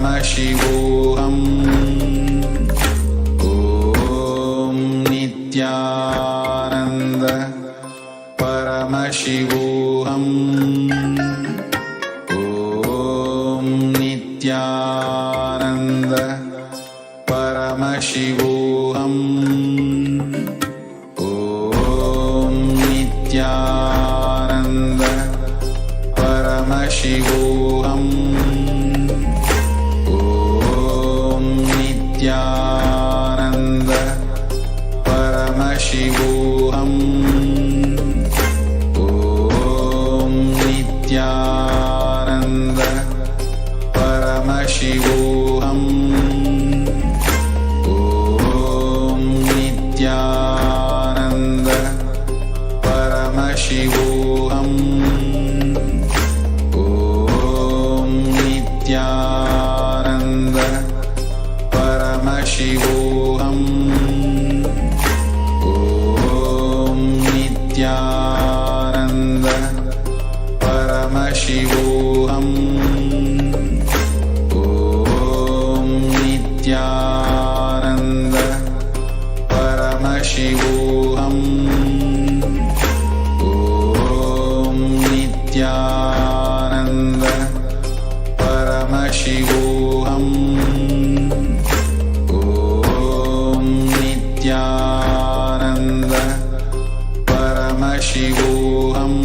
Paramashivoham. Om Nithyananda Paramashivoham. Om Nithyananda Paramashivoham. Om Nithyananda Paramashivoham. Om Nithyananda Paramashivoham. Om Nithyananda Paramashivoham. Om Nithyananda Paramashivoham. Om Nithyananda Paramashivoham. Om Nithyananda Paramashivoham. Om Nithyananda Paramashivoham. Om Nithyananda Paramashivoham. Om Nithyananda Paramashivoham.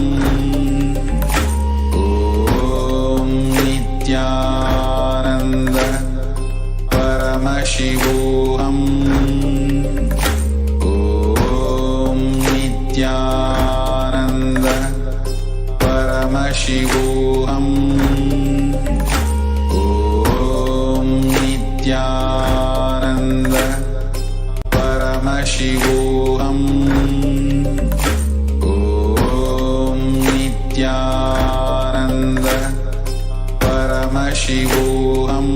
Om Nithyananda Paramashivoham. Om Nithyananda Paramashivoham. Om Nithyananda Paramashivoham. Om Nithyananda Paramashivoham.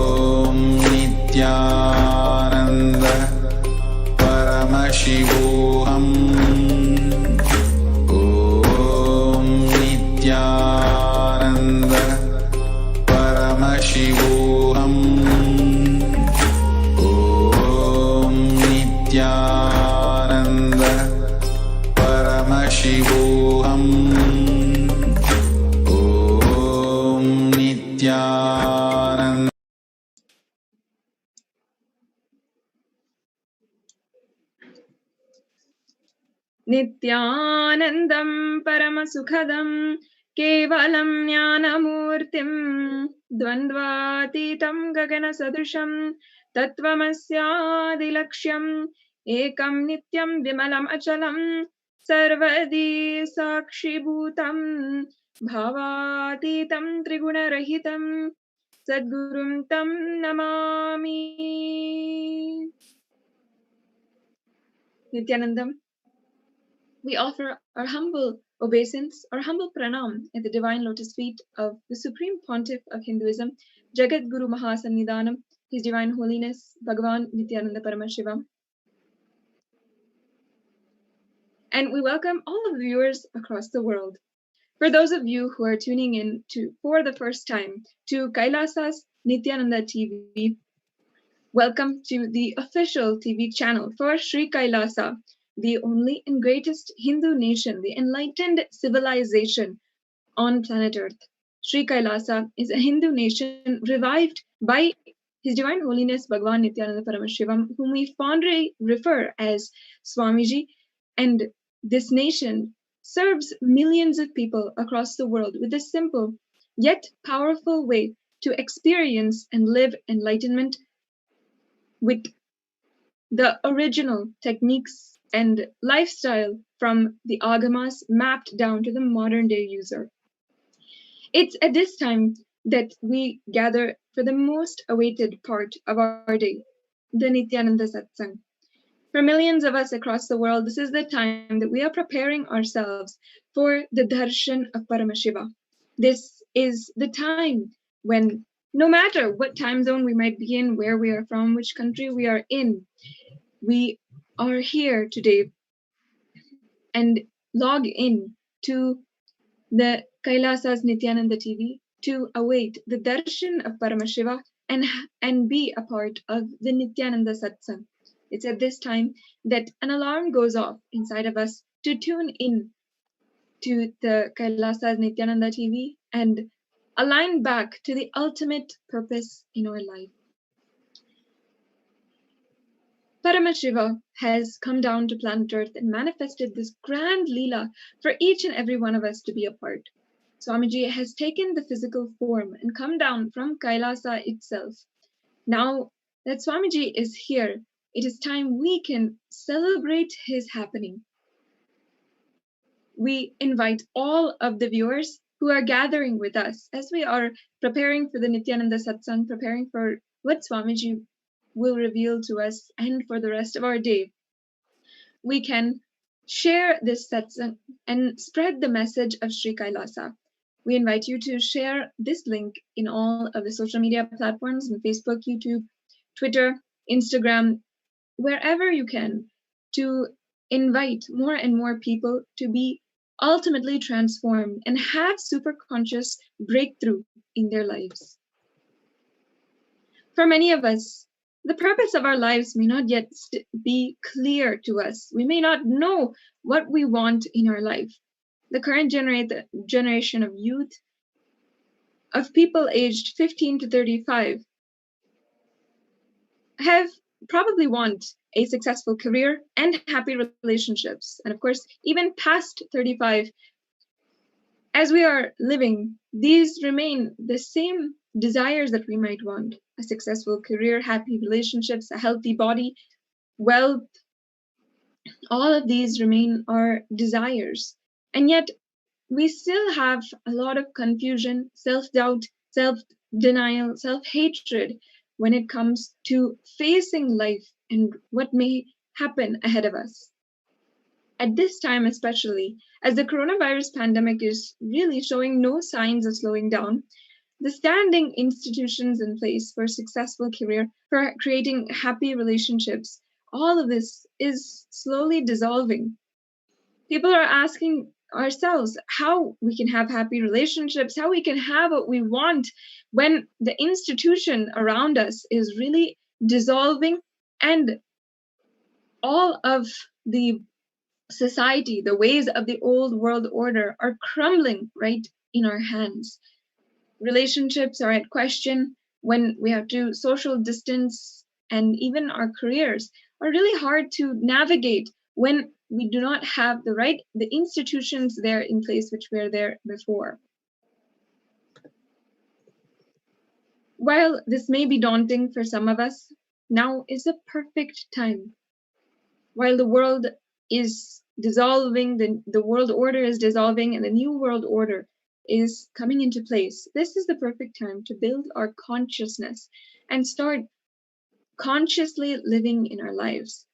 Om Nithyananda Paramashivoham. Om Nithyananda Paramashivoham. Om Nithyananda Paramashivoham. Om Nithyananda. नित्यानन्दं परमसुखदं केवलं ज्ञानमूर्तिं द्वन्द्वातीतं गगनसदृशं तत्त्वमस्यादिलक्ष्यम् एकं नित्यं विमलम् अचलं सर्वदी साक्षिभूतं भावातीतं त्रिगुणरहितं सद्गुरुं तं Namami. Nithyanandam, we offer our humble obeisance, our humble pranam at the divine lotus feet of the Supreme Pontiff of Hinduism, Jagat Guru Mahasannidhanam, His Divine Holiness, Bhagavan Nithyananda Paramashivam. And we welcome all of the viewers across the world. For those of you who are tuning in for the first time to Kailasa's Nithyananda TV, welcome to the official TV channel for Sri Kailasa, the only and greatest Hindu nation, the enlightened civilization on planet Earth. Sri Kailasa is a Hindu nation revived by His Divine Holiness Bhagavan Nithyananda Paramashivam, whom we fondly refer as Swamiji, and this nation serves millions of people across the world with a simple yet powerful way to experience and live enlightenment with the original techniques and lifestyle from the Agamas mapped down to the modern day user. It's at this time that we gather for the most awaited part of our day, the Nithyananda Satsang. For millions of us across the world, this is the time that we are preparing ourselves for the darshan of Paramashiva. This is the time when, no matter what time zone we might be in, where we are from, which country we are in, we are here today and log in to the Kailasa's Nithyananda TV to await the darshan of Paramashiva and be a part of the Nithyananda satsang. It's at this time that an alarm goes off inside of us to tune in to the Kailasa's Nithyananda TV and align back to the ultimate purpose in our life. Paramashiva has come down to planet Earth and manifested this grand Leela for each and every one of us to be a part. Swamiji has taken the physical form and come down from Kailasa itself. Now that Swamiji is here, it is time we can celebrate his happening. We invite all of the viewers who are gathering with us as we are preparing for the Nithyananda Satsang, preparing for what Swamiji will reveal to us and for the rest of our day. We can share this satsang and spread the message of Sri Kailasa. We invite you to share this link in all of the social media platforms on Facebook, YouTube, Twitter, Instagram, wherever you can, to invite more and more people to be ultimately transformed and have super conscious breakthrough in their lives. For many of us, the purpose of our lives may not yet be clear to us. We may not know what we want in our life. The current generation of youth, of people aged 15 to 35, have probably want a successful career and happy relationships. And of course, even past 35, as we are living, these remain the same desires that we might want: a successful career, happy relationships, a healthy body, wealth. All of these remain our desires. And yet, we still have a lot of confusion, self-doubt, self-denial, self-hatred when it comes to facing life and what may happen ahead of us. At this time especially, as the coronavirus pandemic is really showing no signs of slowing down, the standing institutions in place for successful career, for creating happy relationships, all of this is slowly dissolving. People are asking ourselves how we can have happy relationships, how we can have what we want when the institution around us is really dissolving and all of the society, the ways of the old world order are crumbling right in our hands. Relationships are at question when we have to social distance, and even our careers are really hard to navigate when we do not have the institutions there in place which were there before. While this may be daunting for some of us, now is the perfect time. While the world is dissolving, the world order is dissolving, and the new world order is coming into place, this is the perfect time to build our consciousness and start consciously living in our lives.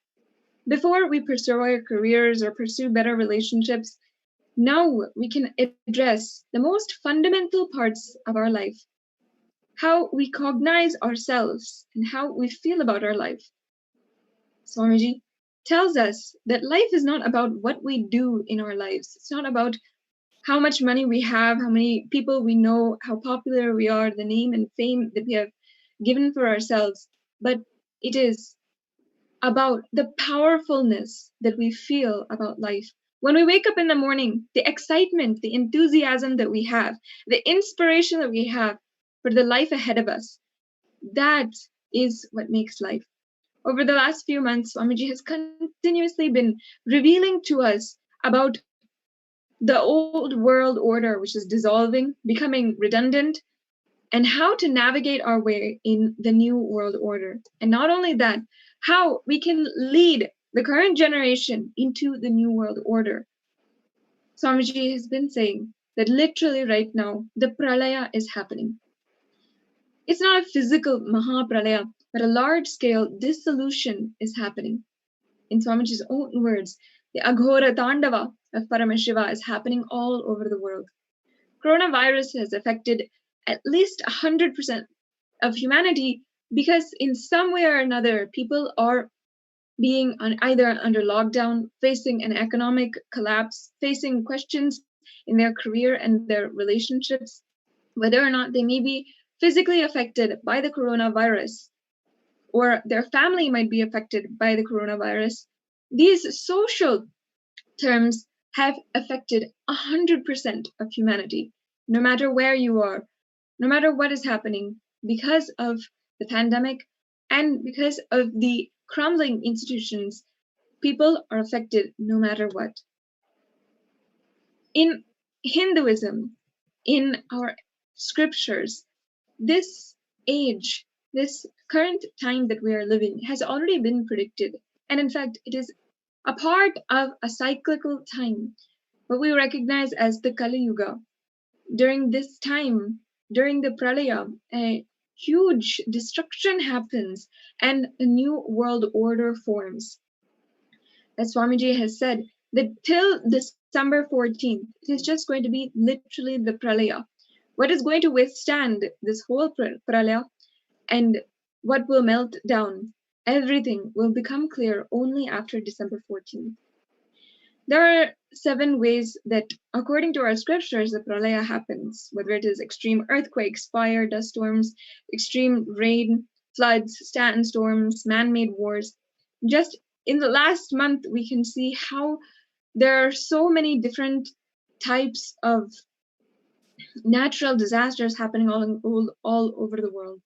Before we pursue our careers or pursue better relationships, now we can address the most fundamental parts of our life: how we cognize ourselves and how we feel about our life. Swamiji tells us that life is not about what we do in our lives. It's not about how much money we have, how many people we know, how popular we are, the name and fame that we have given for ourselves, but it is about the powerfulness that we feel about life. When we wake up in the morning, the excitement, the enthusiasm that we have, the inspiration that we have for the life ahead of us, that is what makes life. Over the last few months, Swamiji has continuously been revealing to us about the old world order, which is dissolving, becoming redundant, and how to navigate our way in the new world order. And not only that, how we can lead the current generation into the new world order. Swamiji has been saying that literally right now, the Pralaya is happening. It's not a physical Mahapralaya, but a large-scale dissolution is happening. In Swamiji's own words, the Aghora Tandava of Paramashiva is happening all over the world. Coronavirus has affected at least 100% of humanity because in some way or another, people are being either under lockdown, facing an economic collapse, facing questions in their career and their relationships. whether or not they may be physically affected by the coronavirus or their family might be affected by the coronavirus, these social terms have affected 100% of humanity, no matter where you are, no matter what is happening, because of the pandemic and because of the crumbling institutions. People are affected no matter what. In Hinduism, in our scriptures, this age, this current time that we are living, has already been predicted. And in fact, it is a part of a cyclical time, what we recognize as the Kali Yuga. During this time, during the Pralaya, a huge destruction happens and a new world order forms. As Swamiji has said, that till December 14th, it is just going to be literally the Pralaya. What is going to withstand this whole Pralaya and what will melt down? Everything will become clear only after December 14th. There are 7 ways that, according to our scriptures, the Pralaya happens, whether it is extreme earthquakes, fire, dust storms, extreme rain, floods, sandstorms, man-made wars. Just in the last month, we can see how there are so many different types of natural disasters happening all over the world.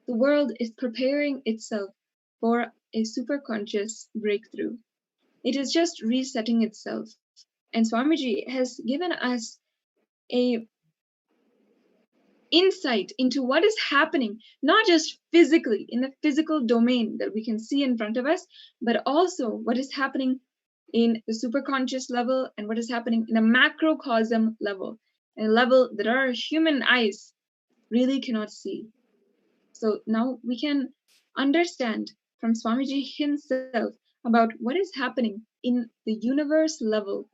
The world is preparing itself for a superconscious breakthrough. It is just resetting itself. And Swamiji has given us a insight into what is happening, not just physically in the physical domain that we can see in front of us, but also what is happening in the superconscious level and what is happening in a macrocosm level, a level that our human eyes really cannot see. So now we can understand from Swamiji himself about what is happening in the universe level.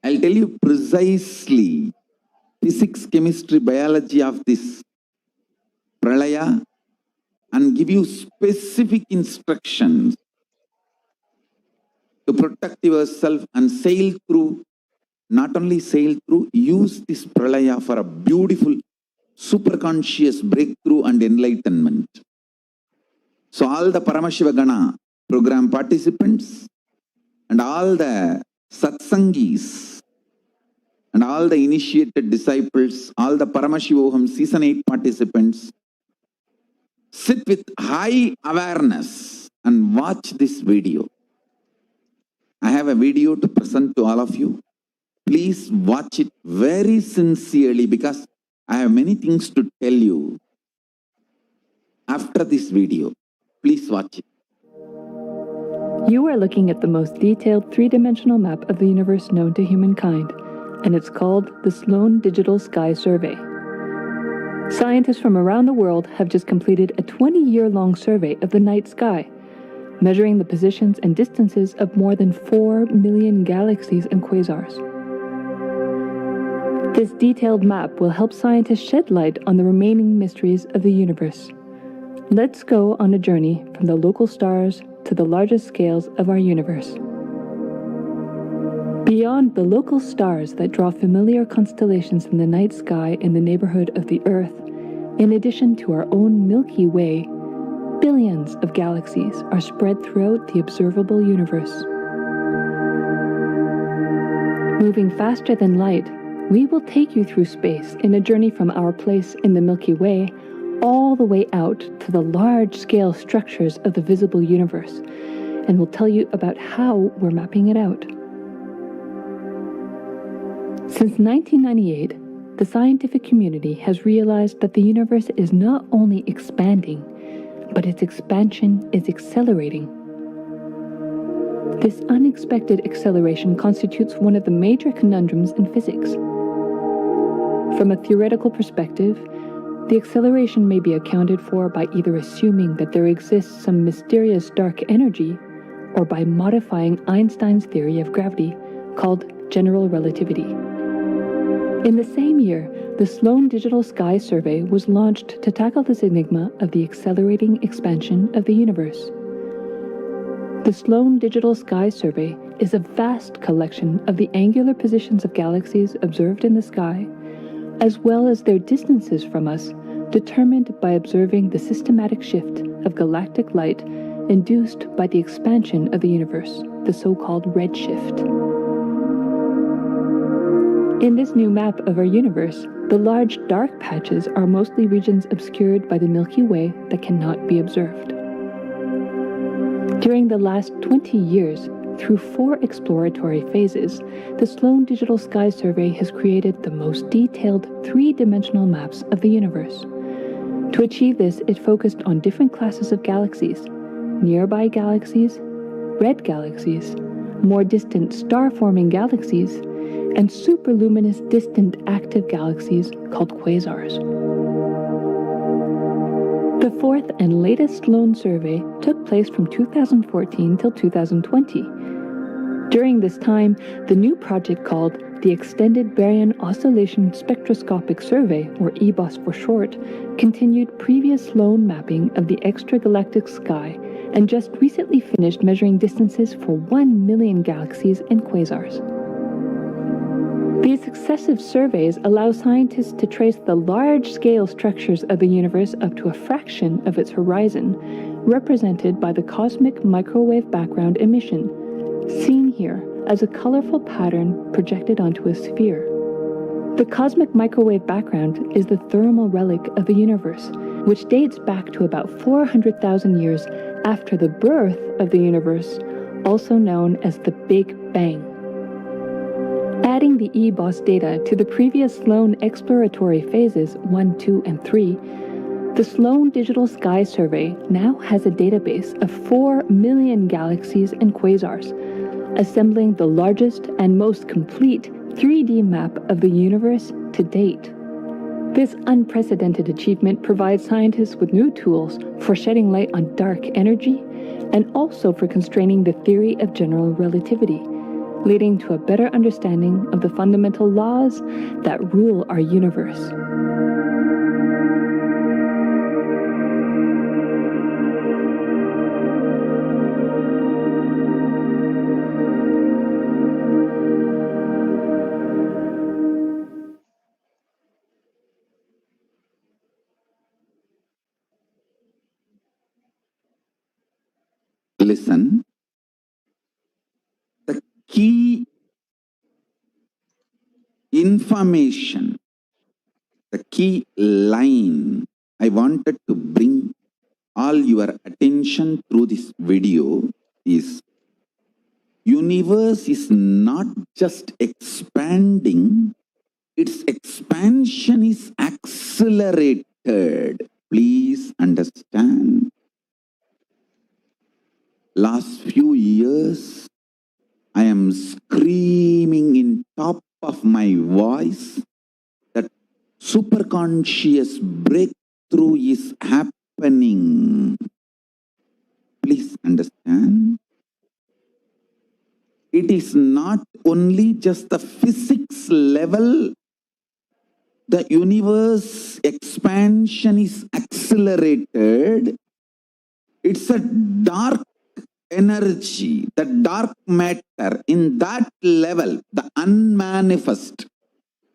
I'll tell you precisely physics, chemistry, biology of this Pralaya and give you specific instructions to protect yourself and sail through, not only sail through, use this Pralaya for a beautiful superconscious breakthrough and enlightenment. So all the Paramashiva Gana program participants and all the satsangis and all the initiated disciples, all the Paramashivoham season 8 participants, sit with high awareness and watch this video. I have a video to present to all of you. Please watch it very sincerely because I have many things to tell you after this video. Please watch it. You are looking at the most detailed three-dimensional map of the universe known to humankind, and it's called the Sloan Digital Sky Survey. Scientists from around the world have just completed a 20-year-long survey of the night sky, measuring the positions and distances of more than 4 million galaxies and quasars. This detailed map will help scientists shed light on the remaining mysteries of the universe. Let's go on a journey from the local stars to the largest scales of our universe. Beyond the local stars that draw familiar constellations in the night sky in the neighborhood of the Earth, in addition to our own Milky Way, billions of galaxies are spread throughout the observable universe. Moving faster than light, we will take you through space in a journey from our place in the Milky Way all the way out to the large-scale structures of the visible universe, and we'll tell you about how we're mapping it out. Since 1998, the scientific community has realized that the universe is not only expanding, but its expansion is accelerating. This unexpected acceleration constitutes one of the major conundrums in physics. From a theoretical perspective, the acceleration may be accounted for by either assuming that there exists some mysterious dark energy, or by modifying Einstein's theory of gravity, called general relativity. In the same year, the Sloan Digital Sky Survey was launched to tackle this enigma of the accelerating expansion of the universe. The Sloan Digital Sky Survey is a vast collection of the angular positions of galaxies observed in the sky, as well as their distances from us, determined by observing the systematic shift of galactic light induced by the expansion of the universe, the so-called redshift. In this new map of our universe, the large dark patches are mostly regions obscured by the Milky Way that cannot be observed. During the last 20 years, through 4 exploratory phases, the Sloan Digital Sky Survey has created the most detailed 3-dimensional maps of the universe. To achieve this, it focused on different classes of galaxies: nearby galaxies, red galaxies, more distant star-forming galaxies, and superluminous distant active galaxies called quasars. The 4th and latest Sloan survey took place from 2014 till 2020. During this time, the new project called the Extended Baryon Oscillation Spectroscopic Survey, or EBOS for short, continued previous Sloan mapping of the extragalactic sky and just recently finished measuring distances for 1 million galaxies and quasars. These successive surveys allow scientists to trace the large-scale structures of the universe up to a fraction of its horizon, represented by the cosmic microwave background emission, seen here as a colorful pattern projected onto a sphere. The cosmic microwave background is the thermal relic of the universe, which dates back to about 400,000 years after the birth of the universe, also known as the Big Bang. Adding the EBOS data to the previous Sloan exploratory phases 1, 2, and 3, the Sloan Digital Sky Survey now has a database of 4 million galaxies and quasars, assembling the largest and most complete 3D map of the universe to date. This unprecedented achievement provides scientists with new tools for shedding light on dark energy and also for constraining the theory of general relativity, leading to a better understanding of the fundamental laws that rule our universe. Listen, the key information, the key line I wanted to bring all your attention through this video is: universe is not just expanding, its expansion is accelerated. Please understand. Last few years, I am screaming in top of my voice that superconscious breakthrough is happening. Please understand. It is not only just the physics level. The universe expansion is accelerated. It's a dark energy, the dark matter, in that level, the unmanifest,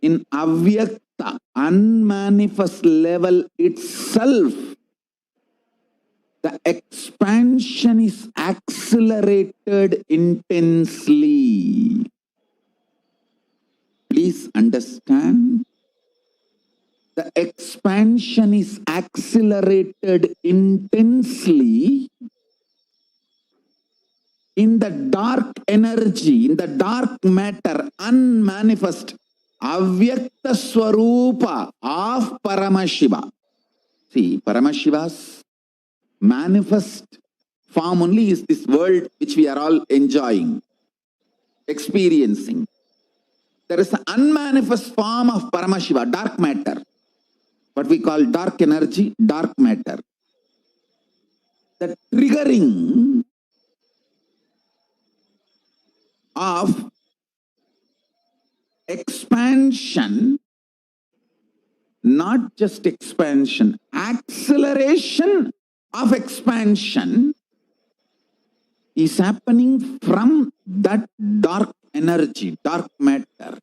in avyakta, unmanifest level itself, the expansion is accelerated intensely. Please understand. The expansion is accelerated intensely in the dark energy, in the dark matter, unmanifest, avyakta swarupa of Paramashiva. See, Paramashiva's manifest form only is this world which we are all enjoying, experiencing. There is an unmanifest form of Paramashiva, dark matter. What we call dark energy, dark matter. The triggering of expansion, not just expansion, acceleration of expansion is happening from that dark energy, dark matter.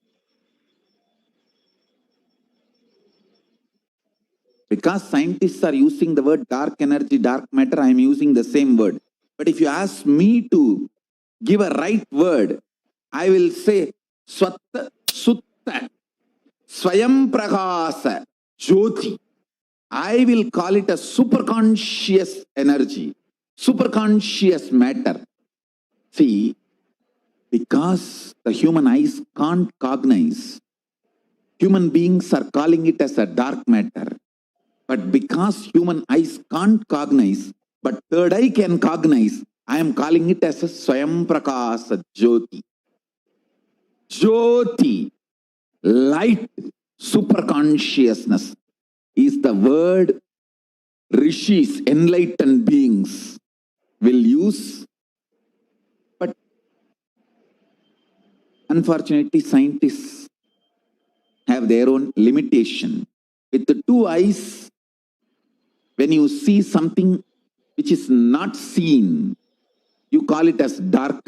Because scientists are using the word dark energy, dark matter, I am using the same word. But if you ask me to give a right word, I will say Swatta, Sutta, Swayam Prakasa, Jyoti. I will call it a superconscious energy, superconscious matter. See, because the human eyes can't cognize, human beings are calling it as a dark matter. But because human eyes can't cognize, but third eye can cognize, I am calling it as a Swayam Prakasa Jyoti. Jyoti, light, superconsciousness is the word rishis, enlightened beings will use. But unfortunately, scientists have their own limitation. With the two eyes, when you see something which is not seen, you call it as dark.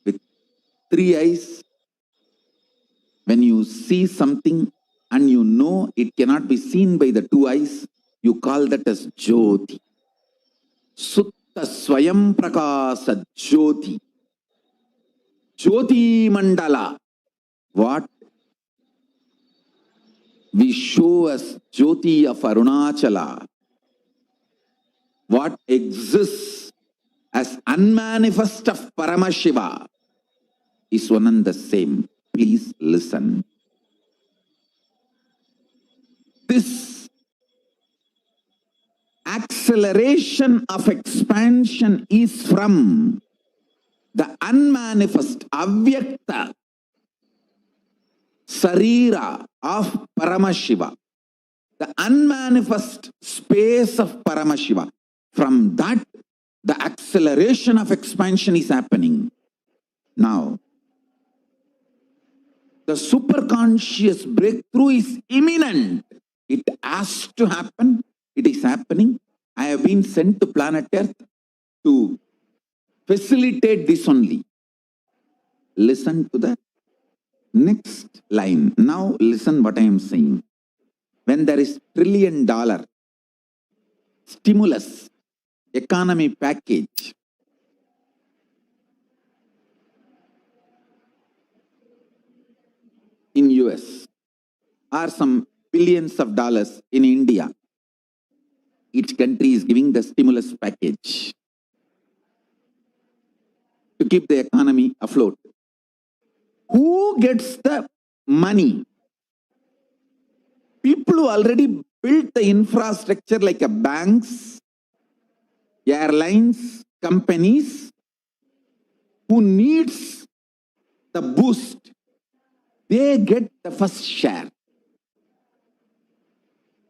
With three eyes, when you see something and you know it cannot be seen by the two eyes, you call that as Jyoti. Sutta Swayam Prakasa Jyoti. Jyoti Mandala. What we show as Jyoti of Arunachala, what exists as unmanifest of Paramashiva, is one and the same. Please listen. This acceleration of expansion is from the unmanifest, avyakta, sarira of Paramashiva, the unmanifest space of Paramashiva. From that, the acceleration of expansion is happening. Now, the superconscious breakthrough is imminent. It has to happen. It is happening. I have been sent to planet Earth to facilitate this only. Listen to the next line. Now listen what I am saying. When there is $1 trillion stimulus, economy package, in US, or some billions of dollars in India, each country is giving the stimulus package to keep the economy afloat. Who gets the money? People who already built the infrastructure like a banks, airlines, companies, who needs the boost, they get the first share.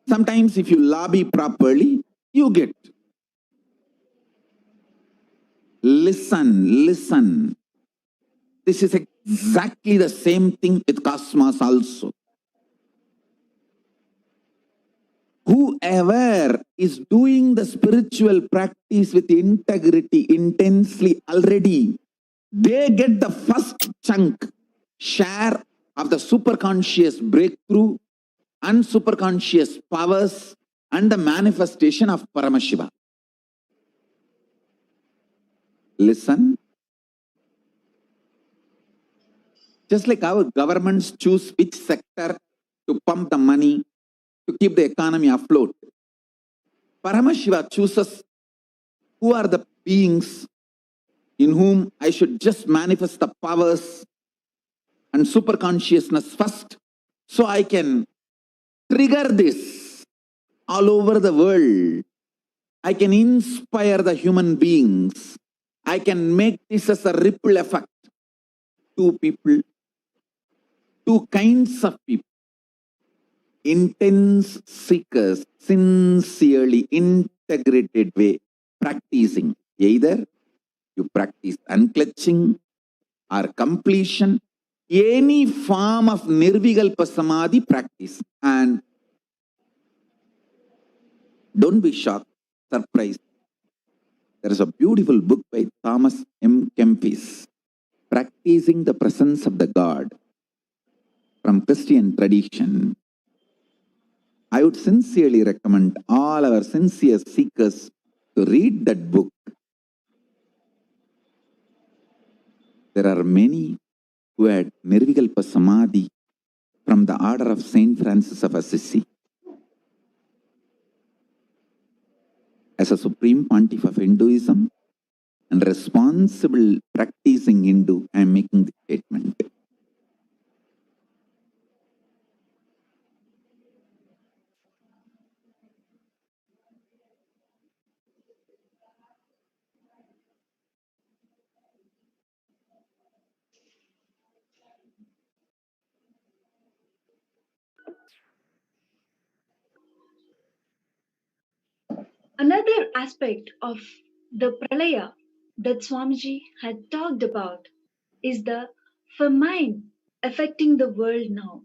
Sometimes if you lobby properly, you get. Listen, listen. This is exactly the same thing with cosmos also. whoever is doing the spiritual practice with integrity intensely already, they get the first chunk share of the superconscious breakthrough and superconscious powers and the manifestation of Paramashiva. Listen. Just like our governments choose which sector to pump the money to keep the economy afloat, Paramashiva chooses who are the beings in whom I should just manifest the powers and superconsciousness first, so I can trigger this all over the world. I can inspire the human beings. I can make this as a ripple effect. Two people, two kinds of people. Intense seekers, sincerely integrated way, practicing. Either you practice unclutching or completion, any form of nirvikalpa samadhi practice. And don't be shocked, surprised. There is a beautiful book by Thomas M. Kempis, Practicing the Presence of the God, from Christian tradition. I would sincerely recommend all our sincere seekers to read that book. There are many who had Nirvikalpa Samadhi from the order of Saint Francis of Assisi. As a Supreme Pontiff of Hinduism and responsible practicing Hindu, I am making this statement. Another aspect of the Pralaya that Swamiji had talked about is the famine affecting the world now.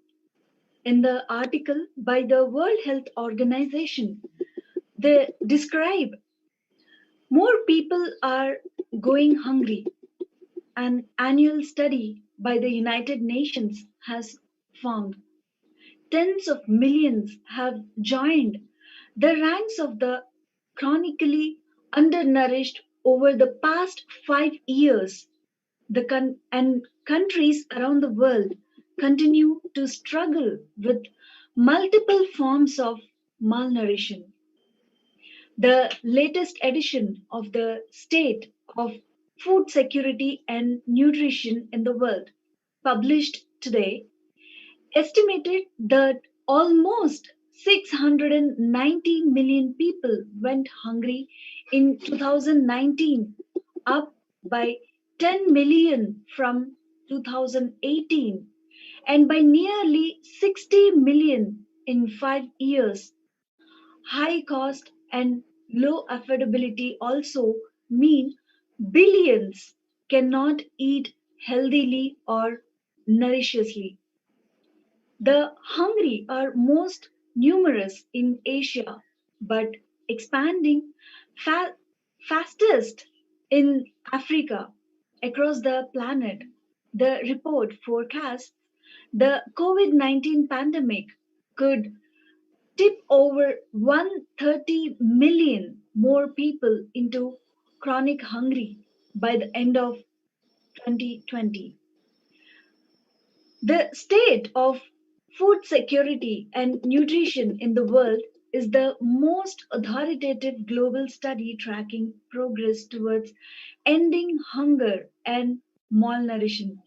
In the article by the World Health Organization, they describe more people are going hungry. An annual study by the United Nations has found tens of millions have joined the ranks of the chronically undernourished over the past 5 years. And countries around the world continue to struggle with multiple forms of malnutrition. The latest edition of the State of Food Security and Nutrition in the World, published today, estimated that almost 690 million people went hungry in 2019, up by 10 million from 2018, and by nearly 60 million in 5 years. High cost and low affordability also mean billions cannot eat healthily or nurturously. The hungry are most numerous in Asia, but expanding fastest in Africa. Across the planet, the report forecasts the COVID 19 pandemic could tip over 130 million more people into chronic hungry by the end of 2020. The state of food security and nutrition in the world is the most authoritative global study tracking progress towards ending hunger and malnutrition.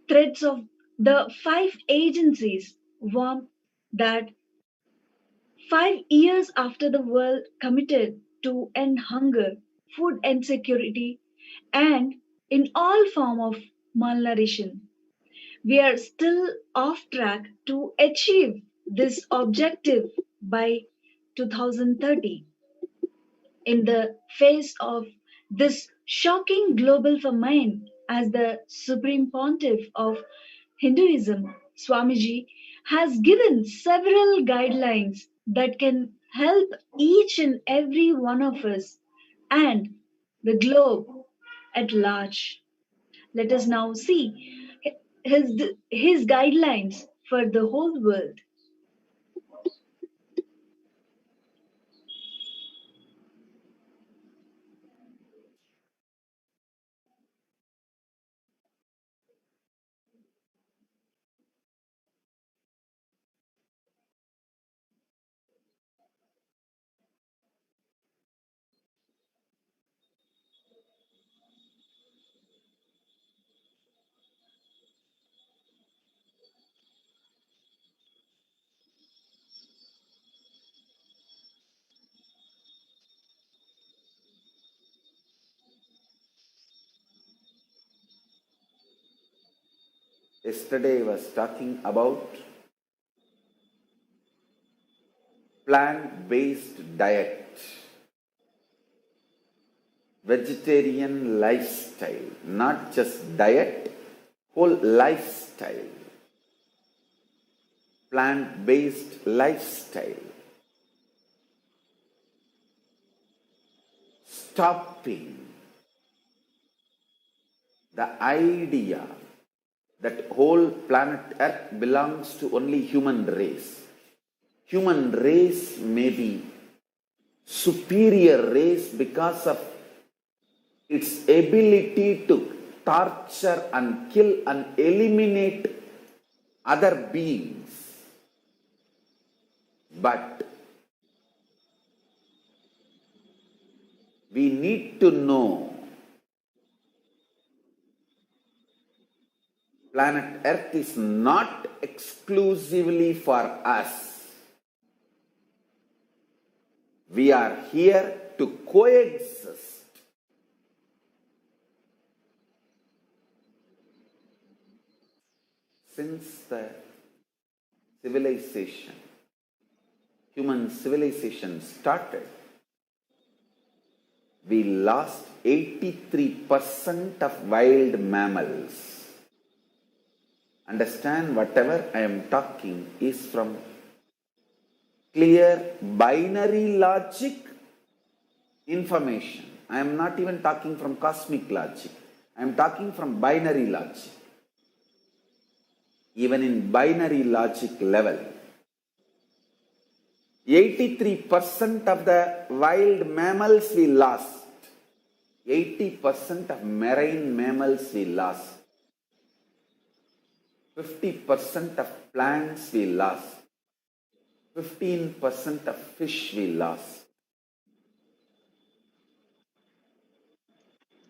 Threads of the five agencies warn that 5 years after the world committed to end hunger, food insecurity, and in all form of malnutrition, we are still off track to achieve this objective by 2030. In the face of this shocking global famine, as the Supreme Pontiff of Hinduism, Swamiji, has given several guidelines that can help each and every one of us and the globe at large. Let us now see his guidelines for the whole world. Yesterday I was talking about plant-based diet, vegetarian lifestyle, not just diet, whole lifestyle, plant-based lifestyle, stopping the idea that whole planet Earth belongs to only human race. Human race may be superior race because of its ability to torture and kill and eliminate other beings. But we need to know planet Earth is not exclusively for us. We are here to coexist. Since the civilization, human civilization started, we lost 83% of wild mammals. Understand, whatever I am talking is from clear binary logic information. I am not even talking from cosmic logic. I am talking from binary logic. Even in binary logic level, 83% of the wild mammals we lost. 80% of marine mammals we lost. 50% of plants we lost. 15% of fish we lost.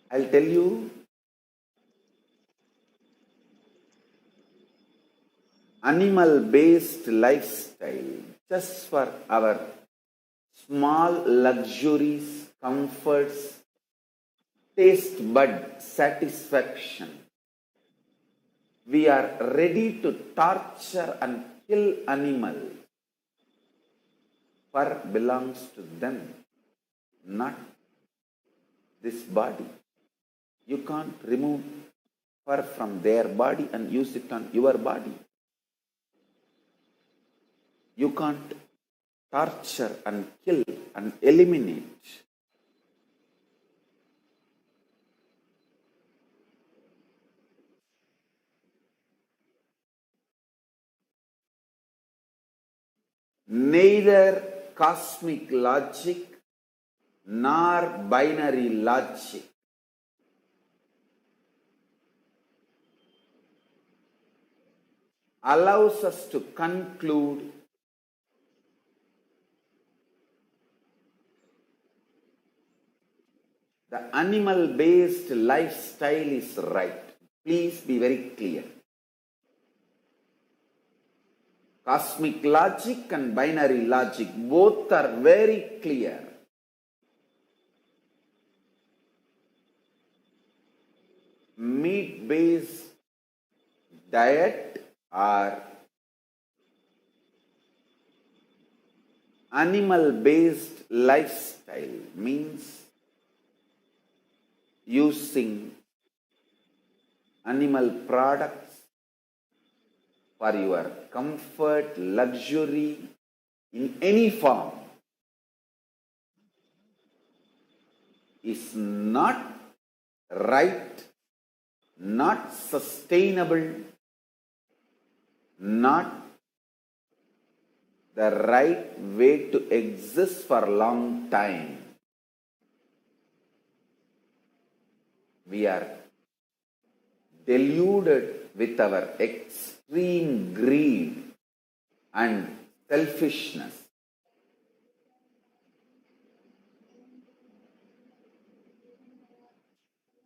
I'll tell you, animal-based lifestyle, just for our small luxuries, comforts, taste bud satisfaction, we are ready to torture and kill animals, fur belongs to them, not this body. You can't remove fur from their body and use it on your body. You can't torture and kill and eliminate. Neither cosmic logic nor binary logic allows us to conclude the animal-based lifestyle is right. Please be very clear. Cosmic logic and binary logic, both are very clear. Meat-based diet or animal-based lifestyle means using animal products for your comfort, luxury, in any form is not right, not sustainable, not the right way to exist for a long time. We are deluded with our extreme greed and selfishness.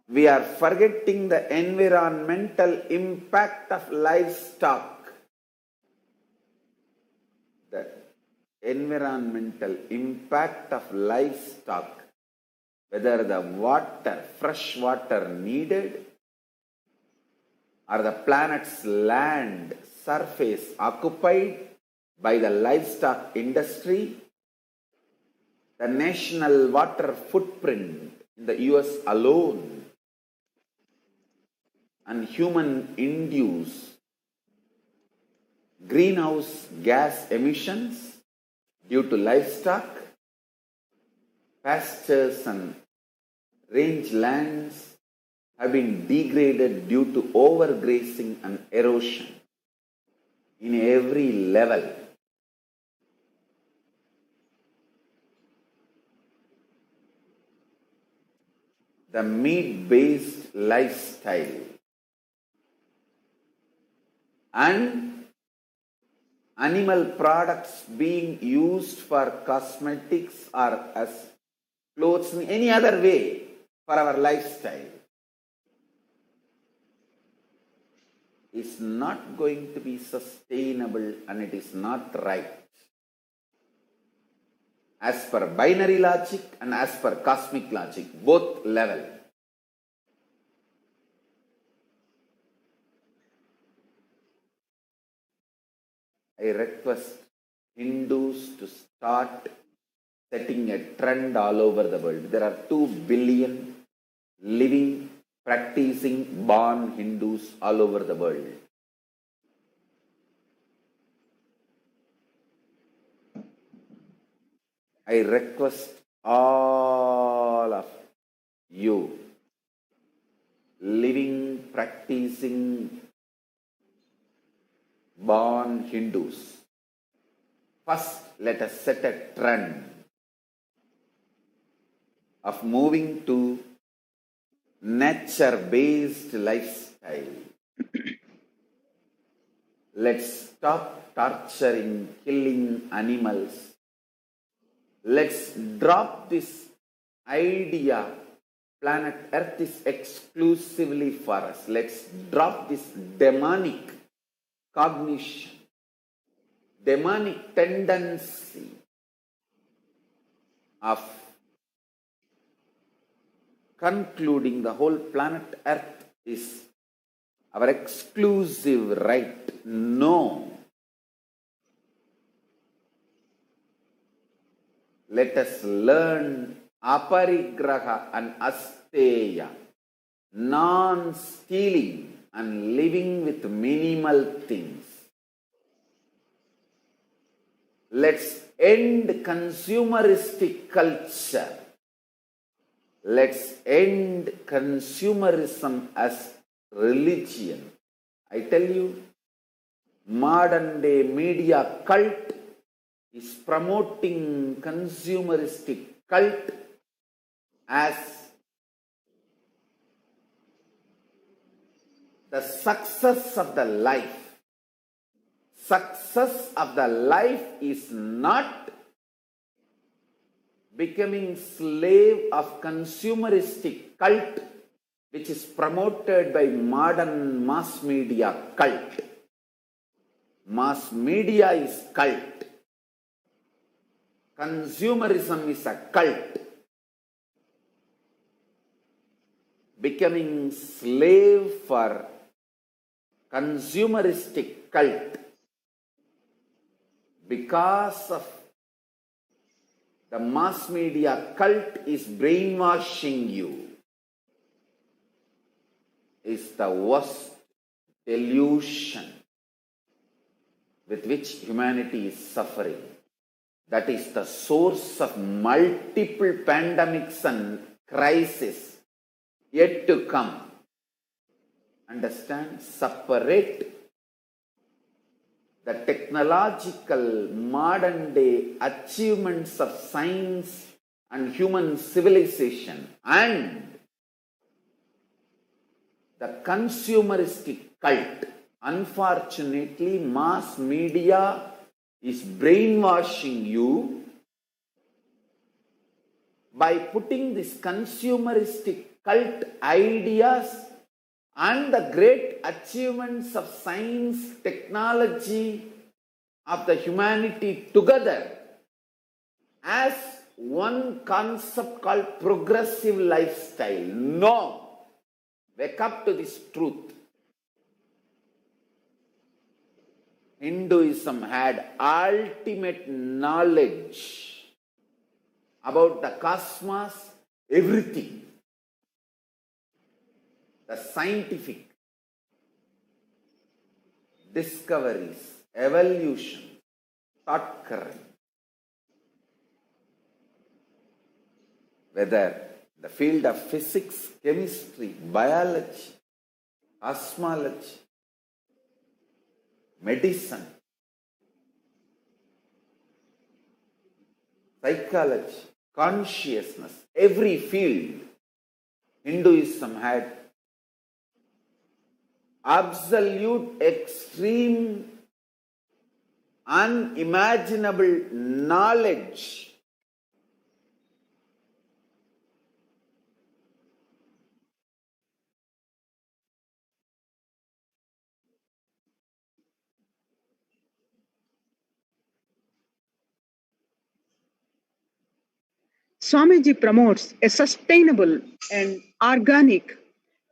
We are forgetting the environmental impact of livestock. The environmental impact of livestock, whether the water, fresh water needed, or the planet's land surface occupied by the livestock industry, the national water footprint in the US alone, and human-induced greenhouse gas emissions due to livestock, pastures and rangelands have been degraded due to overgrazing and erosion in every level. The meat-based lifestyle and animal products being used for cosmetics or as clothes in any other way for our lifestyle is not going to be sustainable, and it is not right as per binary logic and as per cosmic logic, both level. I request Hindus to start setting a trend all over the world. There are 2 billion living, practicing, born Hindus all over the world. I request all of you living, practicing, born Hindus, first let us set a trend of moving to nature-based lifestyle. Let's stop torturing, killing animals. Let's drop this idea planet Earth is exclusively for us. Let's drop this demonic cognition, demonic tendency of concluding the whole planet Earth is our exclusive right. No. Let us learn aparigraha and asteya, non-stealing and living with minimal things. Let's end consumeristic culture. Let's end consumerism as religion. I tell you, modern day media cult is promoting consumeristic cult as the success of the life. Success of the life is not becoming slave of consumeristic cult which is promoted by modern mass media cult. Mass media is cult. Consumerism is a cult. Becoming slave for consumeristic cult because of the mass media cult is brainwashing you is the worst delusion with which humanity is suffering. that is the source of multiple pandemics and crises yet to come. Understand? Separate the technological modern day achievements of science and human civilization and the consumeristic cult. Unfortunately, mass media is brainwashing you by putting this consumeristic cult ideas and the great achievements of science, technology of the humanity together as one concept called progressive lifestyle. No! Wake up to this truth. Hinduism had ultimate knowledge about the cosmos, everything. The scientific discoveries, evolution, thought current. Whether the field of physics, chemistry, biology, cosmology, medicine, psychology, consciousness, every field, Hinduism had absolute, extreme, unimaginable knowledge. Swamiji promotes a sustainable and organic,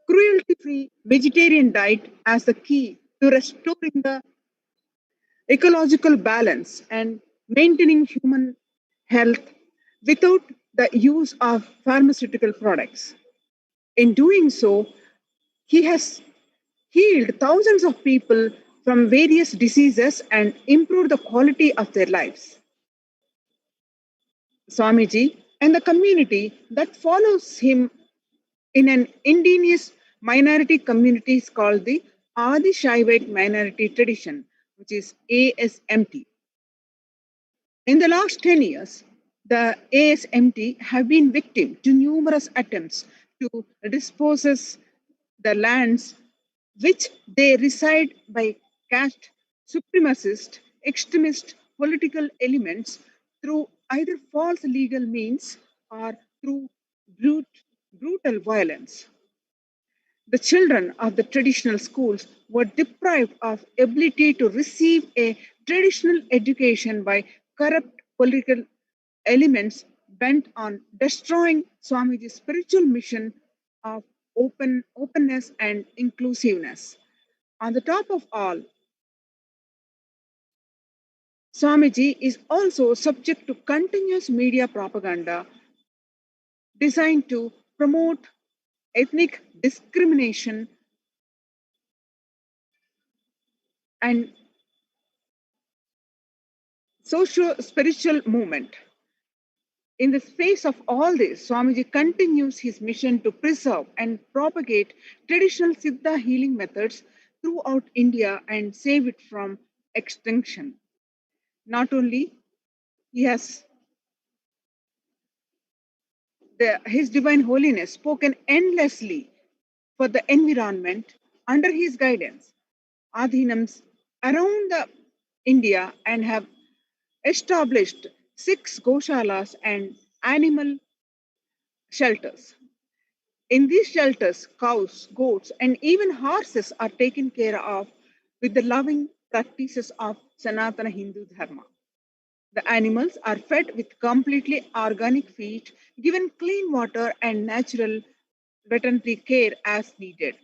cruelty-free vegetarian diet as the key to restoring the ecological balance and maintaining human health without the use of pharmaceutical products. In doing so, he has healed thousands of people from various diseases and improved the quality of their lives. Swamiji and the community that follows him in an indigenous minority community is called the Adi Shaivite minority tradition, which is ASMT. In the last 10 years, the ASMT have been victim to numerous attempts to dispossess the lands which they reside by caste supremacist, extremist political elements through either false legal means or through brutal violence. The children of the traditional schools were deprived of ability to receive a traditional education by corrupt political elements bent on destroying Swamiji's spiritual mission of openness and inclusiveness. On the top of all, Swamiji is also subject to continuous media propaganda designed to promote ethnic discrimination and socio-spiritual movement. In the face of all this, Swamiji continues his mission to preserve and propagate traditional Siddha healing methods throughout India and save it from extinction. Not only he has His Divine Holiness spoken endlessly for the environment under his guidance, Adhinams around India and have established 6 goshalas and animal shelters. In these shelters, cows, goats, and even horses are taken care of with the loving practices of Sanatana Hindu Dharma. The animals are fed with completely organic feed, given clean water and natural veterinary care as needed.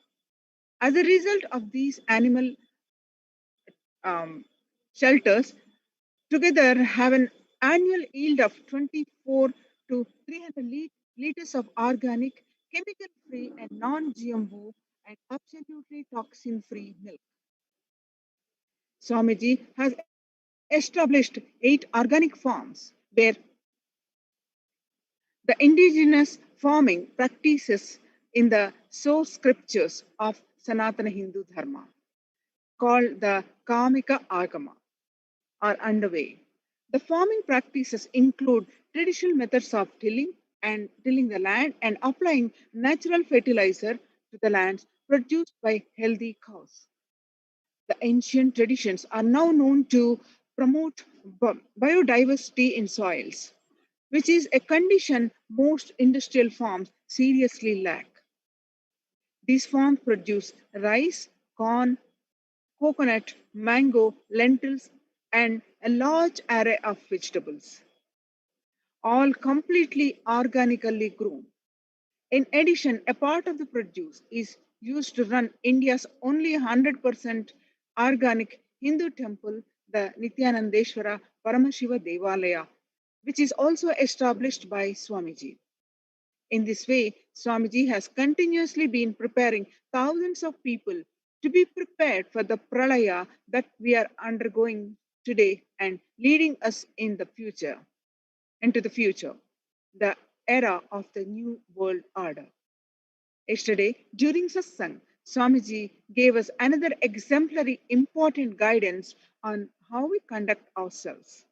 As a result of these animal um, shelters, together have an annual yield of 24 to 300 liters of organic, chemical-free and non-GMO and absolutely toxin-free milk. Swamiji has established 8 organic farms where the indigenous farming practices in the source scriptures of Sanatana Hindu Dharma, called the Kamika Agama, are underway. The farming practices include traditional methods of tilling the land and applying natural fertilizer to the lands produced by healthy cows. The ancient traditions are now known to promote biodiversity in soils, which is a condition most industrial farms seriously lack. These farms produce rice, corn, coconut, mango, lentils, and a large array of vegetables, all completely organically grown. In addition, a part of the produce is used to run India's only 100% organic Hindu temple, the Nithyanandeshwara Paramashiva Devalaya, which is also established by Swamiji. In this way, Swamiji has continuously been preparing thousands of people to be prepared for the Pralaya that we are undergoing today and leading us into the future, the era of the new world order. Yesterday, during satsang, Swamiji gave us another exemplary important guidance on how we conduct ourselves.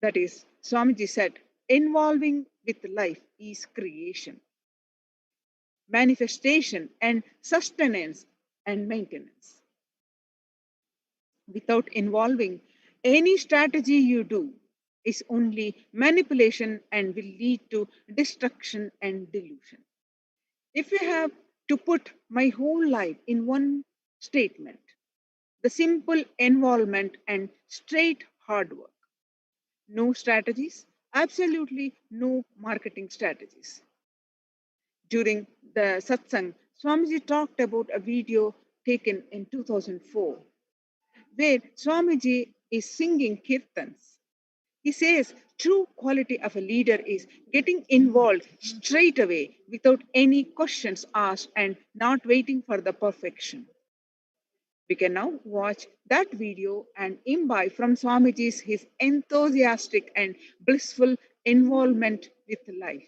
That is, Swamiji said, involving with life is creation, manifestation, and sustenance and maintenance. Without involving, any strategy you do is only manipulation and will lead to destruction and delusion. If I have to put my whole life in one statement, the simple involvement and straight hard work. No strategies, absolutely no marketing strategies. During the satsang, Swamiji talked about a video taken in 2004 where Swamiji is singing kirtans. He says true quality of a leader is getting involved straight away without any questions asked and not waiting for the perfection. We can now watch that video and imbibe from Swamiji's his enthusiastic and blissful involvement with life.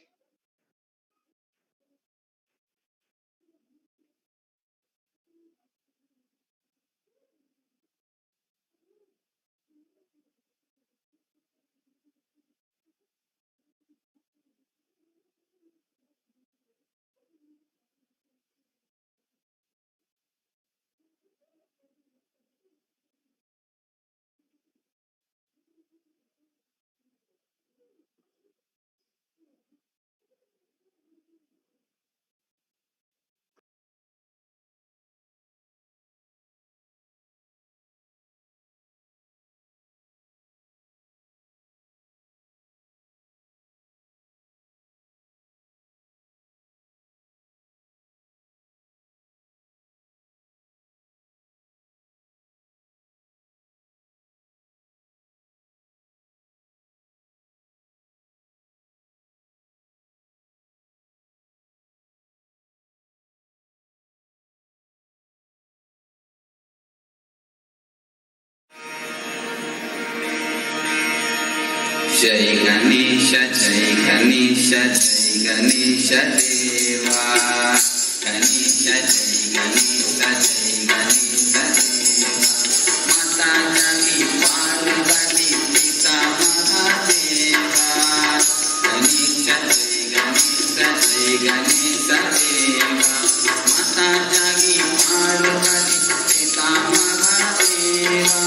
Jai Ganesha, Jai Ganesha, Jai Ganesha Deva. Ganesha, Jai Ganesha, Jai Ganesha Deva. Mata Jani Parvati Pita Mahadeva. Ganesha, Jai Ganesha, Jai Ganesha Deva. Mata Jani Parvati Pita Mahadeva.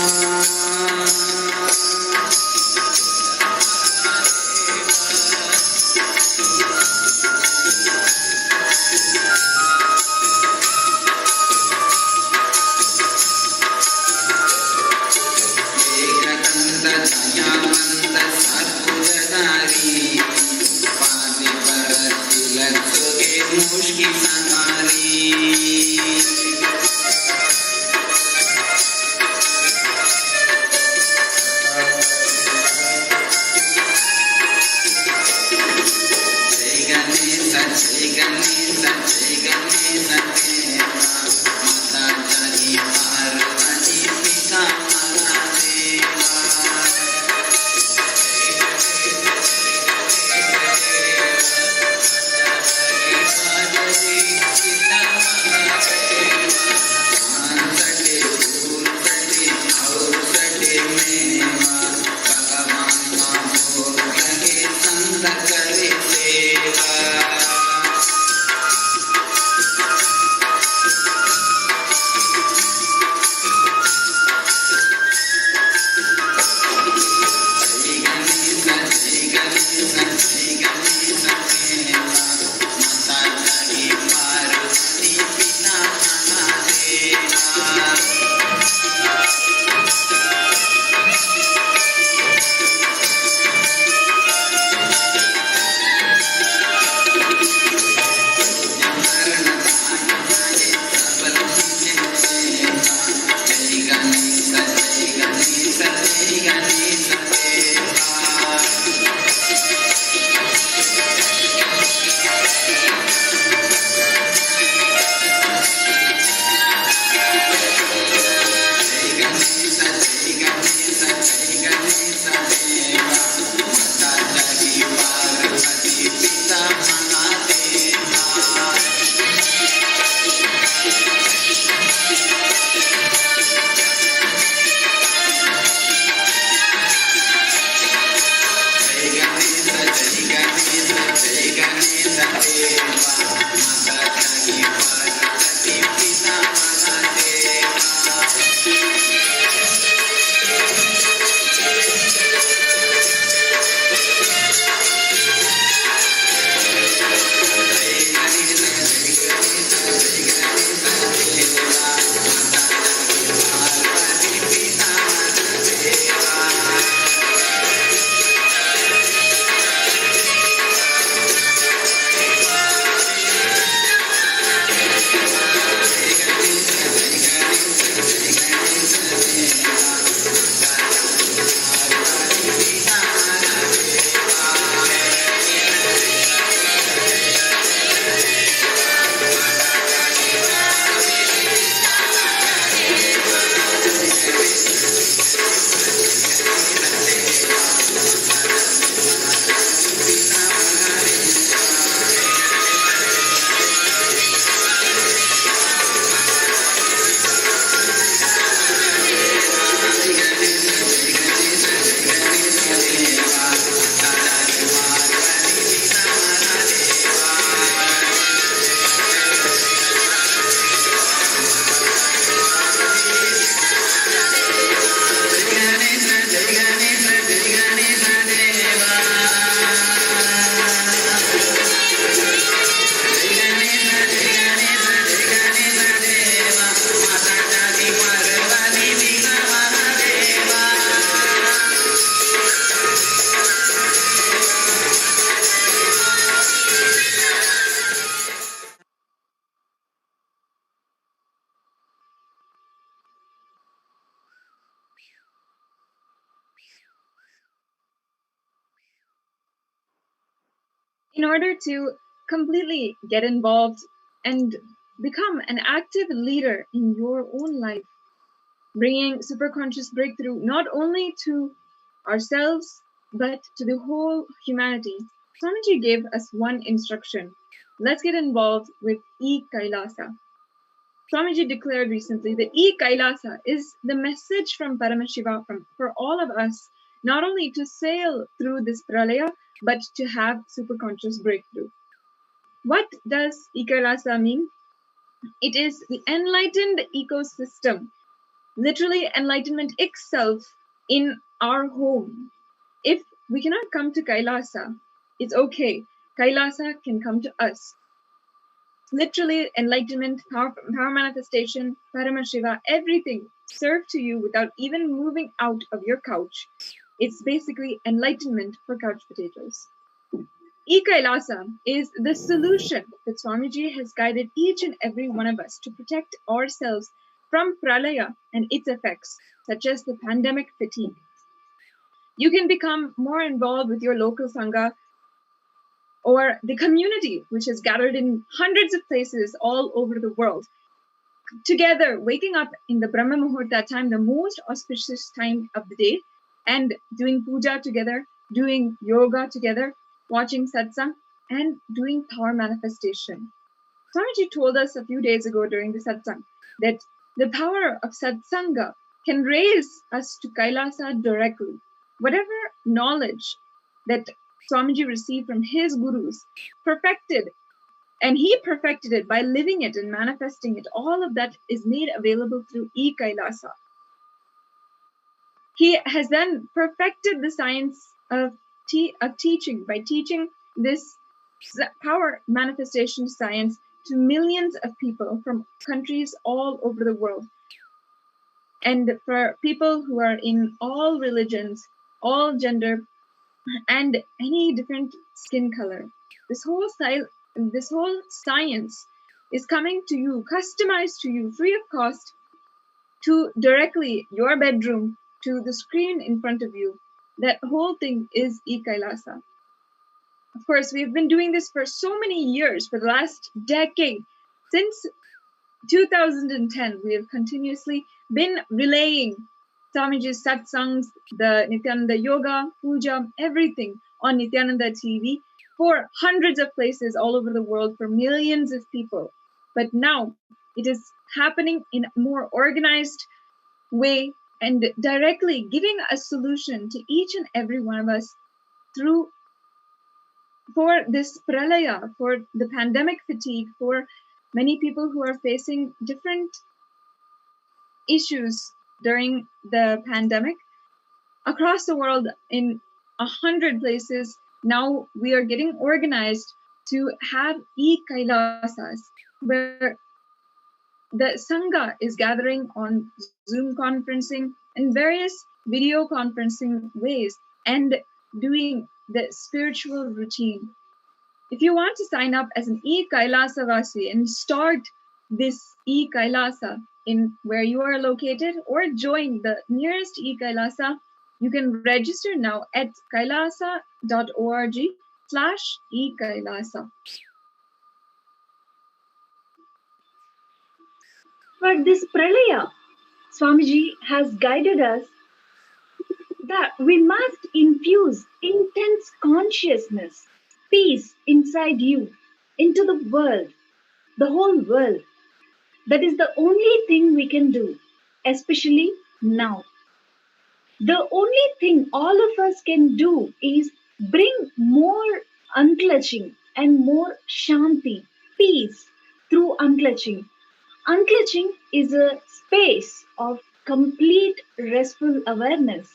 Mushki sanari Jai Ganesha, Jai Ganesha, Jai Ganesha Deva. Mata Jani Parvati Pita Mahadeva. in order to completely get involved and become an active leader in your own life, bringing superconscious breakthrough not only to ourselves but to the whole humanity. Swamiji gave us one instruction. Let's get involved with e-Kailasa. Swamiji declared recently that e-Kailasa is the message from Paramashiva for all of us, not only to sail through this pralaya, but to have superconscious breakthrough. What does e-Kailasa mean? It is the enlightened ecosystem, literally enlightenment itself in our home. If we cannot come to Kailasa, it's okay. Kailasa can come to us. Literally, enlightenment, power manifestation, Paramashiva, everything served to you without even moving out of your couch. It's basically enlightenment for couch potatoes. E-Kailasa is the solution that Swamiji has guided each and every one of us to protect ourselves from Pralaya and its effects, such as the pandemic fatigue. You can become more involved with your local Sangha or the community, which is gathered in hundreds of places all over the world. Together, waking up in the Brahma Muhurta time, the most auspicious time of the day, and doing puja together, doing yoga together, watching satsang, and doing power manifestation. Swamiji told us a few days ago during the satsang that the power of satsanga can raise us to Kailasa directly. Whatever knowledge that Swamiji received from his gurus, perfected, and he perfected it by living it and manifesting it. All of that is made available through e-Kailasa. He has then perfected the science of teaching by teaching this power manifestation science to millions of people from countries all over the world. And for people who are in all religions, all gender, and any different skin color, this whole science is coming to you, customized to you, free of cost, to directly your bedroom, to the screen in front of you. That whole thing is e-Kailasa. Of course, we've been doing this for so many years, for the last decade. Since 2010, we have continuously been relaying Swamiji's satsangs, the Nithyananda Yoga, Puja, everything on Nithyananda TV for hundreds of places all over the world for millions of people. But now it is happening in a more organized way and directly giving a solution to each and every one of us for this pralaya, for the pandemic fatigue, for many people who are facing different issues during the pandemic across the world in 100 places. Now we are getting organized to have e-Kailasas where the Sangha is gathering on Zoom conferencing and various video conferencing ways and doing the spiritual routine. If you want to sign up as an e-Kailasa Vasi and start this e-Kailasa in where you are located or join the nearest e-Kailasa, you can register now at kailasa.org/e-Kailasa. For this pralaya, Swamiji has guided us that we must infuse intense consciousness, peace inside you, into the world, the whole world. That is the only thing we can do, especially now. The only thing all of us can do is bring more unclutching and more shanti, peace through unclutching. Unclutching is a space of complete restful awareness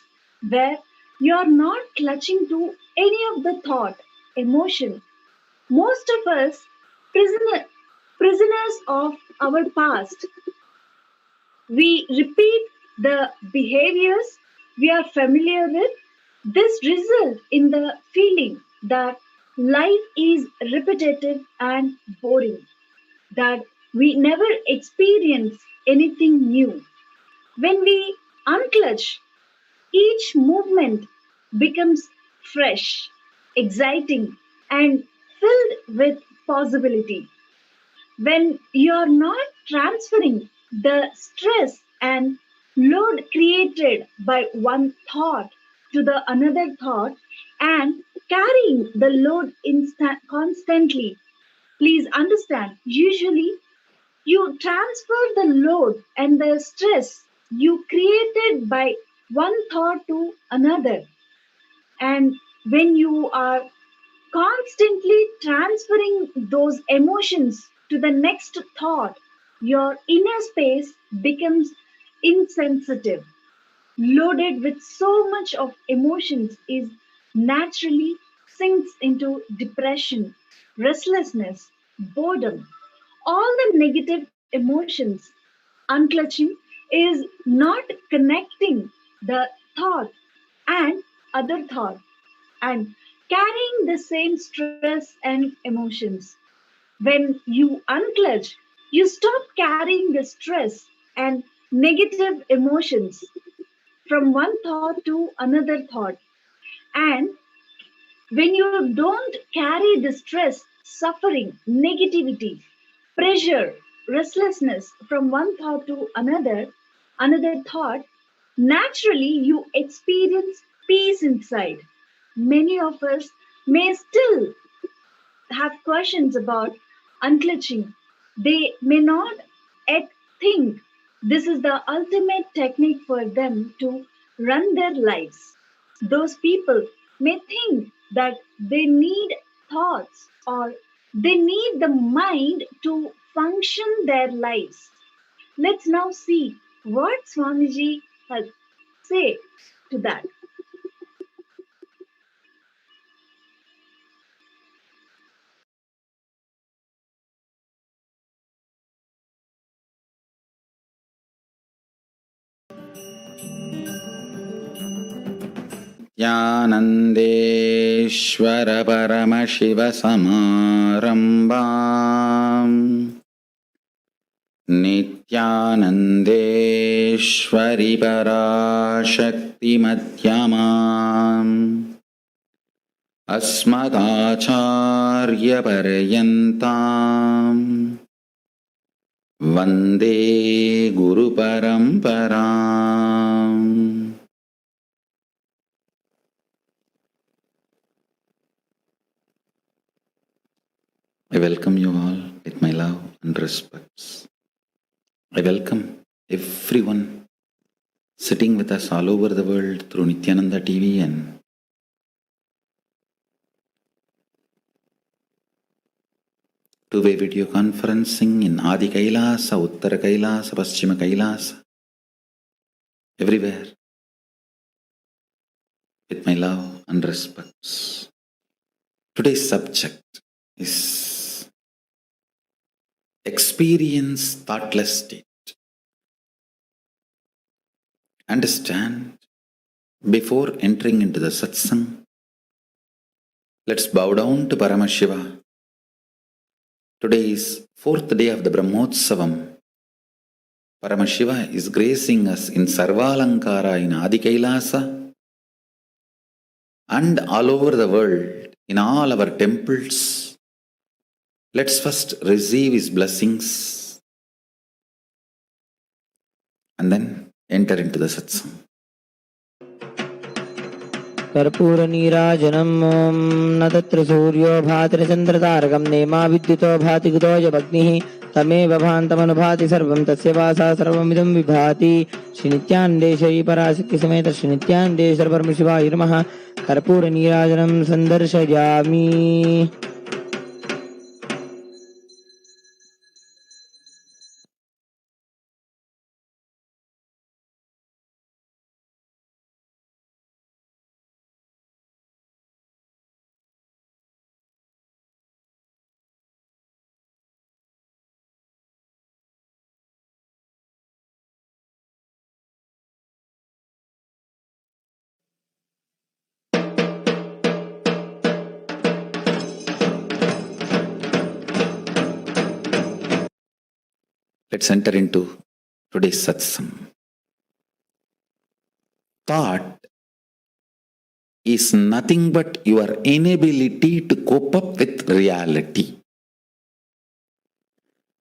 where you are not clutching to any of the thought, emotion. Most of us, prisoners of our past, we repeat the behaviors we are familiar with. This results in the feeling that life is repetitive and boring, that we never experience anything new. When we unclutch, each movement becomes fresh, exciting, and filled with possibility. When you're not transferring the stress and load created by one thought to the another thought and carrying the load constantly, please understand, usually you transfer the load and the stress you created by one thought to another. And when you are constantly transferring those emotions to the next thought, your inner space becomes insensitive. Loaded with so much of emotions is naturally sinks into depression, restlessness, boredom, all the negative emotions. Unclutching is not connecting the thought and other thought and carrying the same stress and emotions. When you unclutch, you stop carrying the stress and negative emotions from one thought to another thought. And when you don't carry the stress, suffering, negativity, pressure, restlessness from one thought to another thought, naturally you experience peace inside. Many of us may still have questions about unclutching. They may not yet think this is the ultimate technique for them to run their lives. Those people may think that they need thoughts or they need the mind to function their lives. Let's now see what Swamiji has say to that. Nityanandeshwar Paramashivasamārambām Nityanandeshwari Parāshakti Madhyamām Asmadacharya Paryantam Vande Guru Paramparam. I welcome you all with my love and respects. I welcome everyone sitting with us all over the world through Nithyananda TV and two-way video conferencing in Adi Kailasa, Uttara Kailasa, Paschima Kailasa, everywhere with my love and respects. Today's subject is experience thoughtless state. Understand, before entering into the satsang, let's bow down to Paramashiva. Today is 4th day of the Brahmotsavam. Paramashiva is gracing us in Sarvalankara in Adi Kailasa and all over the world in all our temples. Let's first receive his blessings and then enter into the satsang. कर्पूरनीराजनं न तत्र सूर्यो भाति चन्द्रतारकं नेमा विद्युतो भाति कुतो जभग्निः तमेव भान्तमनुभाति सर्वं तस्य वासा सर्वमिदं विभाति श्रीनित्यानन्देश्वरी पराशक्ति समेत श्रीनित्यानन्देश्वर परमशिवाय नमः कर्पूरनीराजनं सन्दर्शयामि. Let's enter into today's satsang. Thought is nothing but your inability to cope up with reality.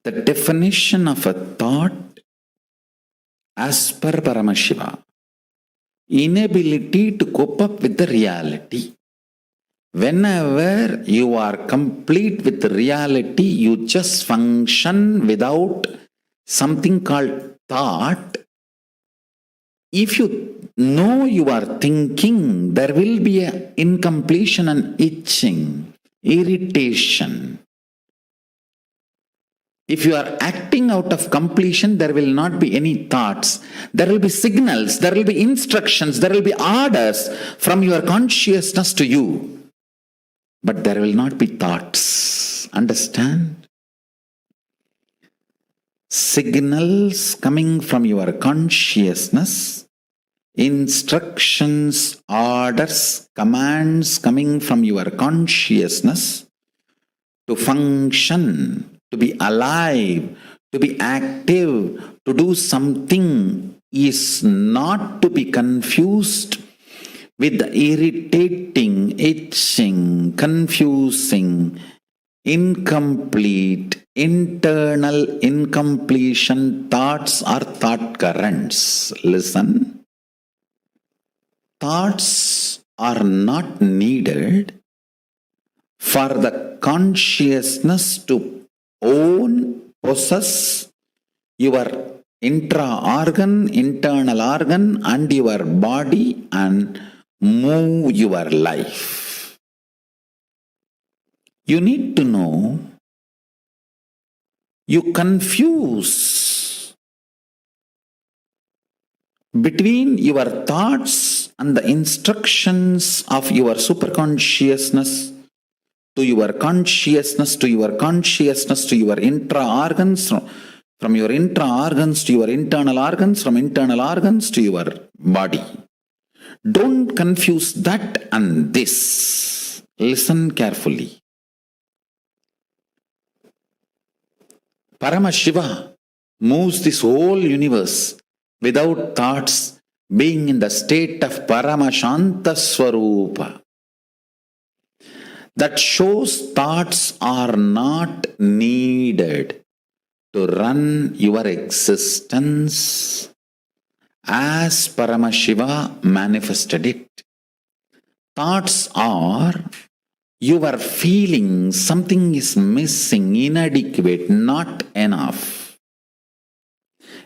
The definition of a thought as per Paramashiva, inability to cope up with the reality. Whenever you are complete with reality, you just function without something called thought. If you know you are thinking, there will be an incompletion and itching, irritation. If you are acting out of completion, there will not be any thoughts. There will be signals, there will be instructions, there will be orders from your consciousness to you. But there will not be thoughts. Understand? Signals coming from your consciousness, instructions, orders, commands coming from your consciousness to function, to be alive, to be active, to do something is not to be confused with the irritating, itching, confusing, incomplete, internal incompletion thoughts or thought currents. Listen. Thoughts are not needed for the consciousness to own, possess your intra-organ, internal organ and your body and move your life. You need to know, you confuse between your thoughts and the instructions of your superconsciousness to your consciousness, to your consciousness, to your intra-organs, from your intra-organs to your internal organs, from internal organs to your body. Don't confuse that and this. Listen carefully. Paramashiva moves this whole universe without thoughts, being in the state of Paramashanta Swarupa. That shows thoughts are not needed to run your existence as Paramashiva manifested it. Thoughts are your feeling something is missing, inadequate, not enough,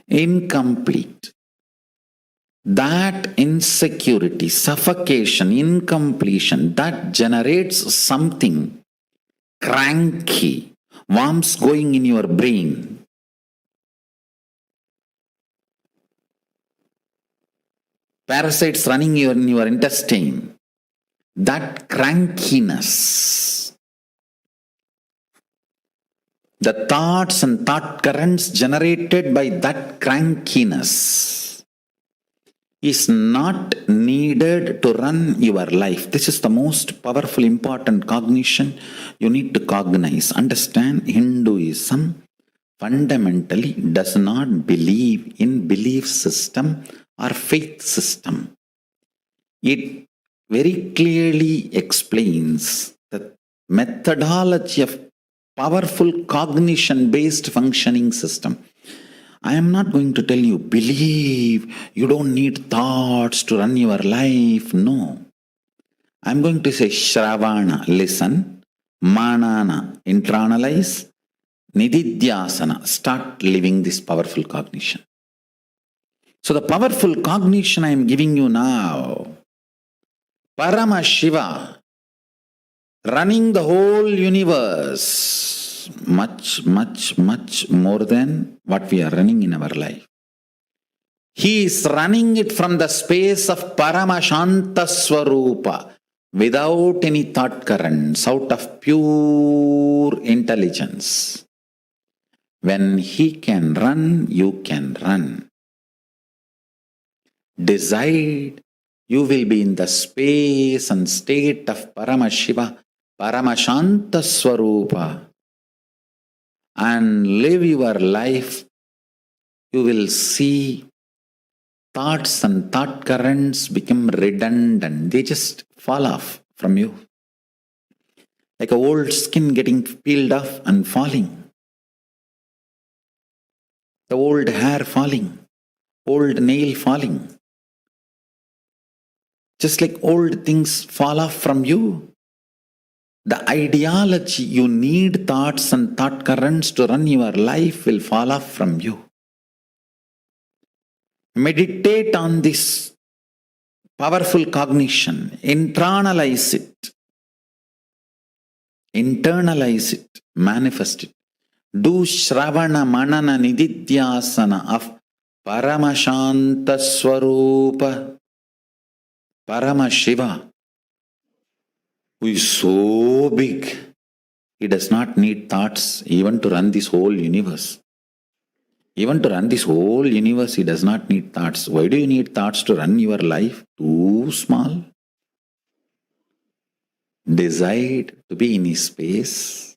incomplete. That insecurity, suffocation, incompletion, that generates something cranky, worms going in your brain. Parasites running in your intestine. That crankiness, the thoughts and thought currents generated by that crankiness is not needed to run your life. This is the most powerful, important cognition you need to cognize. Understand, Hinduism fundamentally does not believe in belief system or faith system. It very clearly explains the methodology of powerful cognition-based functioning system. I am not going to tell you, believe, you don't need thoughts to run your life. No. I am going to say, Shravana, listen, Manana, internalize, Nididhyasana, start living this powerful cognition. So the powerful cognition I am giving you now, Paramashiva, running the whole universe, much, much, much more than what we are running in our life. He is running it from the space of Paramashanta Swarupa, without any thought currents, out of pure intelligence. When he can run, you can run. Decide, you will be in the space and state of Paramashiva, Paramashanta Swarupa, and live your life. You will see thoughts and thought currents become redundant. They just fall off from you. Like a old skin getting peeled off and falling. The old hair falling. Old nail falling. Just like old things fall off from you. The ideology you need thoughts and thought currents to run your life will fall off from you. Meditate on this powerful cognition. Internalize it, manifest it. Do Shravana Manana Nididhyasana of Paramashanta Swarupa Paramashiva, who is so big, he does not need thoughts even to run this whole universe. Even to run this whole universe, he does not need thoughts. Why do you need thoughts to run your life? Too small. Decide to be in his space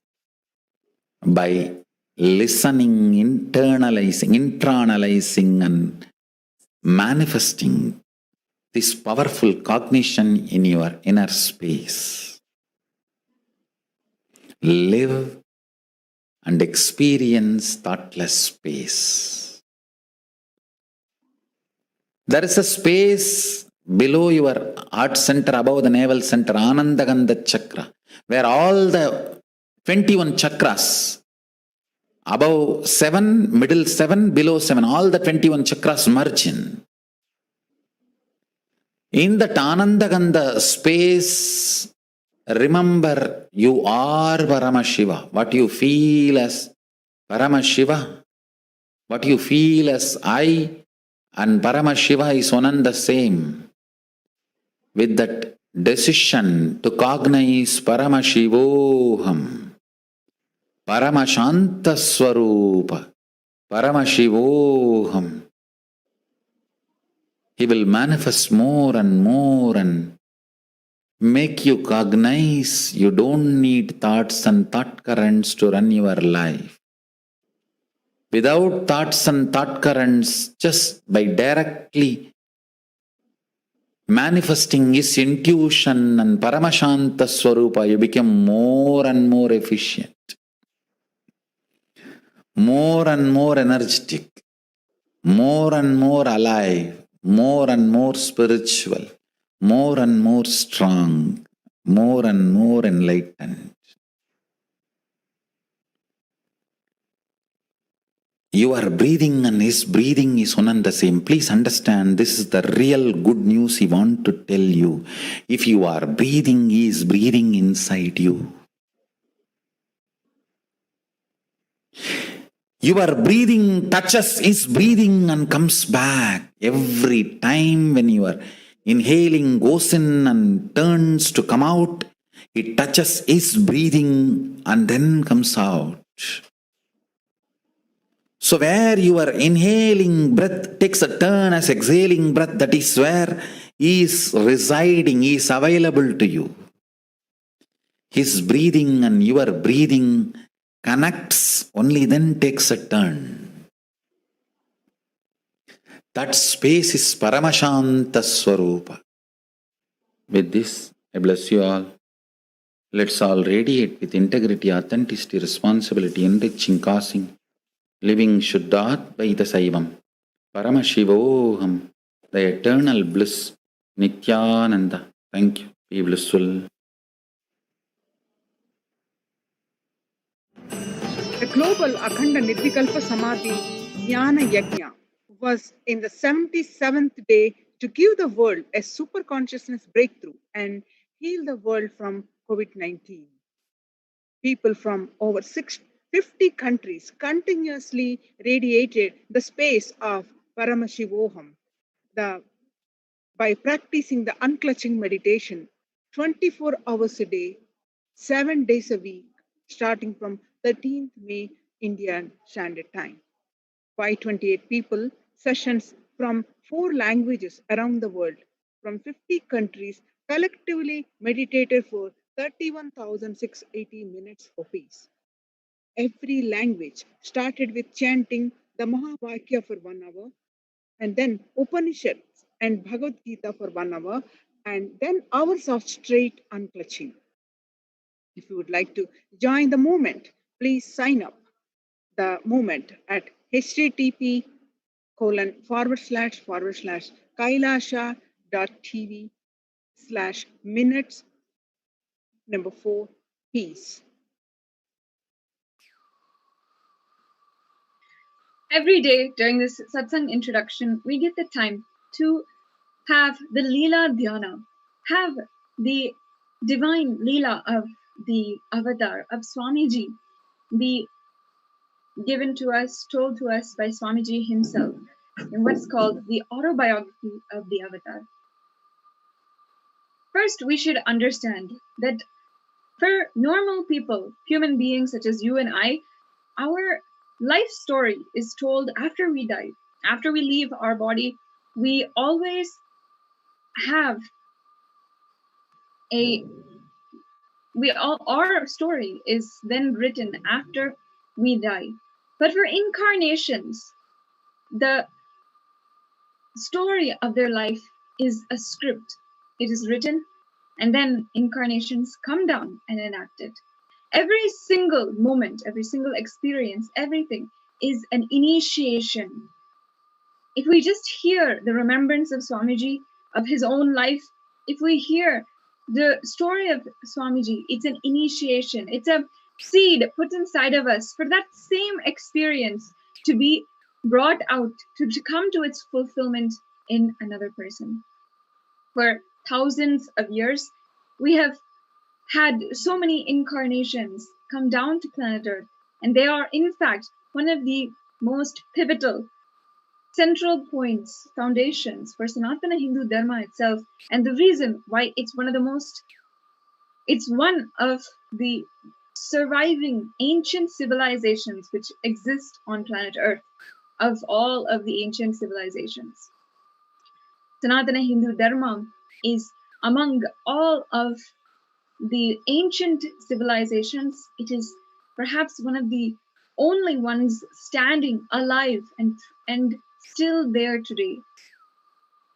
by listening, internalizing and manifesting this powerful cognition in your inner space. Live and experience thoughtless space. There is a space below your heart center, above the navel center, Anandagandha chakra, where all the 21 chakras, above 7, middle 7, below 7, all the 21 chakras merge in. In that Anandagandha space, remember you are Paramashiva. What you feel as Paramashiva, what you feel as I and Paramashiva is one and the same. With that decision to cognize Paramashivoham, Paramashanta Swarupa, Paramashivoham, he will manifest more and make you cognize you don't need thoughts and thought currents to run your life. Without thoughts and thought currents, just by directly manifesting his intuition and Paramashanta Swarupa, you become more and more efficient, more and more energetic, more and more alive, more and more spiritual, more and more strong, more and more enlightened. Your breathing and his breathing is one and the same. Please understand, this is the real good news he wants to tell you. If you are breathing, he is breathing inside you. Your breathing touches his breathing and comes back. Every time when you are inhaling, goes in and turns to come out, it touches his breathing and then comes out. So where your inhaling breath takes a turn as exhaling breath, that is where he is residing, he is available to you. His breathing and your breathing connects, only then takes a turn. That space is Paramashanta Swarupa. With this, I bless you all. Let's all radiate with integrity, authenticity, responsibility, enriching, causing, living Shuddhat-Vaita Saivam, Paramashivoham, the eternal bliss, Nithyananda. Thank you. Be blissful. The global Akhanda Nirvikalpa Samadhi Jnana Yajna was in the 77th day to give the world a super consciousness breakthrough and heal the world from COVID-19. People from over 650 countries continuously radiated the space of Paramashivoham by practicing the unclutching meditation 24 hours a day, 7 days a week, starting from 13th May Indian Standard Time. 528 people, sessions from 4 languages around the world, from 50 countries, collectively meditated for 31,680 minutes apiece. Every language started with chanting the Mahavakya for 1 hour, and then Upanishads and Bhagavad Gita for 1 hour, and then hours of straight unclutching. If you would like to join the movement, please sign up the movement at http://kailasha.tv/minutes 4 peace. Every day during this satsang introduction, we get the time to have the Leela Dhyana, have the divine Leela of the avatar of Swamiji be given to us, told to us by Swamiji himself in what's called the autobiography of the avatar. First, we should understand that for normal people, human beings such as you and I, our life story is told after we die. After we leave our body, we always have our story is then written after we die. But for incarnations, the story of their life is a script. It is written, and then incarnations come down and enact it. Every single moment, every single experience, everything is an initiation. If we just hear the remembrance of Swamiji, of his own life, if we hear the story of Swamiji, it's an initiation. It's a seed put inside of us for that same experience to be brought out, to come to its fulfillment in another person. For thousands of years, we have had so many incarnations come down to planet Earth, and they are in fact one of the most pivotal central points, foundations for Sanatana Hindu Dharma itself, and the reason why it's one of the surviving ancient civilizations which exist on planet Earth, of all of the ancient civilizations. Sanatana Hindu Dharma is among all of the ancient civilizations, it is perhaps one of the only ones standing alive and still there today.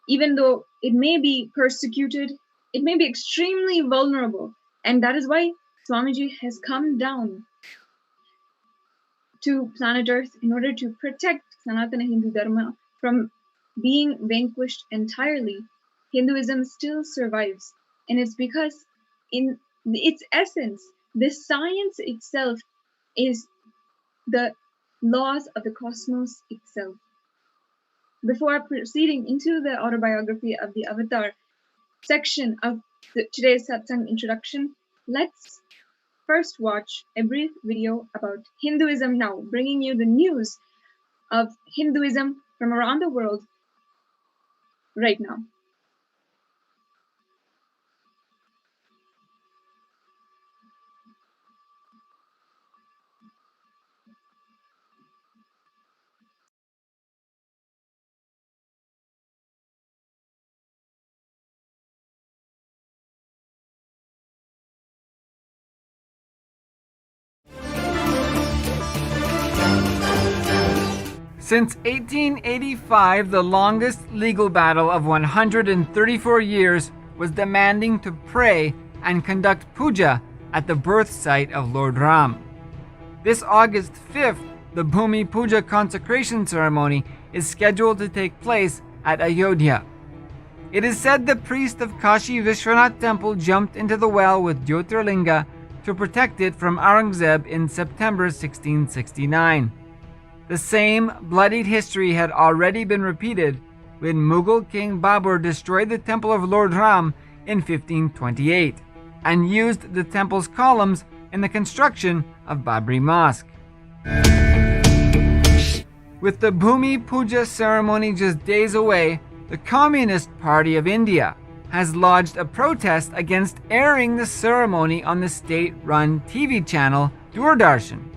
Even though it may be persecuted, it may be extremely vulnerable, and that is why Swamiji has come down to planet Earth in order to protect Sanatana Hindu Dharma from being vanquished entirely. Hinduism still survives, and it's because in its essence, the science itself is the laws of the cosmos itself. Before proceeding into the autobiography of the avatar section of today's satsang introduction, let's first watch a brief video about Hinduism now, bringing you the news of Hinduism from around the world right now. Since 1885, the longest legal battle of 134 years was demanding to pray and conduct puja at the birth site of Lord Ram. This August 5th, the Bhumi Puja consecration ceremony is scheduled to take place at Ayodhya. It is said the priest of Kashi Vishwanath temple jumped into the well with Jyotirlinga to protect it from Aurangzeb in September 1669. The same bloodied history had already been repeated when Mughal King Babur destroyed the temple of Lord Ram in 1528 and used the temple's columns in the construction of Babri Mosque. With the Bhumi Puja ceremony just days away, the Communist Party of India has lodged a protest against airing the ceremony on the state-run TV channel Doordarshan.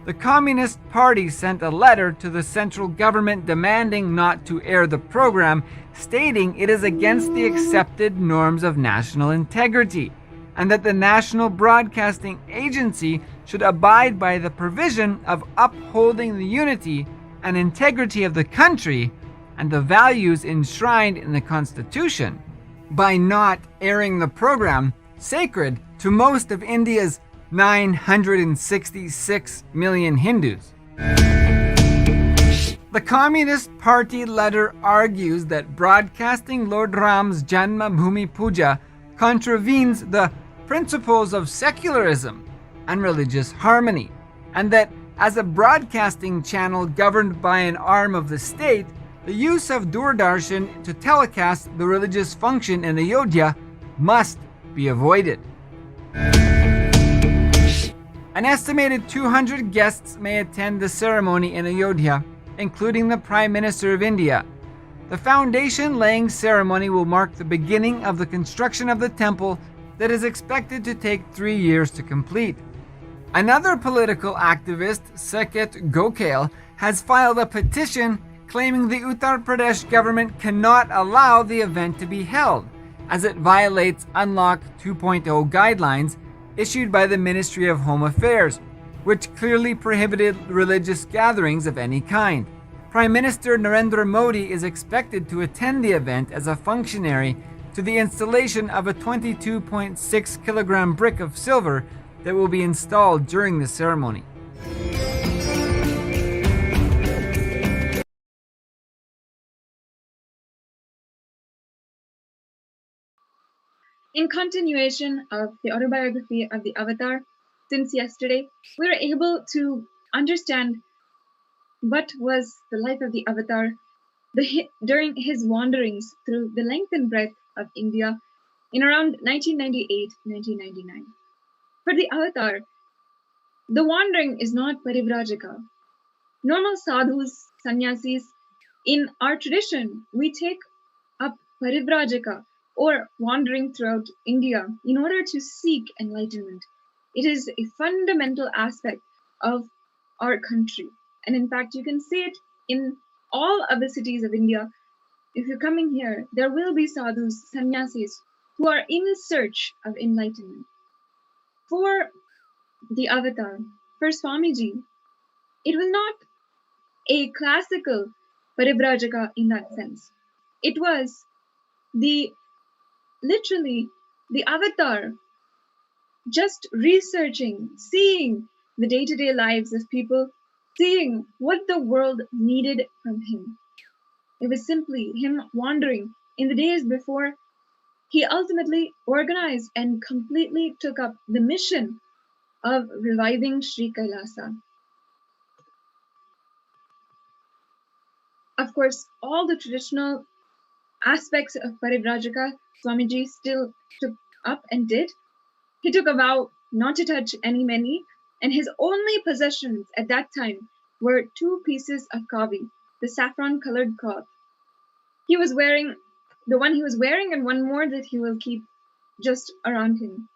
The Communist Party sent a letter to the central government demanding not to air the program, stating it is against the accepted norms of national integrity, and that the National Broadcasting Agency should abide by the provision of upholding the unity and integrity of the country and the values enshrined in the Constitution by not airing the program sacred to most of India's 966 million Hindus. The Communist Party letter argues that broadcasting Lord Ram's Janma Bhoomi Puja contravenes the principles of secularism and religious harmony, and that as a broadcasting channel governed by an arm of the state, the use of Doordarshan to telecast the religious function in Ayodhya must be avoided. An estimated 200 guests may attend the ceremony in Ayodhya, including the Prime Minister of India. The foundation-laying ceremony will mark the beginning of the construction of the temple that is expected to take 3 years to complete. Another political activist, Saket Gokhale, has filed a petition claiming the Uttar Pradesh government cannot allow the event to be held, as it violates Unlock 2.0 guidelines issued by the Ministry of Home Affairs, which clearly prohibited religious gatherings of any kind. Prime Minister Narendra Modi is expected to attend the event as a functionary to the installation of a 22.6 kilogram brick of silver that will be installed during the ceremony. In continuation of the autobiography of the Avatar, since yesterday, we were able to understand what was the life of the Avatar during his wanderings through the length and breadth of India in around 1998-1999. For the Avatar, the wandering is not parivrajaka. Normal sadhus, sannyasis, in our tradition, we take up parivrajaka, or wandering throughout India, in order to seek enlightenment. It is a fundamental aspect of our country. And in fact, you can see it in all other cities of India. If you're coming here, there will be sadhus, sannyasis, who are in search of enlightenment. For the Avatar, for Swamiji, it was not a classical parivrajaka in that sense. It was literally the Avatar just researching, seeing the day-to-day lives of people, seeing what the world needed from him. It was simply him wandering in the days before he ultimately organized and completely took up the mission of reviving Sri Kailasa. Of course, all the traditional aspects of Parivrajaka, Swamiji still took up and did. He took a vow not to touch any many, and his only possessions at that time were 2 pieces of kavi, the saffron-colored cloth. He was wearing the one he was wearing, and one more that he will keep just around him.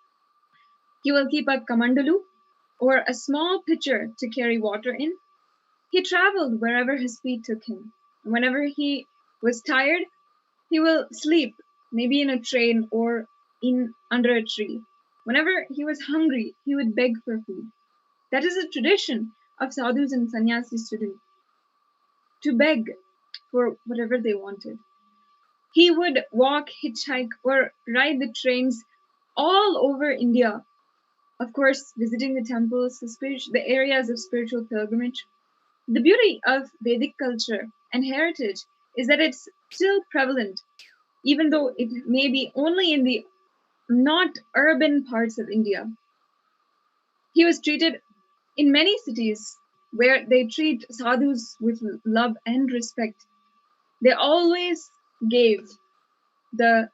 He will keep a kamandalu, or a small pitcher to carry water in. He traveled wherever his feet took him. Whenever he was tired, he will sleep, maybe in a train or under a tree. Whenever he was hungry, he would beg for food. That is a tradition of sadhus and sannyasis to do, to beg for whatever they wanted. He would walk, hitchhike, or ride the trains all over India, of course, visiting the temples, the areas of spiritual pilgrimage. The beauty of Vedic culture and heritage is that it's still prevalent, even though it may be only in the not urban parts of India. He was treated in many cities where they treat sadhus with love and respect. They always gave the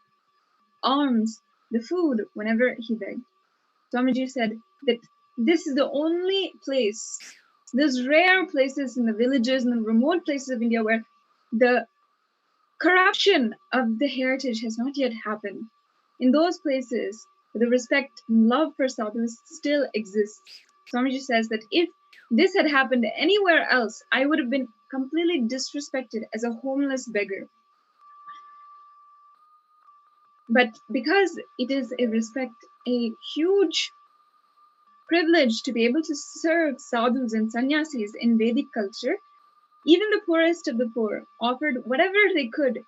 alms, the food, whenever he begged. Swamiji said that this is the only place, those rare places in the villages and the remote places of India where the corruption of the heritage has not yet happened. In those places, the respect and love for sadhus still exists. Swamiji says that if this had happened anywhere else, I would have been completely disrespected as a homeless beggar. But because it is a huge privilege to be able to serve sadhus and sannyasis in Vedic culture, Even the poorest of the poor offered whatever they could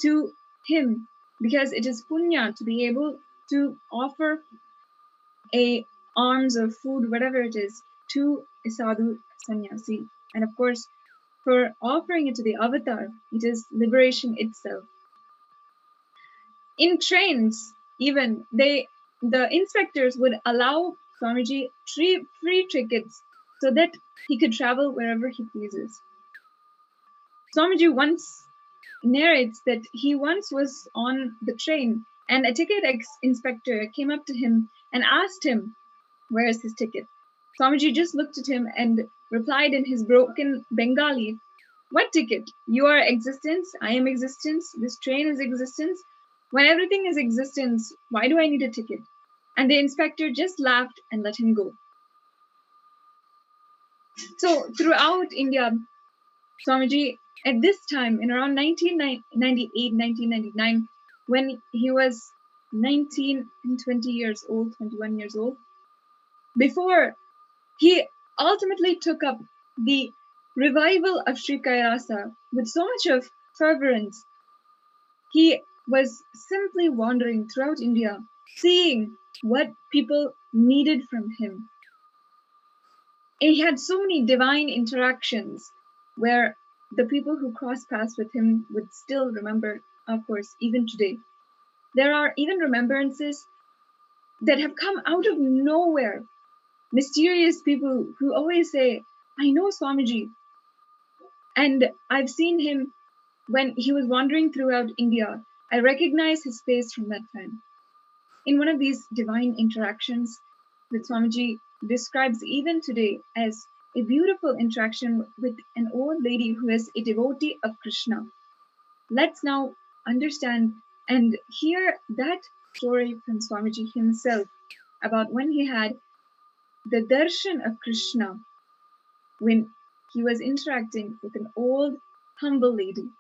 to him, because it is punya to be able to offer a alms or food, whatever it is, to a sadhu sannyasi. And of course, for offering it to the avatar, it is liberation itself. In trains, even the inspectors would allow Swamiji free tickets so that he could travel wherever he pleases. Swamiji once narrates that he once was on the train and a ticket inspector came up to him and asked him, "Where is his ticket?" Swamiji just looked at him and replied in his broken Bengali, "What ticket? You are existence, I am existence, this train is existence. When everything is existence, why do I need a ticket?" And the inspector just laughed and let him go. So throughout India, Swamiji, at this time, in around 1998, 1999, when he was 19 and 20 years old, 21 years old, before he ultimately took up the revival of Sri Kairasa with so much of fervorance, he was simply wandering throughout India, seeing what people needed from him. And he had so many divine interactions where the people who crossed paths with him would still remember, of course, even today. There are even remembrances that have come out of nowhere. Mysterious people who always say, "I know Swamiji, and I've seen him when he was wandering throughout India. I recognize his face from that time." In one of these divine interactions that Swamiji describes even today as a beautiful interaction with an old lady who is a devotee of Krishna. Let's now understand and hear that story from Swamiji himself about when he had the darshan of Krishna when he was interacting with an old, humble lady.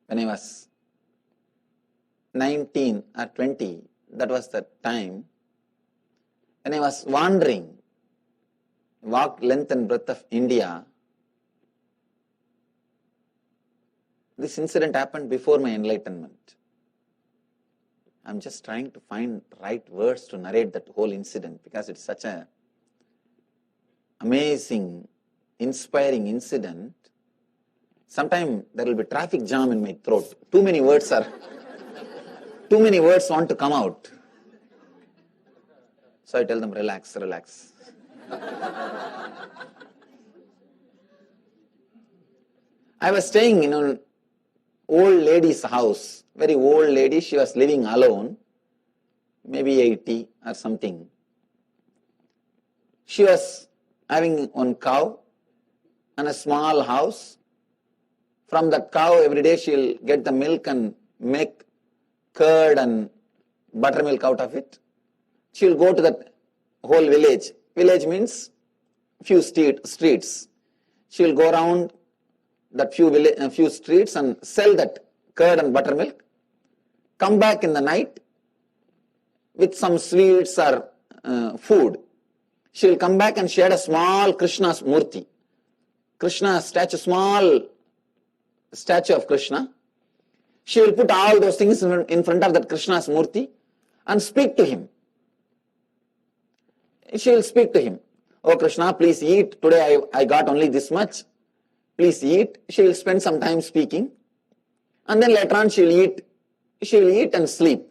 When I was 19 or 20, that was the time when I was wandering, walked length and breadth of India. This incident happened before my enlightenment. I'm just trying to find right words to narrate that whole incident because it's such an amazing, inspiring incident. Sometimes there will be traffic jam in my throat. Too many words want to come out. So I tell them, relax, relax. I was staying in an old lady's house, very old lady. She was living alone, maybe 80 or something. She was having one cow and a small house. From that cow, every day she'll get the milk and make curd and buttermilk out of it. She'll go to that whole village. Village means few streets. She'll go around that few streets and sell that curd and buttermilk. Come back in the night with some sweets or food. She'll come back and she had a small Krishna's murti. Krishna statue, small statue of Krishna. She will put all those things in front of that Krishna's murti and speak to him. She will speak to him. "Oh Krishna, please eat. Today I got only this much. Please eat." She will spend some time speaking. And then later on she will eat and sleep.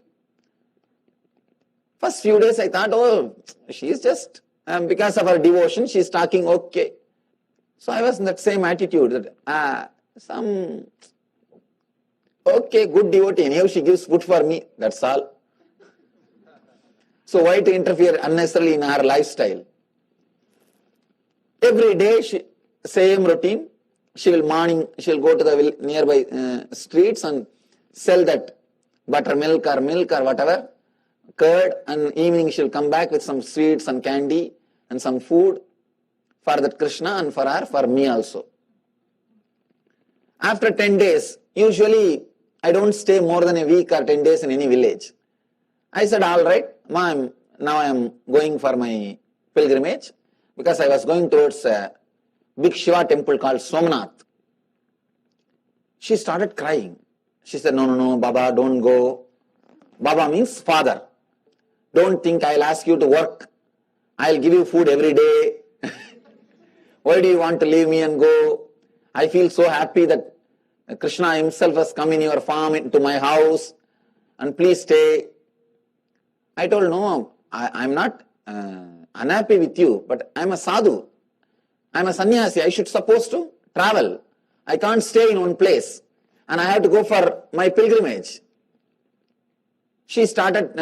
First few days I thought, oh, she is just, because of her devotion, she is talking okay. So I was in that same attitude that, okay, good devotee, anyhow she gives food for me, that's all. So why to interfere unnecessarily in her lifestyle? Every day, same routine. She'll go to the nearby streets and sell that buttermilk or milk or whatever, curd, and evening she'll come back with some sweets and candy and some food for that Krishna and for her, for me also. After 10 days, usually I don't stay more than a week or 10 days in any village. I said, all right, now I am going for my pilgrimage, because I was going towards a big Shiva temple called Somnath. She started crying. She said, no, Baba, don't go. Baba means father. Don't think I'll ask you to work. I'll give you food every day. Why do you want to leave me and go? I feel so happy that Krishna himself has come in your farm into my house, and please stay. I told, no, I'm not unhappy with you, but I'm a sadhu. I'm a sannyasi. I should supposed to travel. I can't stay in one place, and I have to go for my pilgrimage. She started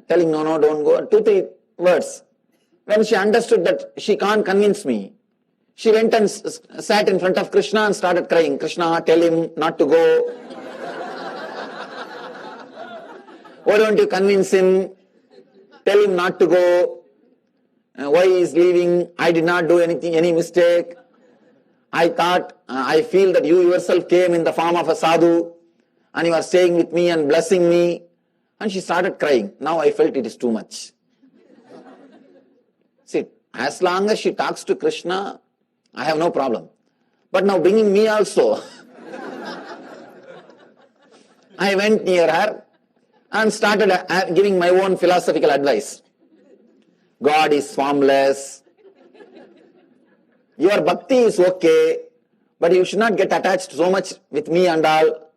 telling, no, don't go, 2-3 words. When she understood that she can't convince me, she went and sat in front of Krishna and started crying. Krishna, tell him not to go. Why don't you convince him? Tell him not to go. Why he is leaving? I did not do any mistake. I feel that you yourself came in the form of a sadhu and you are staying with me and blessing me. And she started crying. Now I felt it is too much. See, as long as she talks to Krishna, I have no problem. But now bringing me also, I went near her and started giving my own philosophical advice. God is formless. Your bhakti is okay, but you should not get attached so much with me and all.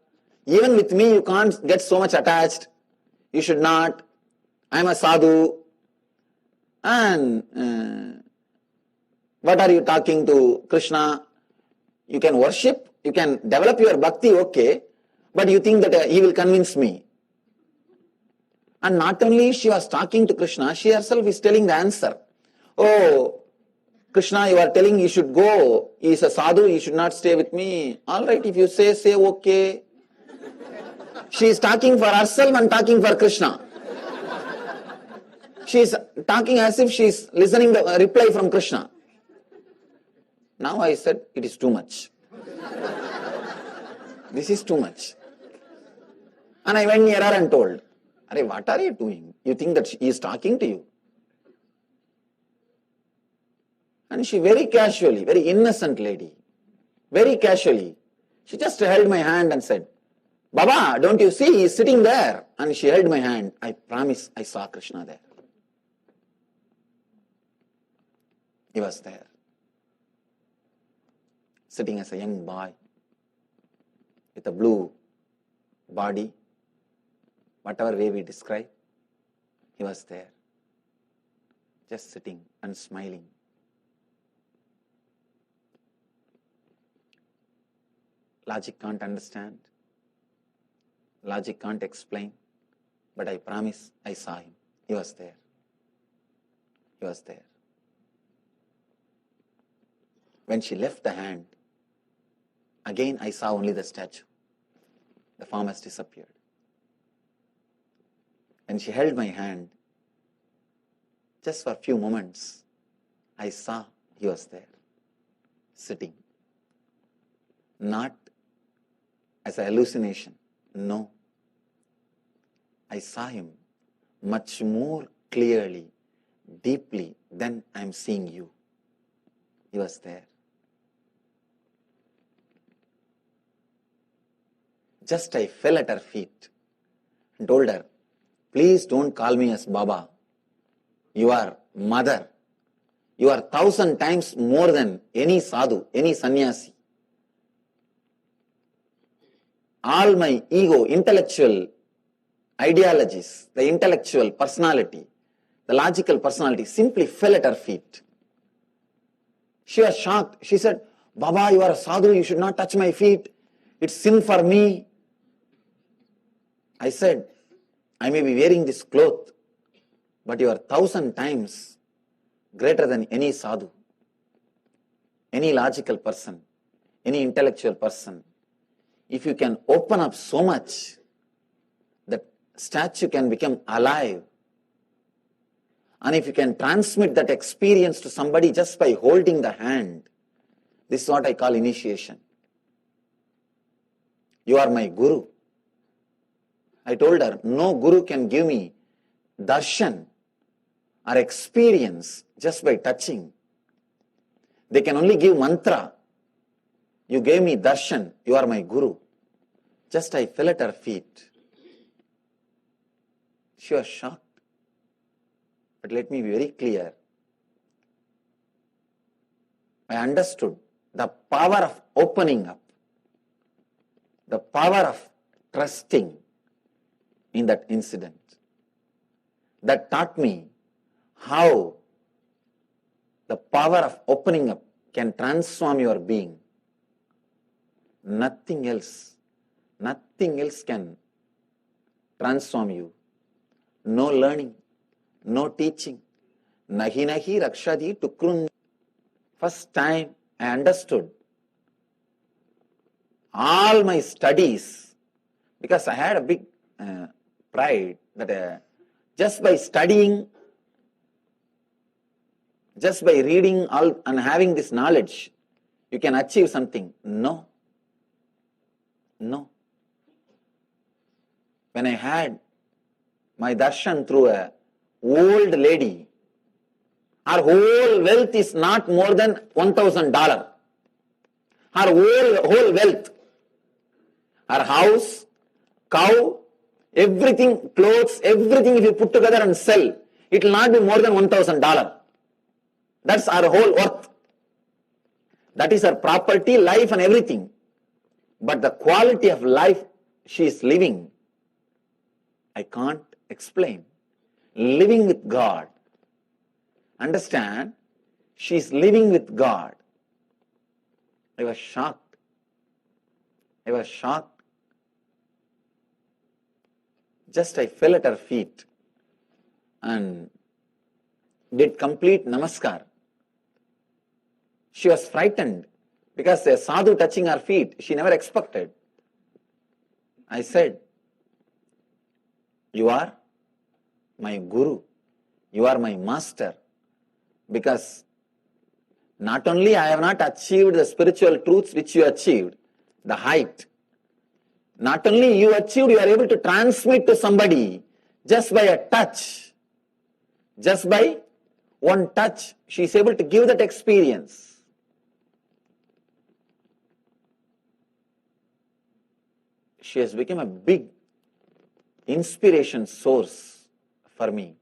Even with me, you can't get so much attached. You should not. I am a sadhu. And what are you talking to Krishna? You can worship, you can develop your bhakti, okay, but you think that he will convince me. And not only she was talking to Krishna, she herself is telling the answer. Oh, Krishna, you are telling you should go. He is a sadhu, you should not stay with me. All right, if you say okay. She is talking for herself and talking for Krishna. She is talking as if she is listening the reply from Krishna. Now I said, it is too much. This is too much. And I went near her and told, Arey, what are you doing? You think that he is talking to you? And she very casually, very innocent lady, very casually, she just held my hand and said, Baba, don't you see, he is sitting there. And she held my hand. I promise I saw Krishna there. He was there, sitting as a young boy with a blue body, whatever way we describe, he was there, just sitting and smiling. Logic can't understand, logic can't explain, but I promise I saw him. He was there. He was there. When she left the hand, again I saw only the statue. The form has disappeared. When she held my hand, just for a few moments, I saw he was there, sitting. Not as a hallucination, no. I saw him much more clearly, deeply than I am seeing you. He was there. Just I fell at her feet and told her, please don't call me as Baba. You are mother. You are 1,000 times more than any sadhu, any sannyasi. All my ego, intellectual ideologies, the intellectual personality, the logical personality simply fell at her feet. She was shocked. She said, Baba, you are a sadhu, you should not touch my feet. It's sin for me. I said, I may be wearing this cloth, but you are 1,000 times greater than any sadhu, any logical person, any intellectual person. If you can open up so much, the statue can become alive. And if you can transmit that experience to somebody just by holding the hand, this is what I call initiation. You are my guru. I told her, no guru can give me darshan or experience just by touching. They can only give mantra. You gave me darshan, you are my guru. Just I fell at her feet. She was shocked. But let me be very clear. I understood the power of opening up, the power of trusting in that incident. That taught me how the power of opening up can transform your being. Nothing else can transform you. No learning, no teaching. Nahi nahi rakshadi tukrun. First time I understood all my studies, because I had a big pride that just by studying, just by reading all and having this knowledge, you can achieve something. No. When I had my darshan through a old lady, her whole wealth is not more than $1,000. Her whole wealth, her house, cow, everything, clothes, everything if you put together and sell, it will not be more than $1,000. That's our whole worth. That is her property, life and everything. But the quality of life she is living, I can't explain. Living with God. Understand? She is living with God. I was shocked. Just I fell at her feet and did complete namaskar. She was frightened because a sadhu touching her feet, she never expected. I said, you are my guru, you are my master, because not only I have not achieved the spiritual truths which you achieved, the height, not only you achieved, you are able to transmit to somebody just by a touch, just by one touch, she is able to give that experience. She has become a big inspiration source for me.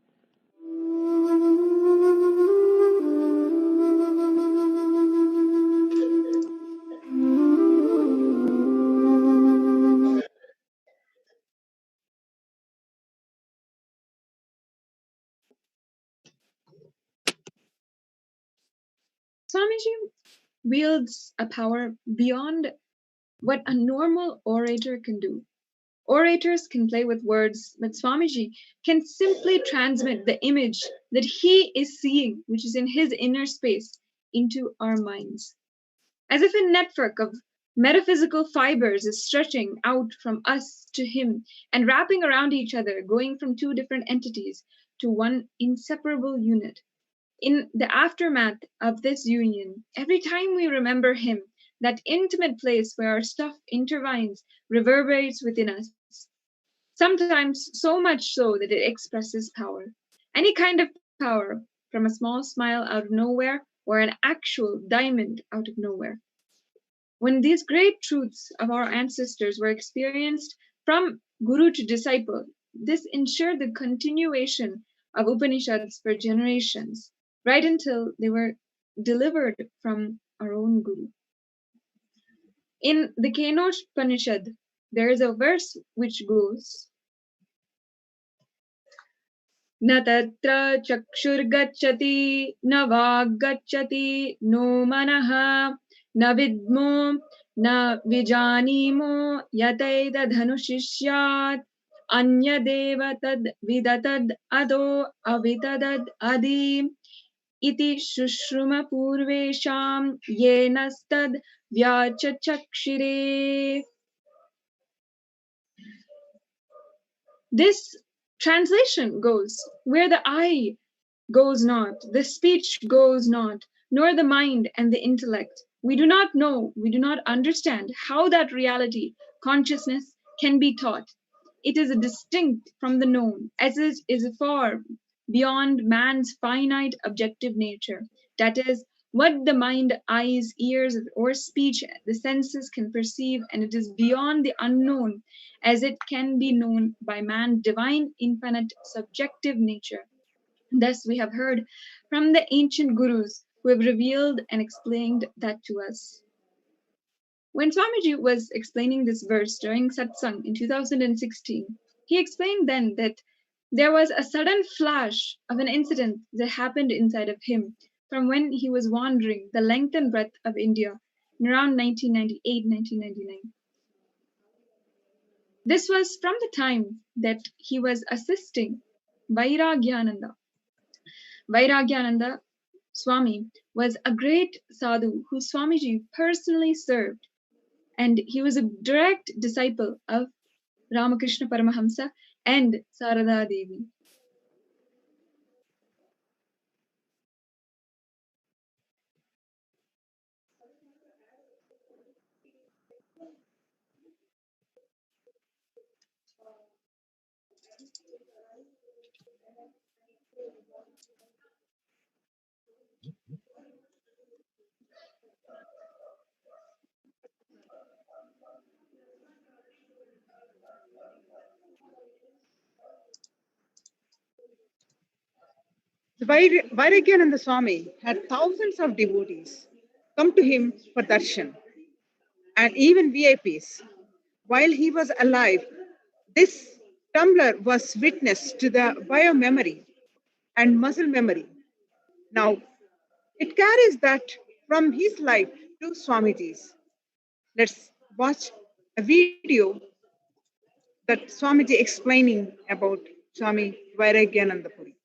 Swamiji wields a power beyond what a normal orator can do. Orators can play with words, but Swamiji can simply transmit the image that he is seeing, which is in his inner space, into our minds. As if a network of metaphysical fibers is stretching out from us to him and wrapping around each other, going from two different entities to one inseparable unit. In the aftermath of this union, every time we remember him, that intimate place where our stuff intertwines reverberates within us. Sometimes so much so that it expresses power. Any kind of power, from a small smile out of nowhere or an actual diamond out of nowhere. When these great truths of our ancestors were experienced from guru to disciple, this ensured the continuation of Upanishads for generations, right until they were delivered from our own guru. In the Kenopanishad, there is a verse which goes, न तत्र चक्षुर्गच्छति न वाग्गच्छति no मनः न विद्मो न विजानीमो यतैतदनुशिष्यात् अन्यदेव तद् विदतद् अदो अवितदद् अदि इति शुश्रुम पूर्वेषां येनस्तद् व्याचचक्षिरे. This translation goes, where the eye goes not, the speech goes not, nor the mind and the intellect. We do not know, we do not understand how that reality, consciousness, can be taught. It is distinct from the known, as it is far beyond man's finite objective nature. That is, what the mind, eyes, ears, or speech, the senses can perceive, and it is beyond the unknown, as it can be known by man's divine, infinite, subjective nature. Thus, we have heard from the ancient gurus who have revealed and explained that to us. When Swamiji was explaining this verse during satsang in 2016, he explained then that there was a sudden flash of an incident that happened inside of him from when he was wandering the length and breadth of India in around 1998-1999. This was from the time that he was assisting Vairagyananda. Vairagyananda Swami was a great sadhu who Swamiji personally served, and he was a direct disciple of Ramakrishna Paramahamsa and Sarada Devi. Vairagyananda Swami had thousands of devotees come to him for darshan and even VIPs. While he was alive, this tumbler was witness to the biomemory and muscle memory. Now, it carries that from his life to Swamiji's. Let's watch a video that Swamiji explaining about Swami Vairagyananda Puri.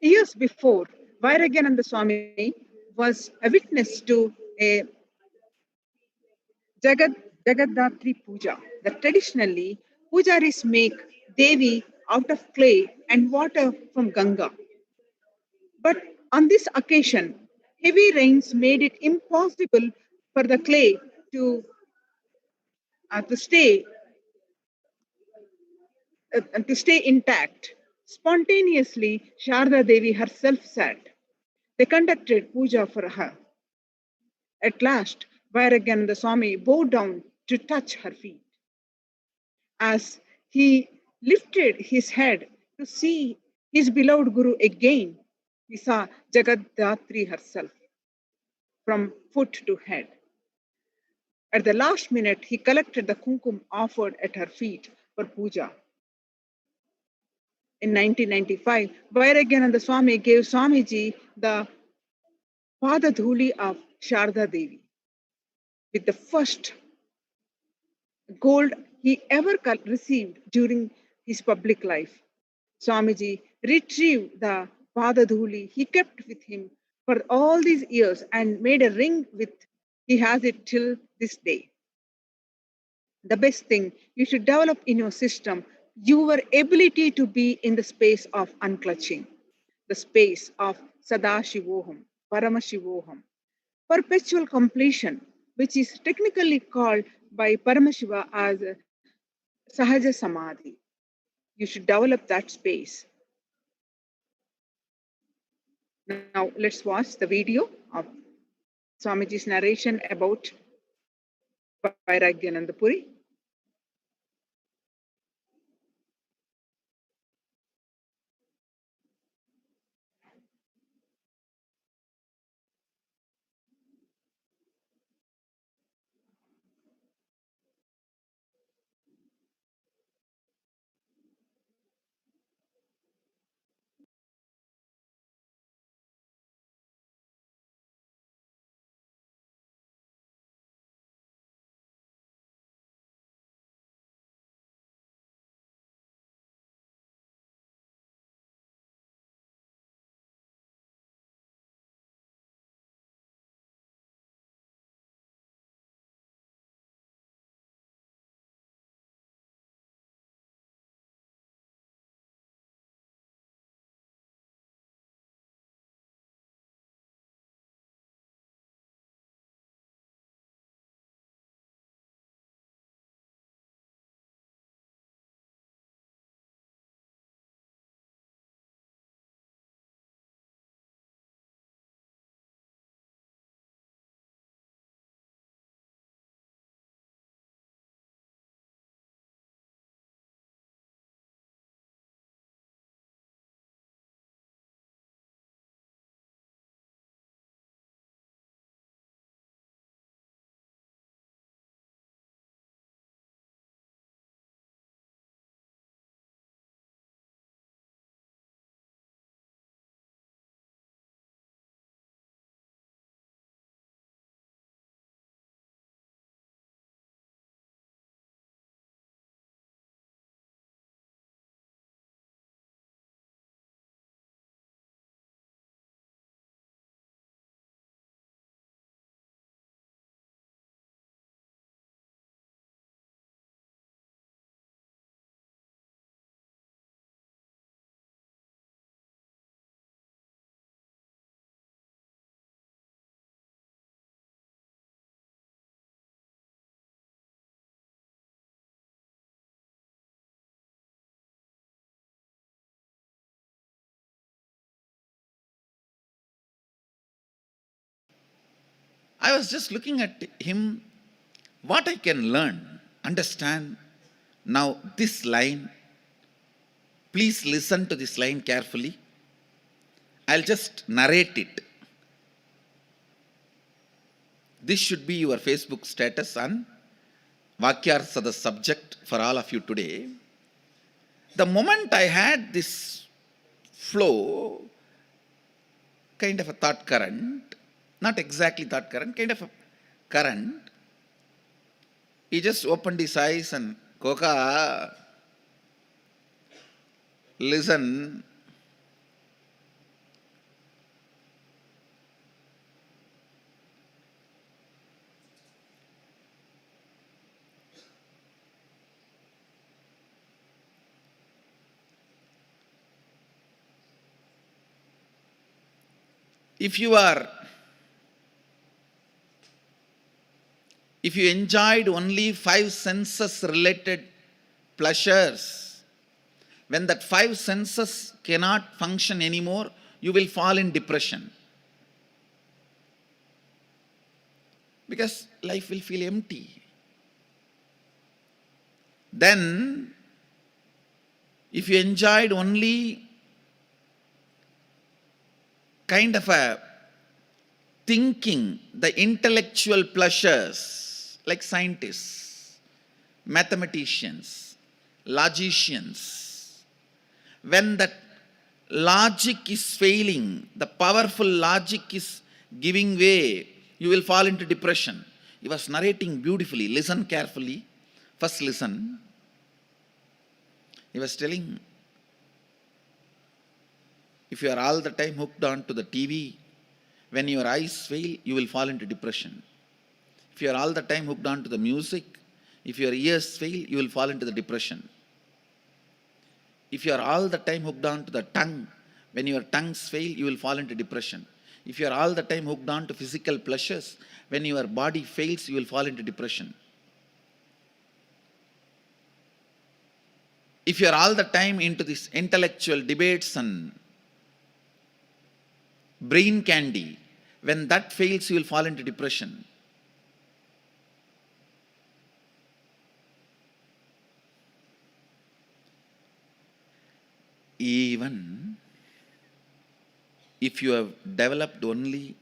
Years before, Vairagyananda Swami was a witness to a Jagad, Jagaddatri Puja that traditionally pujaris make Devi out of clay and water from Ganga. But on this occasion, heavy rains made it impossible for the clay to stay to stay intact. Spontaneously, Sharda Devi herself sat. They conducted puja for her. At last, Vairagyananda Swami bowed down to touch her feet. As he lifted his head to see his beloved Guru again, he saw Jagaddatri herself from foot to head. At the last minute, he collected the kumkum offered at her feet for puja. In 1995, Vairagyananda Swami gave Swamiji the Padadhuli of Sharda Devi with the first gold he ever received during his public life. Swamiji retrieved the Padadhuli he kept with him for all these years and made a ring with he has it till this day. The best thing you should develop in your system your ability to be in the space of unclutching, the space of Sadashivoham, Paramashivoham, perpetual completion, which is technically called by Paramashiva as Sahaja Samadhi. You should develop that space. Now let's watch the video of Swamiji's narration about Vairagyananda Puri. I was just looking at him, what I can learn, understand. Now this line, please listen to this line carefully. I'll just narrate it. This should be your Facebook status on Vakyartha, the subject for all of you today. The moment I had this flow, kind of a thought current, not exactly thought current, kind of a current, he just opened his eyes and, Koka, listen. If you enjoyed only 5 senses related pleasures, when that 5 senses cannot function anymore, you will fall in depression. Because life will feel empty. Then, if you enjoyed only kind of a thinking, the intellectual pleasures, like scientists, mathematicians, logicians, when that logic is failing, the powerful logic is giving way, you will fall into depression. He was narrating beautifully. Listen carefully. First listen. He was telling, if you are all the time hooked on to the TV, when your eyes fail, you will fall into depression. If you are all the time hooked on to the music, if your ears fail, you will fall into the depression. If you are all the time hooked on to the tongue, when your tongues fail, you will fall into depression. If you are all the time hooked on to physical pleasures, when your body fails, you will fall into depression. If you are all the time into these intellectual debates and brain candy, when that fails, you will fall into depression. Even if you have developed only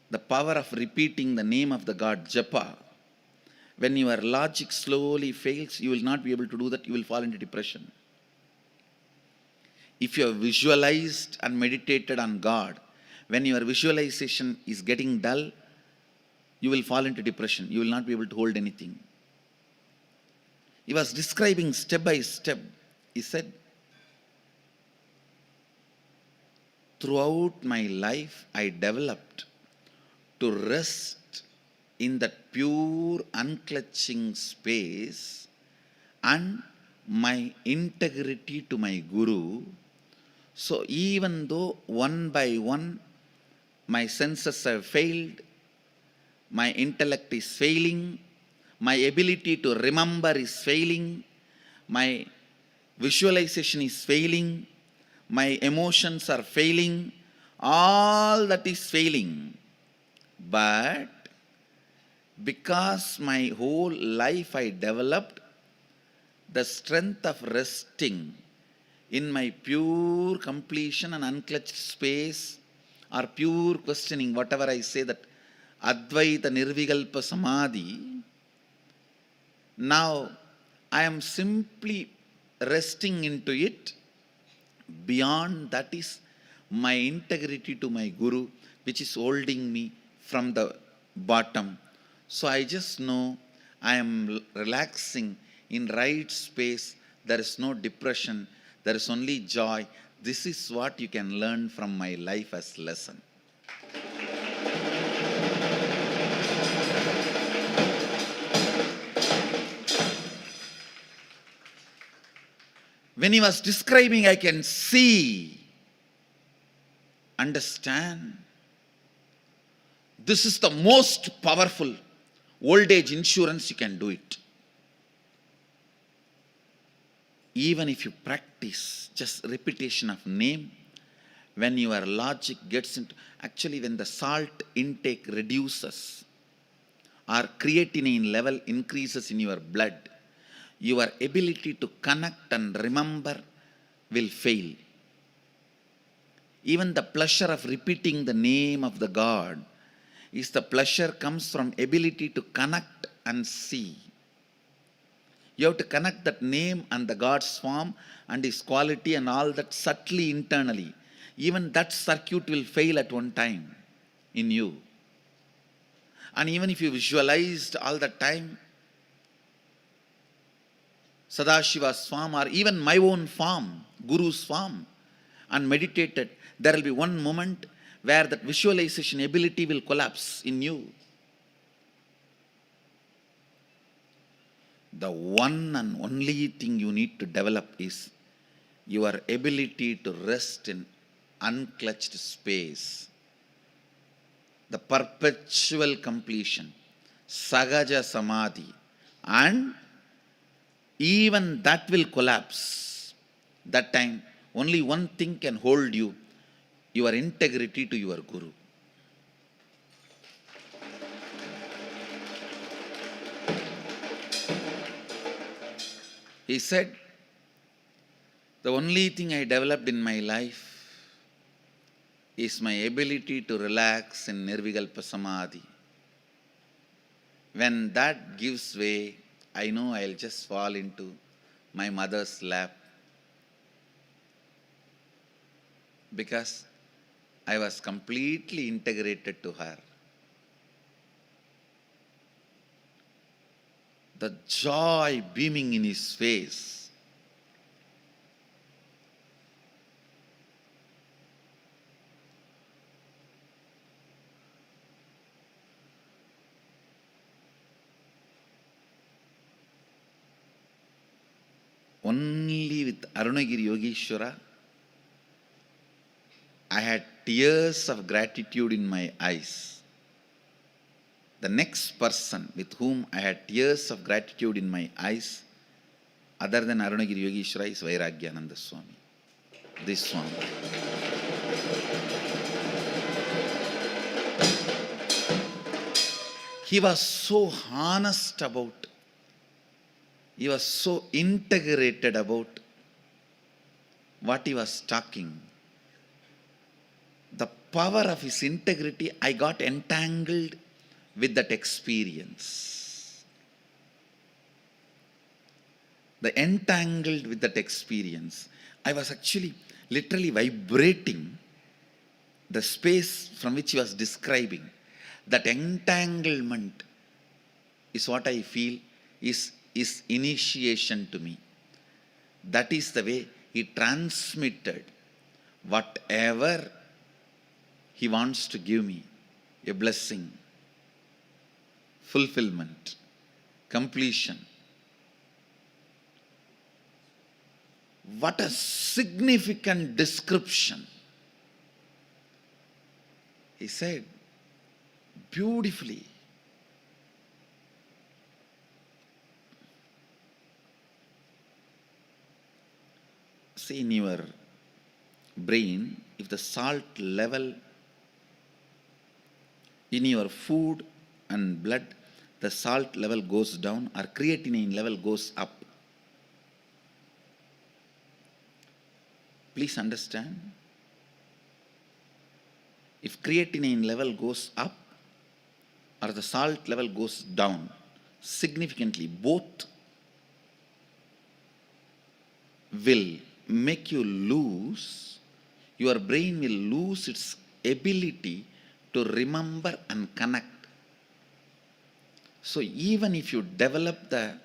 the power of repeating the name of the God Japa, when your logic slowly fails, you will not be able to do that, you will fall into depression. If you have visualized and meditated on God, when your visualization is getting dull, you will fall into depression. You will not be able to hold anything. He was describing step by step. He said, throughout my life, I developed to rest in that pure, unclutching space and my integrity to my Guru. So even though one by one my senses have failed, my intellect is failing, my ability to remember is failing, my visualization is failing, my emotions are failing, all that is failing. But because my whole life I developed the strength of resting in my pure completion and unclutched space, or pure questioning, whatever I say, that Advaita Nirvikalpa Samadhi, now I am simply resting into it. Beyond that is my integrity to my Guru, which is holding me from the bottom. So I just know I am relaxing in right space. There is no depression. There is only joy. This is what you can learn from my life as lesson. When he was describing, I can see, understand. This is the most powerful old age insurance you can do it. Even if you practice just repetition of name, when your logic gets into, actually when the salt intake reduces or creatinine level increases in your blood, your ability to connect and remember will fail. Even the pleasure of repeating the name of the God is the pleasure comes from ability to connect and see. You have to connect that name and the God's form and His quality and all that subtly internally. Even that circuit will fail at one time in you. And even if you visualized all the time Sadashiva's form or even my own form, Guru's form, and meditated, there will be one moment where that visualization ability will collapse in you. The one and only thing you need to develop is your ability to rest in unclutched space. The perpetual completion, Sagaja Samadhi, and even that will collapse. That time, only one thing can hold you, your integrity to your Guru. He said, the only thing I developed in my life is my ability to relax in Nirvikalpa Samadhi. When that gives way, I know I'll just fall into my mother's lap, because I was completely integrated to her. The joy beaming in his face. Only with Arunagiri Yogeshwara, I had tears of gratitude in my eyes. The next person with whom I had tears of gratitude in my eyes, other than Arunagiri Yogeshwara, is Vairagyananda Swami. This Swami. He was so honest about, he was so integrated about what he was talking. The power of his integrity, I got entangled with that experience. The entangled with that experience. I was actually literally vibrating the space from which he was describing. That entanglement is what I feel is initiation to me. That is the way he transmitted whatever he wants to give me, a blessing, fulfillment, completion. What a significant description. He said beautifully. See, in your brain, if the salt level in your food and blood, the salt level goes down or creatinine level goes up. Please understand, if creatinine level goes up or the salt level goes down significantly, both will make you lose, your brain will lose its ability to remember and connect. So even if you develop the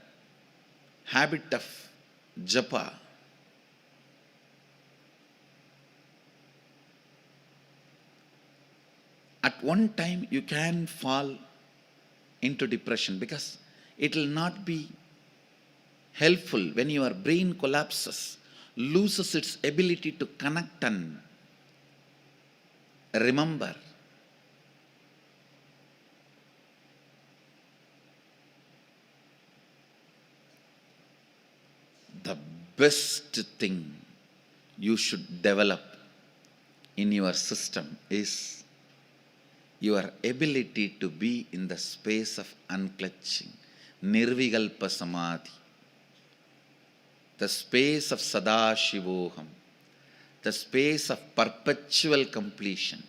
habit of japa, at one time you can fall into depression, because it will not be helpful when your brain collapses, loses its ability to connect and remember. The best thing you should develop in your system is your ability to be in the space of unclutching, nirvikalpa samadhi, the space of Sadashivoham, the space of perpetual completion,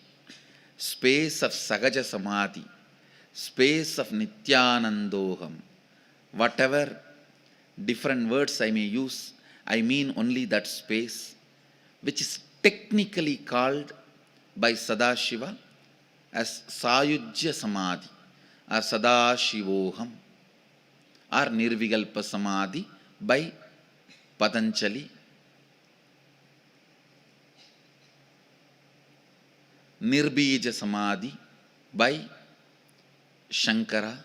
space of Sahaja Samadhi, space of Nithyanandoham. Whatever different words I may use, I mean only that space, which is technically called by Sadashiva as Sayujya Samadhi or Sadashivoham or Nirvikalpa Samadhi by Patanjali, Nirbija Samadhi by Shankara.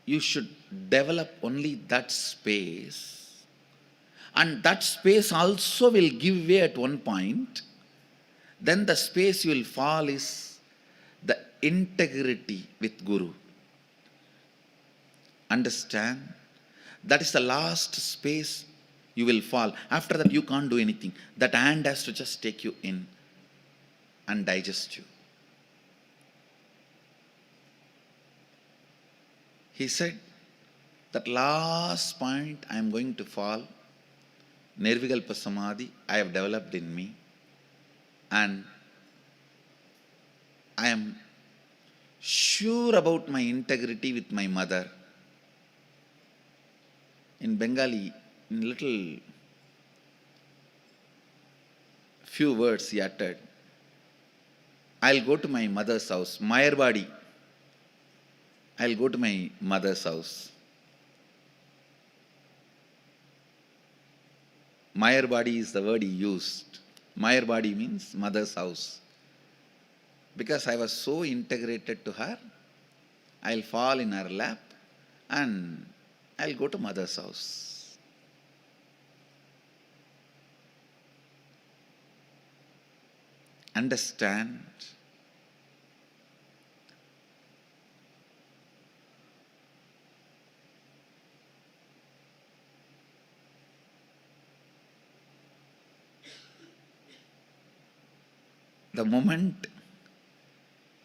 You should develop only that space, and that space also will give way at one point. Then the space you will fall is the integrity with Guru. Understand? That is the last space you will fall. After that, you can't do anything. That hand has to just take you in and digest you. He said, that last point I am going to fall, Nirvikalpa Samadhi, I have developed in me, and I am sure about my integrity with my mother. In Bengali, in little few words he uttered, I'll go to my mother's house, Mayarbadi. I'll go to my mother's house. Mayarbadi is the word he used. Mayarbadi means mother's house. Because I was so integrated to her, I'll fall in her lap and I'll go to mother's house. Understand? The moment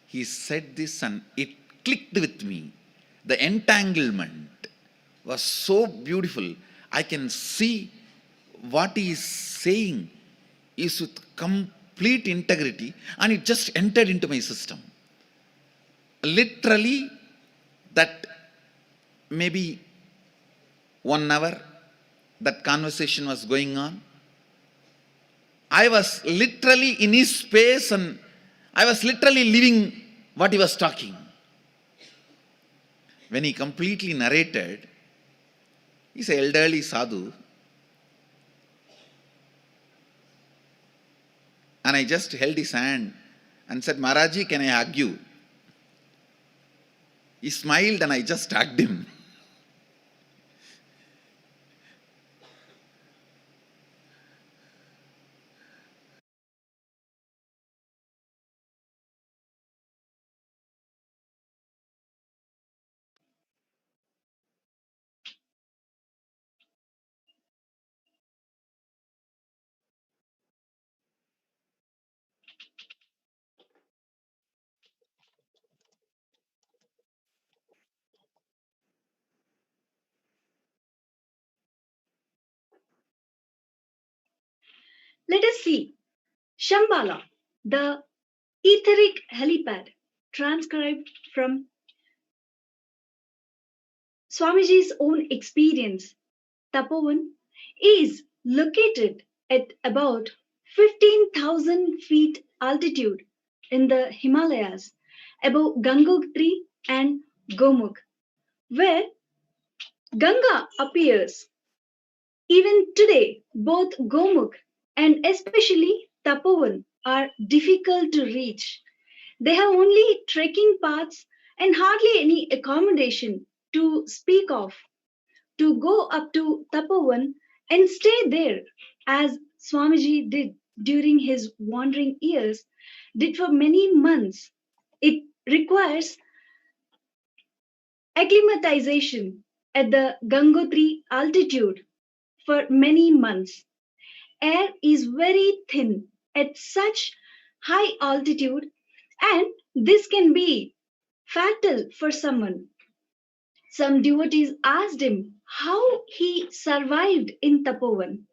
he said this and it clicked with me, the entanglement was so beautiful. I can see what he is saying is with complete integrity, and it just entered into my system. Literally, that maybe 1 hour that conversation was going on, I was literally in his space and I was literally living what he was talking. When he completely narrated, he's an elderly sadhu, and I just held his hand and said, Maharaji, can I hug you? He smiled and I just hugged him. Let us see. Shambhala, the etheric helipad, transcribed from Swamiji's own experience. Tapovan is located at about 15,000 feet altitude in the Himalayas above Gangotri and Gomukh, where Ganga appears. Even today, both Gomukh and especially Tapovan are difficult to reach. They have only trekking paths and hardly any accommodation to speak of. To go up to Tapovan and stay there, as Swamiji did during his wandering years, did for many months. It requires acclimatization at the Gangotri altitude for many months. air is very thin at such high altitude, and this can be fatal for someone. Some devotees asked him how he survived in Tapovan.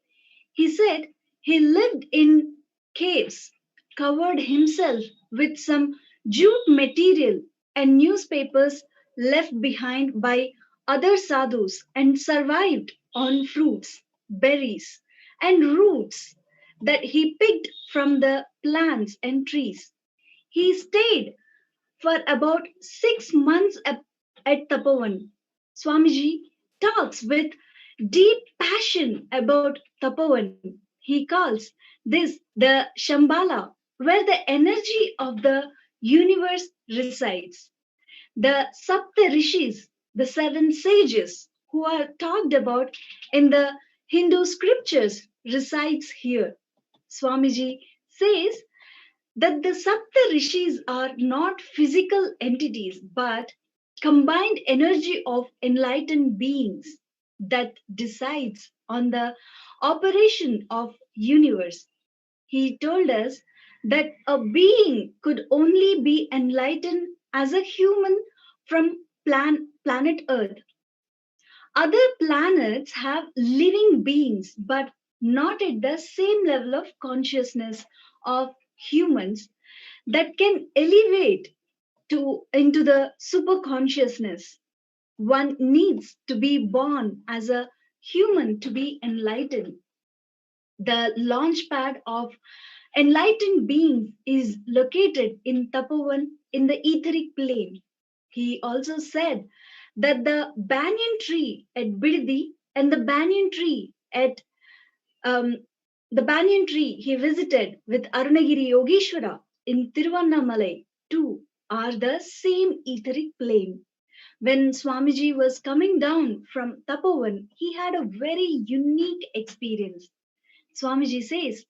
He said he lived in caves, covered himself with some jute material and newspapers left behind by other sadhus, and survived on fruits, berries, and roots that he picked from the plants and trees. He stayed for about 6 months at Tapovan. Swamiji talks with deep passion about Tapovan. He calls this the Shambhala, where the energy of the universe resides. The Sapta Rishis, the seven sages who are talked about in the Hindu scriptures, resides here. Swamiji says that the Sapta Rishis are not physical entities but combined energy of enlightened beings that decides on the operation of universe. He told us that a being could only be enlightened as a human from planet Earth. Other planets have living beings, but not at the same level of consciousness of humans that can elevate into the super consciousness. One needs to be born as a human to be enlightened. The launch pad of enlightened beings is located in Tapovan in the etheric plane. He also said that the banyan tree at Biddi and um, the banyan tree he visited with Arunagiri Yogeshwara in Tiruvannamalai too are the same etheric plane. When Swamiji was coming down from Tapovan, he had a very unique experience. Swamiji says,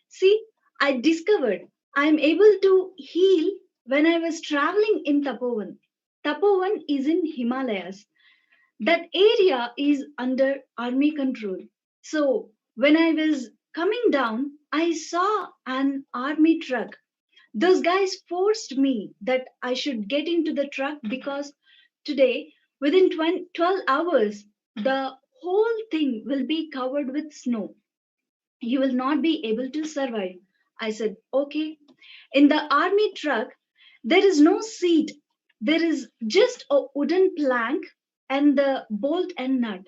see, I discovered I am able to heal when I was traveling in Tapovan. Tapovan is in Himalayas. That area is under army control. So when I was coming down, I saw an army truck. Those guys forced me that I should get into the truck because today, within 12 hours, the whole thing will be covered with snow. You will not be able to survive. I said, okay. In the army truck, there is no seat. There is just a wooden plank and the bolt and nut.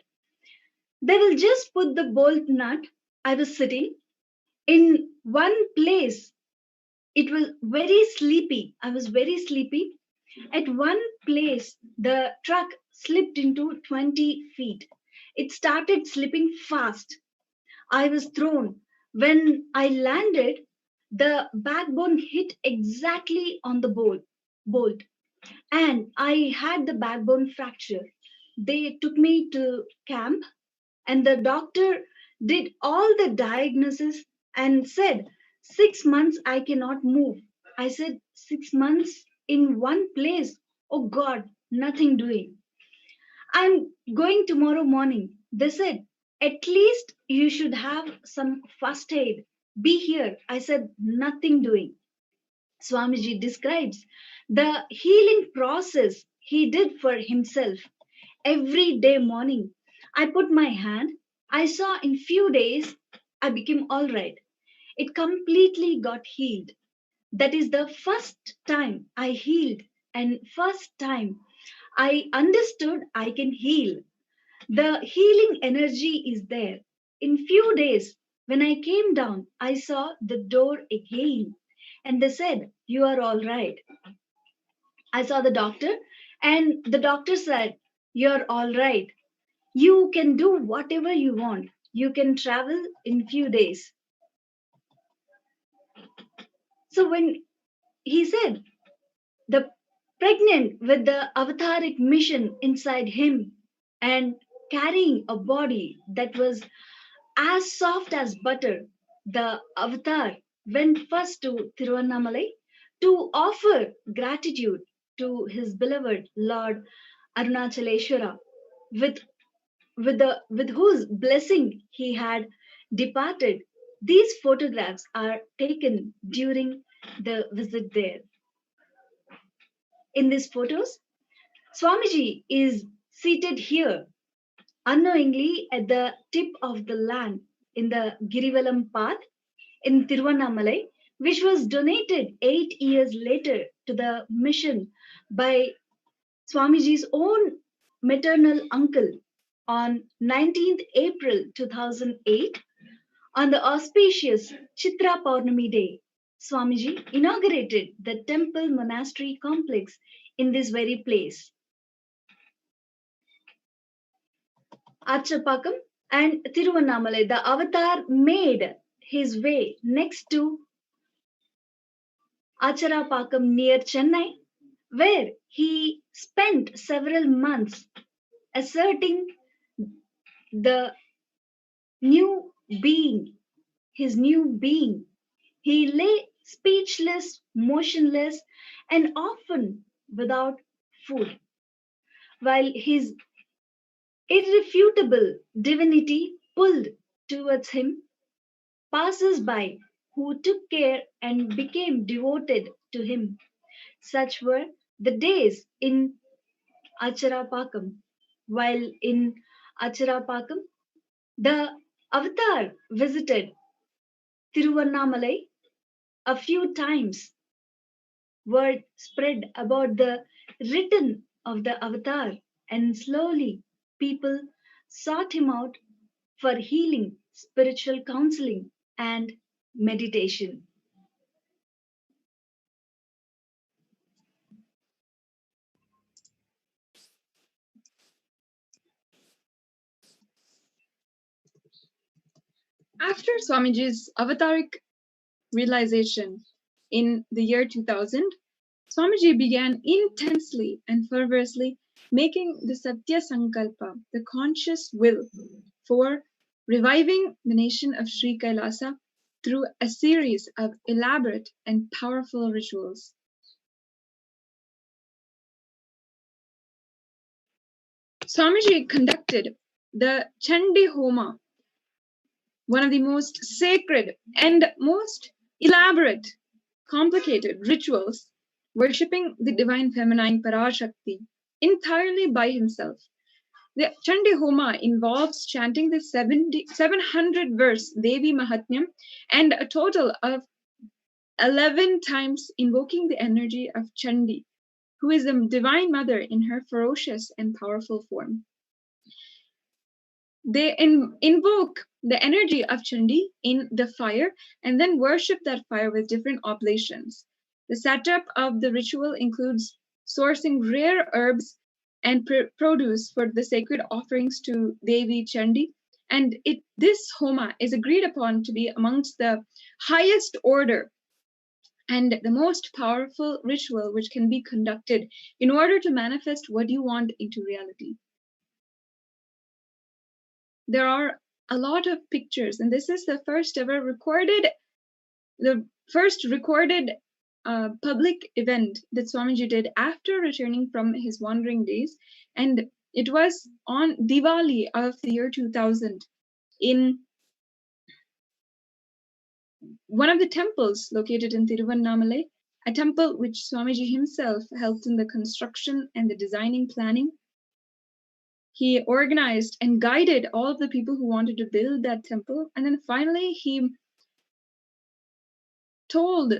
They will just put the bolt nut. I was sitting in one place. It was very sleepy. I was very sleepy. At one place, the truck slipped into 20 feet. It started slipping fast. I was thrown. When I landed, the backbone hit exactly on the bolt, and I had the backbone fracture. They took me to camp, and the doctor did all the diagnosis and said, 6 months I cannot move. I said, 6 months in one place? Oh God, nothing doing. I'm going tomorrow morning. They said, at least you should have some first aid. Be here. I said, nothing doing. Swamiji describes the healing process he did for himself. Every day morning, I put my hand. I saw in few days, I became all right. It completely got healed. That is the first time I healed, and first time I understood I can heal. The healing energy is there. In few days, when I came down, I saw the door again, and they said, you are all right. I saw the doctor, and the doctor said, you're all right. You can do whatever you want. You can travel in few days. So when he said, the pregnant with the avataric mission inside him and carrying a body that was as soft as butter, the avatar went first to Tiruvannamalai to offer gratitude to his beloved Lord Arunachaleshwara, with whose blessing he had departed. These photographs are taken during the visit there. In these photos, Swamiji is seated here, unknowingly at the tip of the land in the Girivalam path in Tiruvannamalai, which was donated 8 years later to the mission by Swamiji's own maternal uncle on 19th April 2008. On the auspicious Chitra Paurnami day, Swamiji inaugurated the temple monastery complex in this very place. Achapakam and Tiruvannamalai, the avatar made his way next to Acharapakam near Chennai, where he spent several months asserting the new being, his new being. He lay speechless, motionless, and often without food, while his irrefutable divinity pulled towards him passers by who took care and became devoted to him. Such were the days in Acharapakam. While in Acharapakam, the avatar visited Tiruvannamalai a few times. Word spread about the return of the avatar, and slowly people sought him out for healing, spiritual counseling, and meditation. After Swamiji's avataric realization in the year 2000, Swamiji began intensely and fervorously making the Satya Sankalpa, the conscious will, for reviving the nation of Sri Kailasa through a series of elaborate and powerful rituals. Swamiji conducted the Chandi Homa, one of the most sacred and most elaborate, complicated rituals, worshipping the divine feminine Parashakti entirely by himself. The Chandi Homa involves chanting the 700 verse Devi Mahatmyam and a total of 11 times invoking the energy of Chandi, who is the divine mother in her ferocious and powerful form. They invoke the energy of Chandi in the fire and then worship that fire with different oblations. The setup of the ritual includes sourcing rare herbs and produce for the sacred offerings to Devi Chandi. And this homa is agreed upon to be amongst the highest order and the most powerful ritual which can be conducted in order to manifest what you want into reality. There are a lot of pictures, and this is the first recorded public event that Swamiji did after returning from his wandering days, and it was on Diwali of the year 2000 in one of the temples located in Tiruvannamalai, a temple which Swamiji himself helped in the construction and the designing planning. He organized and guided all of the people who wanted to build that temple. And then finally, he told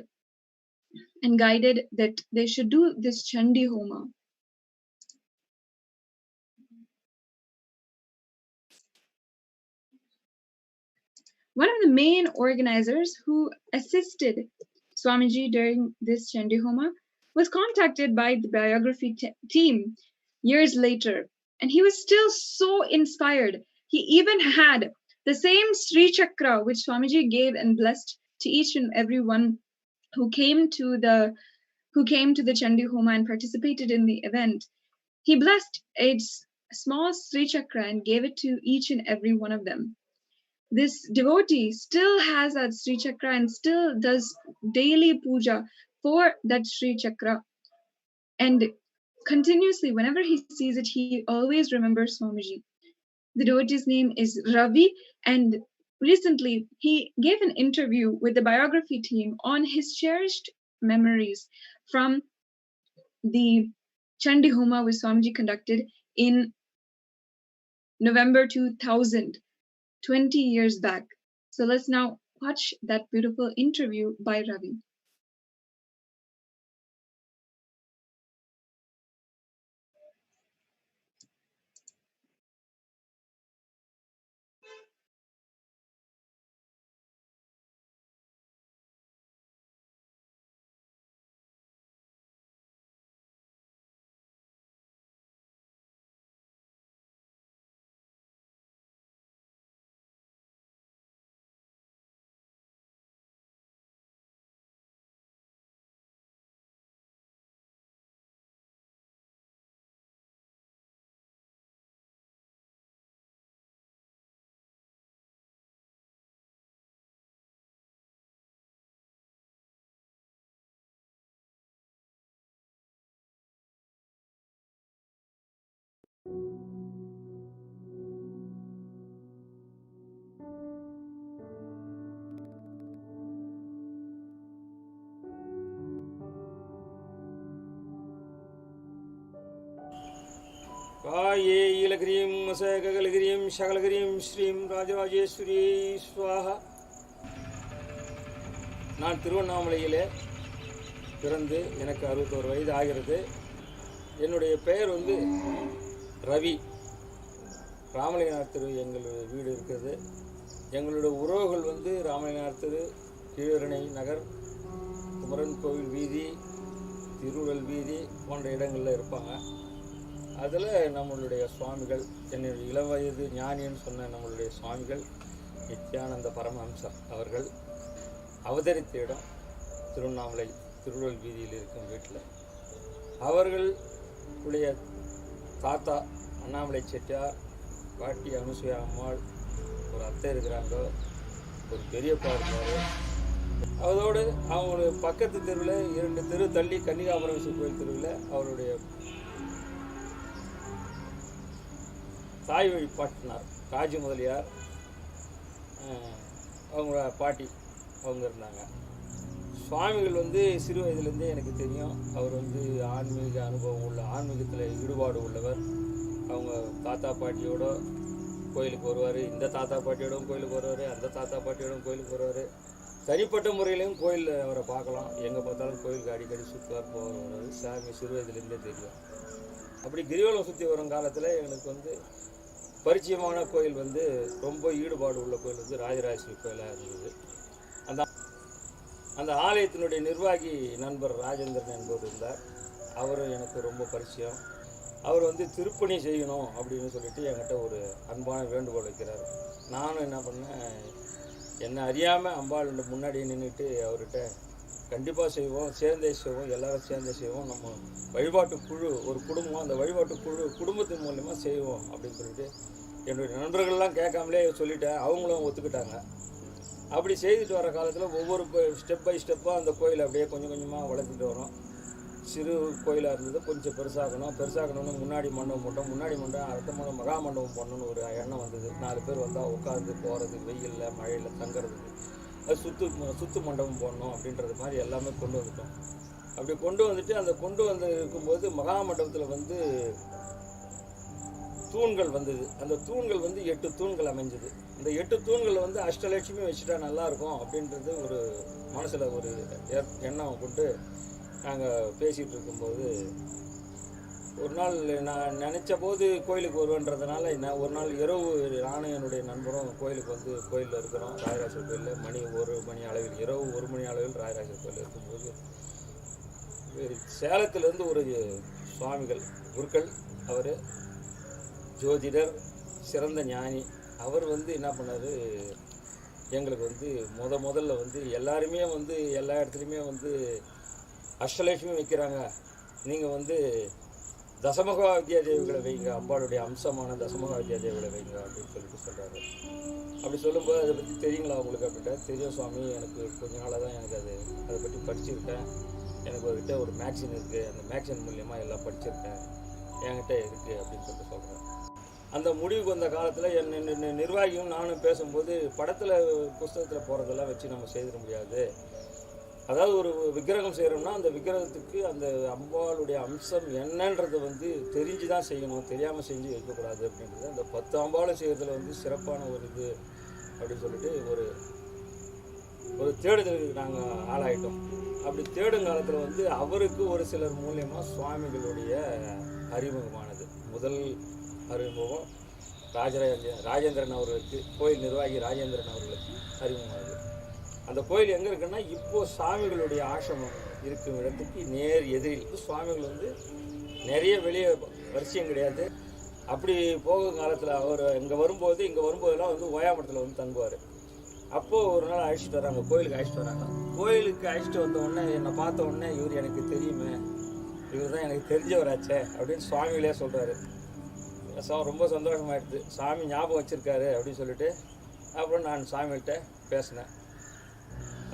and guided that they should do this Chandi Homa. One of the main organizers who assisted Swamiji during this Chandi Homa was contacted by the biography team years later, and he was still so inspired. He even had the same Sri Chakra which Swamiji gave and blessed to each and every one who came to the Chandi Homa and participated in the event. He blessed a small Sri Chakra and gave it to each and every one of them. This devotee still has that Sri Chakra and still does daily puja for that Sri Chakra. And continuously, whenever he sees it, he always remembers Swamiji. The devotee's name is Ravi, and recently he gave an interview with the biography team on his cherished memories from the Chandi Homa which Swamiji conducted in November 2000, 20 years back. So let's now watch that beautiful interview by Ravi. காயே ஈலகிரியும் மசககலகிரியும் சகலகிரியும் ஸ்ரீம் ராஜராஜேஸ்வரி ஸ்வாஹா. நான் திருவண்ணாமலையிலே பிறந்து எனக்கு 61 வயது ஆகிறது. என்னுடைய பெயர் ரவி. ராமலிங்கனார் தெரு எங்களுடைய வீடு இருக்கிறது. எங்களுடைய உறவுகள் ராமலிங்கனார் தெரு, கீழரணை நகர், குமரன் கோவில் வீதி, திருவுடல் வீதி போன்ற இடங்களில் இருப்பாங்க. அதில் நம்மளுடைய சுவாமிகள், என்னுடைய இளம் வயது ஞானின்னு சொன்ன நம்மளுடைய சுவாமிகள் நித்யானந்த பரமஹம்சர் அவர்கள் அவதரித்த இடம் திருவண்ணாமலை திருவுடல் வீதியில் இருக்கும் வீட்டில். அவர்களுடைய தாத்தா அண்ணாமலை செட்டியார், பாட்டி அனுசுயா அம்மாள், ஒரு அத்தை இருக்கிறாங்க, ஒரு பெரியப்பா இருக்கார். அதோடு அவங்களுடைய பக்கத்து தெருவில் 2 தெரு தள்ளி கன்னிகாபரமேஸ்வரர் கோயில் தெருவில் அவருடைய தாய் வழி பாட்டினார் ராஜு முதலியார், அவங்க பாட்டி அவங்க இருந்தாங்க. சுவாமிகள் சிறு வயதுலேருந்தே எனக்கு தெரியும். அவர் ஆன்மீக அனுபவம் உள்ள, ஆன்மீகத்தில் ஈடுபாடு உள்ளவர். அவங்க தாத்தா பாட்டியோட கோயிலுக்கு வருவார், இந்த தாத்தா பாட்டியோடும் கோயிலுக்கு வருவார், அந்த தாத்தா பாட்டியோடும் கோயிலுக்கு வருவார். தனிப்பட்ட முறையிலையும் கோயிலில் அவரை பார்க்கலாம். எங்கே பார்த்தாலும் கோயிலுக்கு அடிக்கடி சுற்றுவார், போவார். சாமி சிறு வயதுலேருந்தே தெரியும். அப்படி கிரிவலம் சுற்றி வரும் காலத்தில் எங்களுக்கு பரிச்சயமான கோயில் ரொம்ப ஈடுபாடு உள்ள கோயில் ராஜராஜேஸ்வரி கோயிலாக இருந்தது. அந்த ஆலயத்தினுடைய நிர்வாகி நண்பர் ராஜேந்திரன் என்பவர் இருந்தார். அவரும் எனக்கு ரொம்ப பரிச்சயம். அவர் திருப்பணி செய்யணும் அப்படின்னு சொல்லிட்டு என்கிட்ட ஒரு அன்பான வேண்டுகோள் வைக்கிறார். நானும் என்ன பண்ணேன், என்னை அறியாமல் அம்பாள் முன்னாடி நின்றுட்டு அவர்கிட்ட கண்டிப்பாக செய்வோம், சேர்ந்தே செய்வோம், எல்லோரும் சேர்ந்தே செய்வோம், நம்ம வழிபாட்டு குழு ஒரு குடும்பம், அந்த வழிபாட்டு குழு குடும்பத்தின் மூலமாக செய்வோம் அப்படின்னு சொல்லிட்டு என்னுடைய நண்பர்கள்லாம் கேட்காமலே சொல்லிட்டேன். அவங்களும் ஒத்துக்கிட்டாங்க. அப்படி செய்துட்டு வர காலத்தில் ஒவ்வொரு ஸ்டெப் பை ஸ்டெப்பாக அந்த கோயிலை அப்படியே கொஞ்சம் கொஞ்சமாக வளர்த்துட்டு வரோம். சிறு கோயிலாக இருந்தது, கொஞ்சம் பெருசாகணும்னு முன்னாடி மண்டபம் போட்டோம். முன்னாடி மண்டபம் அடுத்த மண்டபம் மகா மண்டபம் போடணுன்னு ஒரு எண்ணம் வந்தது. 4 பேர் வந்தால் உட்காந்து போகிறது, வெயிலில் மழையில் தங்குறதுக்கு, அது சுத்து மண்டபம் போடணும் அப்படின்றது மாதிரி எல்லாமே கொண்டு வந்துட்டோம். அப்படி கொண்டு வந்துட்டு அந்த கொண்டு வந்து இருக்கும்போது மகா மண்டபத்தில் தூண்கள் வந்தது. அந்த தூண்கள் 8 தூண்கள் அமைஞ்சது. இந்த 8 தூண்கள் அஷ்டலட்சுமி வச்சுட்டா நல்லாயிருக்கும் அப்படின்றது ஒரு மனசில் ஒரு எண்ணம் கொண்டு நாங்கள் பேசிகிட்டு இருக்கும்போது ஒரு நாள் நான் நினச்ச போது கோயிலுக்கு வருவேன்றதுனால ஒரு நாள் இரவு நானும் என்னுடைய நண்பரும் கோயிலுக்கு கோயிலில் இருக்கிறோம். ராஜராஜர் கோயிலில் மணி 1 மணி அளவில், இரவு 1 மணி அளவில் ராஜராஜர் கோயிலில் இருக்கும்போது சேலத்திலேருந்து ஒரு சுவாமிகள் குருக்கள், அவர் ஜோதிடர், சிறந்த ஞானி, அவர் என்ன பண்ணார், எங்களுக்கு முதல்ல எல்லாருமே எல்லா இடத்துலையுமே அஷ்டலட்சுமி வைக்கிறாங்க, நீங்கள் தசமகா வித்யா தேவிகளை வைங்க, அம்பாளுடைய அம்சமான தசமகா வித்யா தேவிகளை வைங்க அப்படின்னு சொல்லிட்டு சொல்கிறாரு. அப்படி சொல்லும்போது அதை பற்றி தெரியுங்களா உங்களுக்கு அப்படின்ட்டா, தெரியும் சுவாமி, எனக்கு கொஞ்ச நாளாக தான் எனக்கு அதை பற்றி படிச்சிருக்கேன், எனக்கு அவர்கிட்ட ஒரு மேக்சின் இருக்குது, அந்த மேக்சின் மூலியமாக எல்லாம் படிச்சிருக்கேன், என்கிட்ட இருக்குது அப்படின்னு சொல்லிட்டு சொல்கிறேன். அந்த முடிவுக்கு வந்த காலத்தில் என் நிர்வாகியும் நானும் பேசும்போது படத்தில் புஸ்தகத்தில் போகிறதெல்லாம் வச்சு நம்ம செய்திட முடியாது. அதாவது ஒரு விக்கிரகம் செய்கிறோம்னா அந்த விக்கிரகத்துக்கு அந்த அம்பாளுடைய அம்சம் என்னன்றது வந்து தெரிஞ்சு தான் செய்யணும், தெரியாமல் செஞ்சு வைக்கக்கூடாது அப்படின்றது அந்த 10 அம்பாளை செய்கிறதுல வந்து சிறப்பான ஒரு இது அப்படின்னு சொல்லிட்டு ஒரு தேடுதலுக்கு நாங்கள் ஆளாயிட்டோம். அப்படி தேடும் காலத்தில் வந்து அவருக்கு ஒரு சிலர் மூலியமாக சுவாமிகளுடைய அறிமுகமானது. முதல் அறிமுகம் ராஜேந்திரன் அவர்களுக்கு, கோயில் நிர்வாகி ராஜேந்திரன் அவர்களுக்கு அறிமுகமானது. அந்த கோயில் எங்கே இருக்குன்னா இப்போது சுவாமிகளுடைய ஆசிரமம் இருக்கும் இடத்துக்கு நேர் எதிரில். சுவாமிகள் வந்து நிறைய வெளியே வரிசையும் கிடையாது. அப்படி போகும் காலத்தில் அவர் இங்கே வரும்போதெல்லாம் வந்து ஓயாமட்டத்தில் வந்து தங்குவார். அப்போது ஒரு நாள் அழைச்சிட்டு வராங்க, கோயிலுக்கு அழைச்சிட்டு வராங்க. கோயிலுக்கு அழைச்சிட்டு வந்த உடனே என்னை பார்த்த உடனே இவர் எனக்கு தெரியுமே, இவர் தான் எனக்கு தெரிஞ்சவராச்சே அப்படின்னு சுவாமிகளே சொல்கிறாரு. ரொம்ப சந்தோஷமாயிடுது, சாமி ஞாபகம் வச்சுருக்காரு அப்படின்னு சொல்லிட்டு அப்புறம் நான் சாமிகிட்ட பேசினேன்.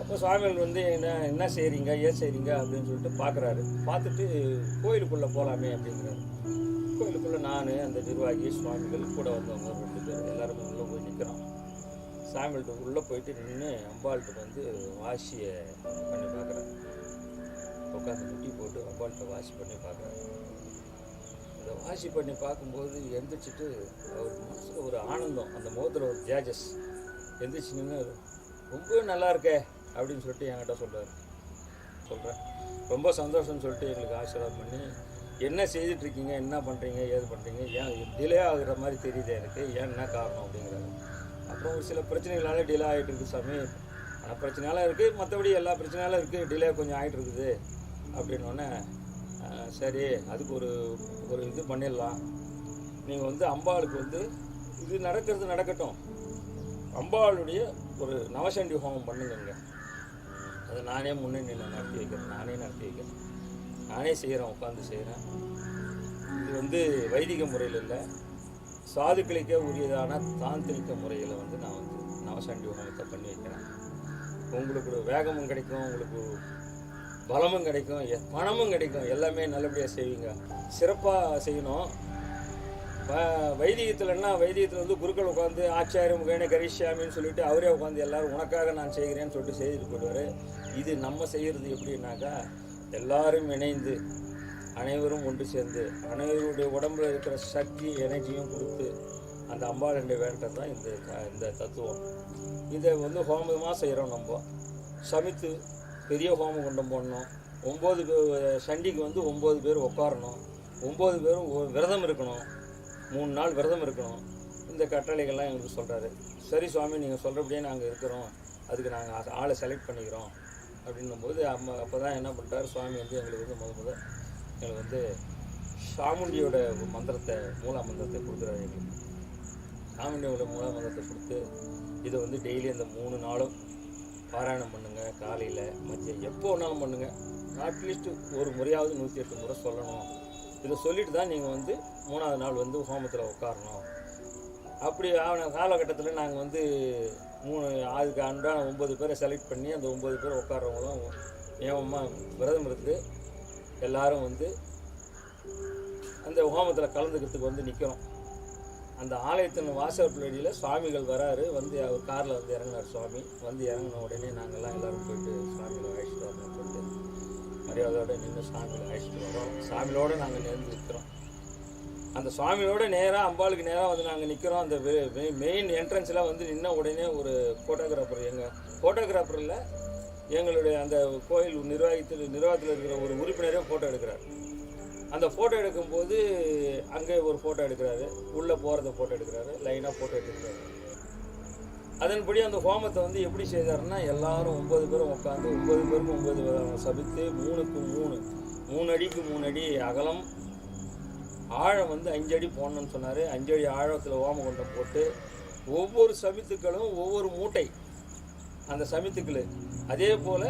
அப்போ சுவாமிகள் வந்து என்ன செய்கிறீங்க, ஏன் செய்கிறீங்க அப்படின்னு சொல்லிட்டு பார்க்குறாரு. பார்த்துட்டு கோயிலுக்குள்ளே போகலாமே அப்படிங்கிறாரு. கோயிலுக்குள்ளே நான், அந்த நிர்வாகி, சுவாமிகள் கூட வந்தவங்க 2 பேர் எல்லாருமே உள்ளே போய் நிற்கிறோம். சாமிகிட்ட உள்ளே போயிட்டு நின்று அம்பாள்கிட்ட வந்து வாசியை பண்ணி பார்க்குறாரு. உட்காந்து முட்டி போட்டு அம்பாள்கிட்ட வாசி பண்ணி பார்க்குறாரு. அந்த வாசி பண்ணி பார்க்கும்போது எந்திரிச்சிட்டு அவர் மனசில் ஒரு ஆனந்தம், அந்த முகத்தில் ஒரு ஜேஜஸ் எந்திரிச்சு நின்று ரொம்ப நல்லா இருக்கே அப்படின்னு சொல்லிட்டு என்கிட்ட சொல்கிறேன். ரொம்ப சந்தோஷம்னு சொல்லிட்டு எங்களுக்கு ஆசீர்வாதம் பண்ணி, என்ன செய்துட்ருக்கீங்க, என்ன பண்ணுறீங்க, ஏது பண்ணுறீங்க, ஏன் டிலே ஆகுற மாதிரி தெரியுது எனக்கு, ஏன் என்ன காரணம் அப்படிங்கிறாரு. அப்புறம் ஒரு சில பிரச்சனைகளால் டிலே ஆகிட்டு இருக்குது சாமி, ஆனால் பிரச்சனையாலாம் இருக்குது, மற்றபடி எல்லா பிரச்சனையாலும் இருக்குது, டிலே கொஞ்சம் ஆகிட்டு இருக்குது அப்படின்னோடனே சரி அதுக்கு ஒரு இது பண்ணிடலாம். நீங்கள் வந்து அம்பாளுக்கு வந்து இது நடக்கட்டும், அம்பாளுடைய ஒரு நவசண்டி ஹோமம் பண்ணுங்க. அதை நானே முன்னே நடத்தி வைக்கிறேன், நானே செய்கிறேன், உட்காந்து செய்கிறேன். இது வந்து வைதிக முறையில் இல்லை, சாதுக்களுக்கே உரியதான தாந்திரிக முறையில் வந்து நான் வந்து நவசண்டி ஹோமத்தை பண்ணி வைக்கிறேன். உங்களுக்கு வேகமும் கிடைக்கும், உங்களுக்கு பலமும் கிடைக்கும், பணமும் கிடைக்கும், எல்லாமே நல்லபடியாக செய்வீங்க. சிறப்பாக செய்யணும். வைதிகத்தில் வந்து குருக்கள் உட்காந்து ஆச்சாரிய முகேன கரிஷ்யாமின்னு சொல்லிட்டு அவரே உட்காந்து எல்லாரும் உனக்காக நான் செய்கிறேன்னு சொல்லிட்டு செய்துட்டு போயிடுவார். இது நம்ம செய்கிறது எப்படின்னாக்கா எல்லாரும் இணைந்து அனைவரும் ஒன்று சேர்ந்து அனைவருடைய உடம்புல இருக்கிற சக்தி எனர்ஜியும் கொடுத்து அந்த அம்பாள் என்ற வேண்டது தான் இந்த தத்துவம். இதை வந்து ஹோமமாக செய்கிறோம். நம்ம சமைத்து பெரிய ஹோமம் கொண்டு போடணும். 9 சண்டிக்கு வந்து 9 பேர் உட்காரணும், 9 பேரும் விரதம் இருக்கணும், 3 நாள் விரதம் இருக்கணும். இந்த கட்டளைகள்லாம் எங்களுக்கு சொல்கிறாரு. சரி சுவாமி, நீங்கள் சொல்கிறபடியே நாங்கள் இருக்கிறோம், அதுக்கு நாங்கள் ஆளை செலக்ட் பண்ணிக்கிறோம் அப்படின்னும்போது அப்போ தான் என்ன பண்ணுறாரு சுவாமி வந்து எங்களுக்கு வந்து முதல்ல எங்களுக்கு வந்து சாமுண்டியோட மந்திரத்தை, மூலா மந்திரத்தை கொடுக்குறாரு. எங்களுக்கு சாமுண்டியோட மூலா மந்திரத்தை கொடுத்து இதை வந்து டெய்லி அந்த 3 நாளும் பாராயணம் பண்ணுங்கள். காலையில் மதியம் எப்போ வேணாலும் பண்ணுங்கள். அட்லீஸ்ட்டு ஒரு முறையாவது 108 முறை சொல்லணும். இதை சொல்லிட்டு தான் நீங்கள் வந்து 3ஆவது நாள் வந்து ஹோமத்தில் உட்காரணும். அப்படி ஆன காலகட்டத்தில் நாங்கள் வந்து அதுக்கு அன்றாட 9 பேரை செலக்ட் பண்ணி அந்த 9 பேர் உட்காரவங்க தான் ஏவமாக விரதம் இருக்குது. எல்லோரும் வந்து அந்த ஹோமத்தில் கலந்துக்கிறதுக்கு வந்து நிற்கிறோம். அந்த ஆலயத்தின் வாசற்படியில் சுவாமிகள் வராரு. வந்து அவர் காரில் வந்து இறங்கினார். சுவாமி வந்து இறங்கின உடனே நாங்கள்லாம் எல்லோரும் போயிட்டு சுவாமிகளை அழைச்சிட்டு வரணும்னு சொல்லிட்டு மரியாதையோடு நின்று சுவாமிகளை அழைச்சிட்டு வரோம். சாமியோடு நாங்கள் நேர்ந்து நிற்கிறோம். அந்த சுவாமியோட நேராக அம்பாளுக்கு நேராக வந்து நாங்கள் நிற்கிறோம். அந்த மெயின் என்ட்ரன்ஸில் வந்து நின்ன உடனே ஒரு ஃபோட்டோகிராஃபர், எங்கள் ஃபோட்டோகிராஃபரில் எங்களுடைய அந்த கோயில் நிர்வாகத்தில் இருக்கிற ஒரு உறுப்பினரே ஃபோட்டோ எடுக்கிறார். அந்த ஃபோட்டோ எடுக்கும்போது அங்கே ஒரு ஃபோட்டோ எடுக்கிறாரு, உள்ளே போகிறத ஃபோட்டோ எடுக்கிறாரு, லைனாக ஃபோட்டோ எடுக்கிறாரு. அதன்படி அந்த ஹோமத்தை வந்து எப்படி செய்தாருன்னா எல்லாரும் 9 பேரும் உட்காந்து 9 பேருக்கும் 9 சபித்து 3க்கு 3 அடிக்கு 3 அடி அகலம், ஆழம் வந்து 5 அடி போடணும்னு சொன்னார். 5 அடி ஆழத்தில் ஹோமகுண்டம் போட்டு ஒவ்வொரு சமித்துக்களும் ஒவ்வொரு மூட்டை அந்த சமித்துக்கள். அதே போல்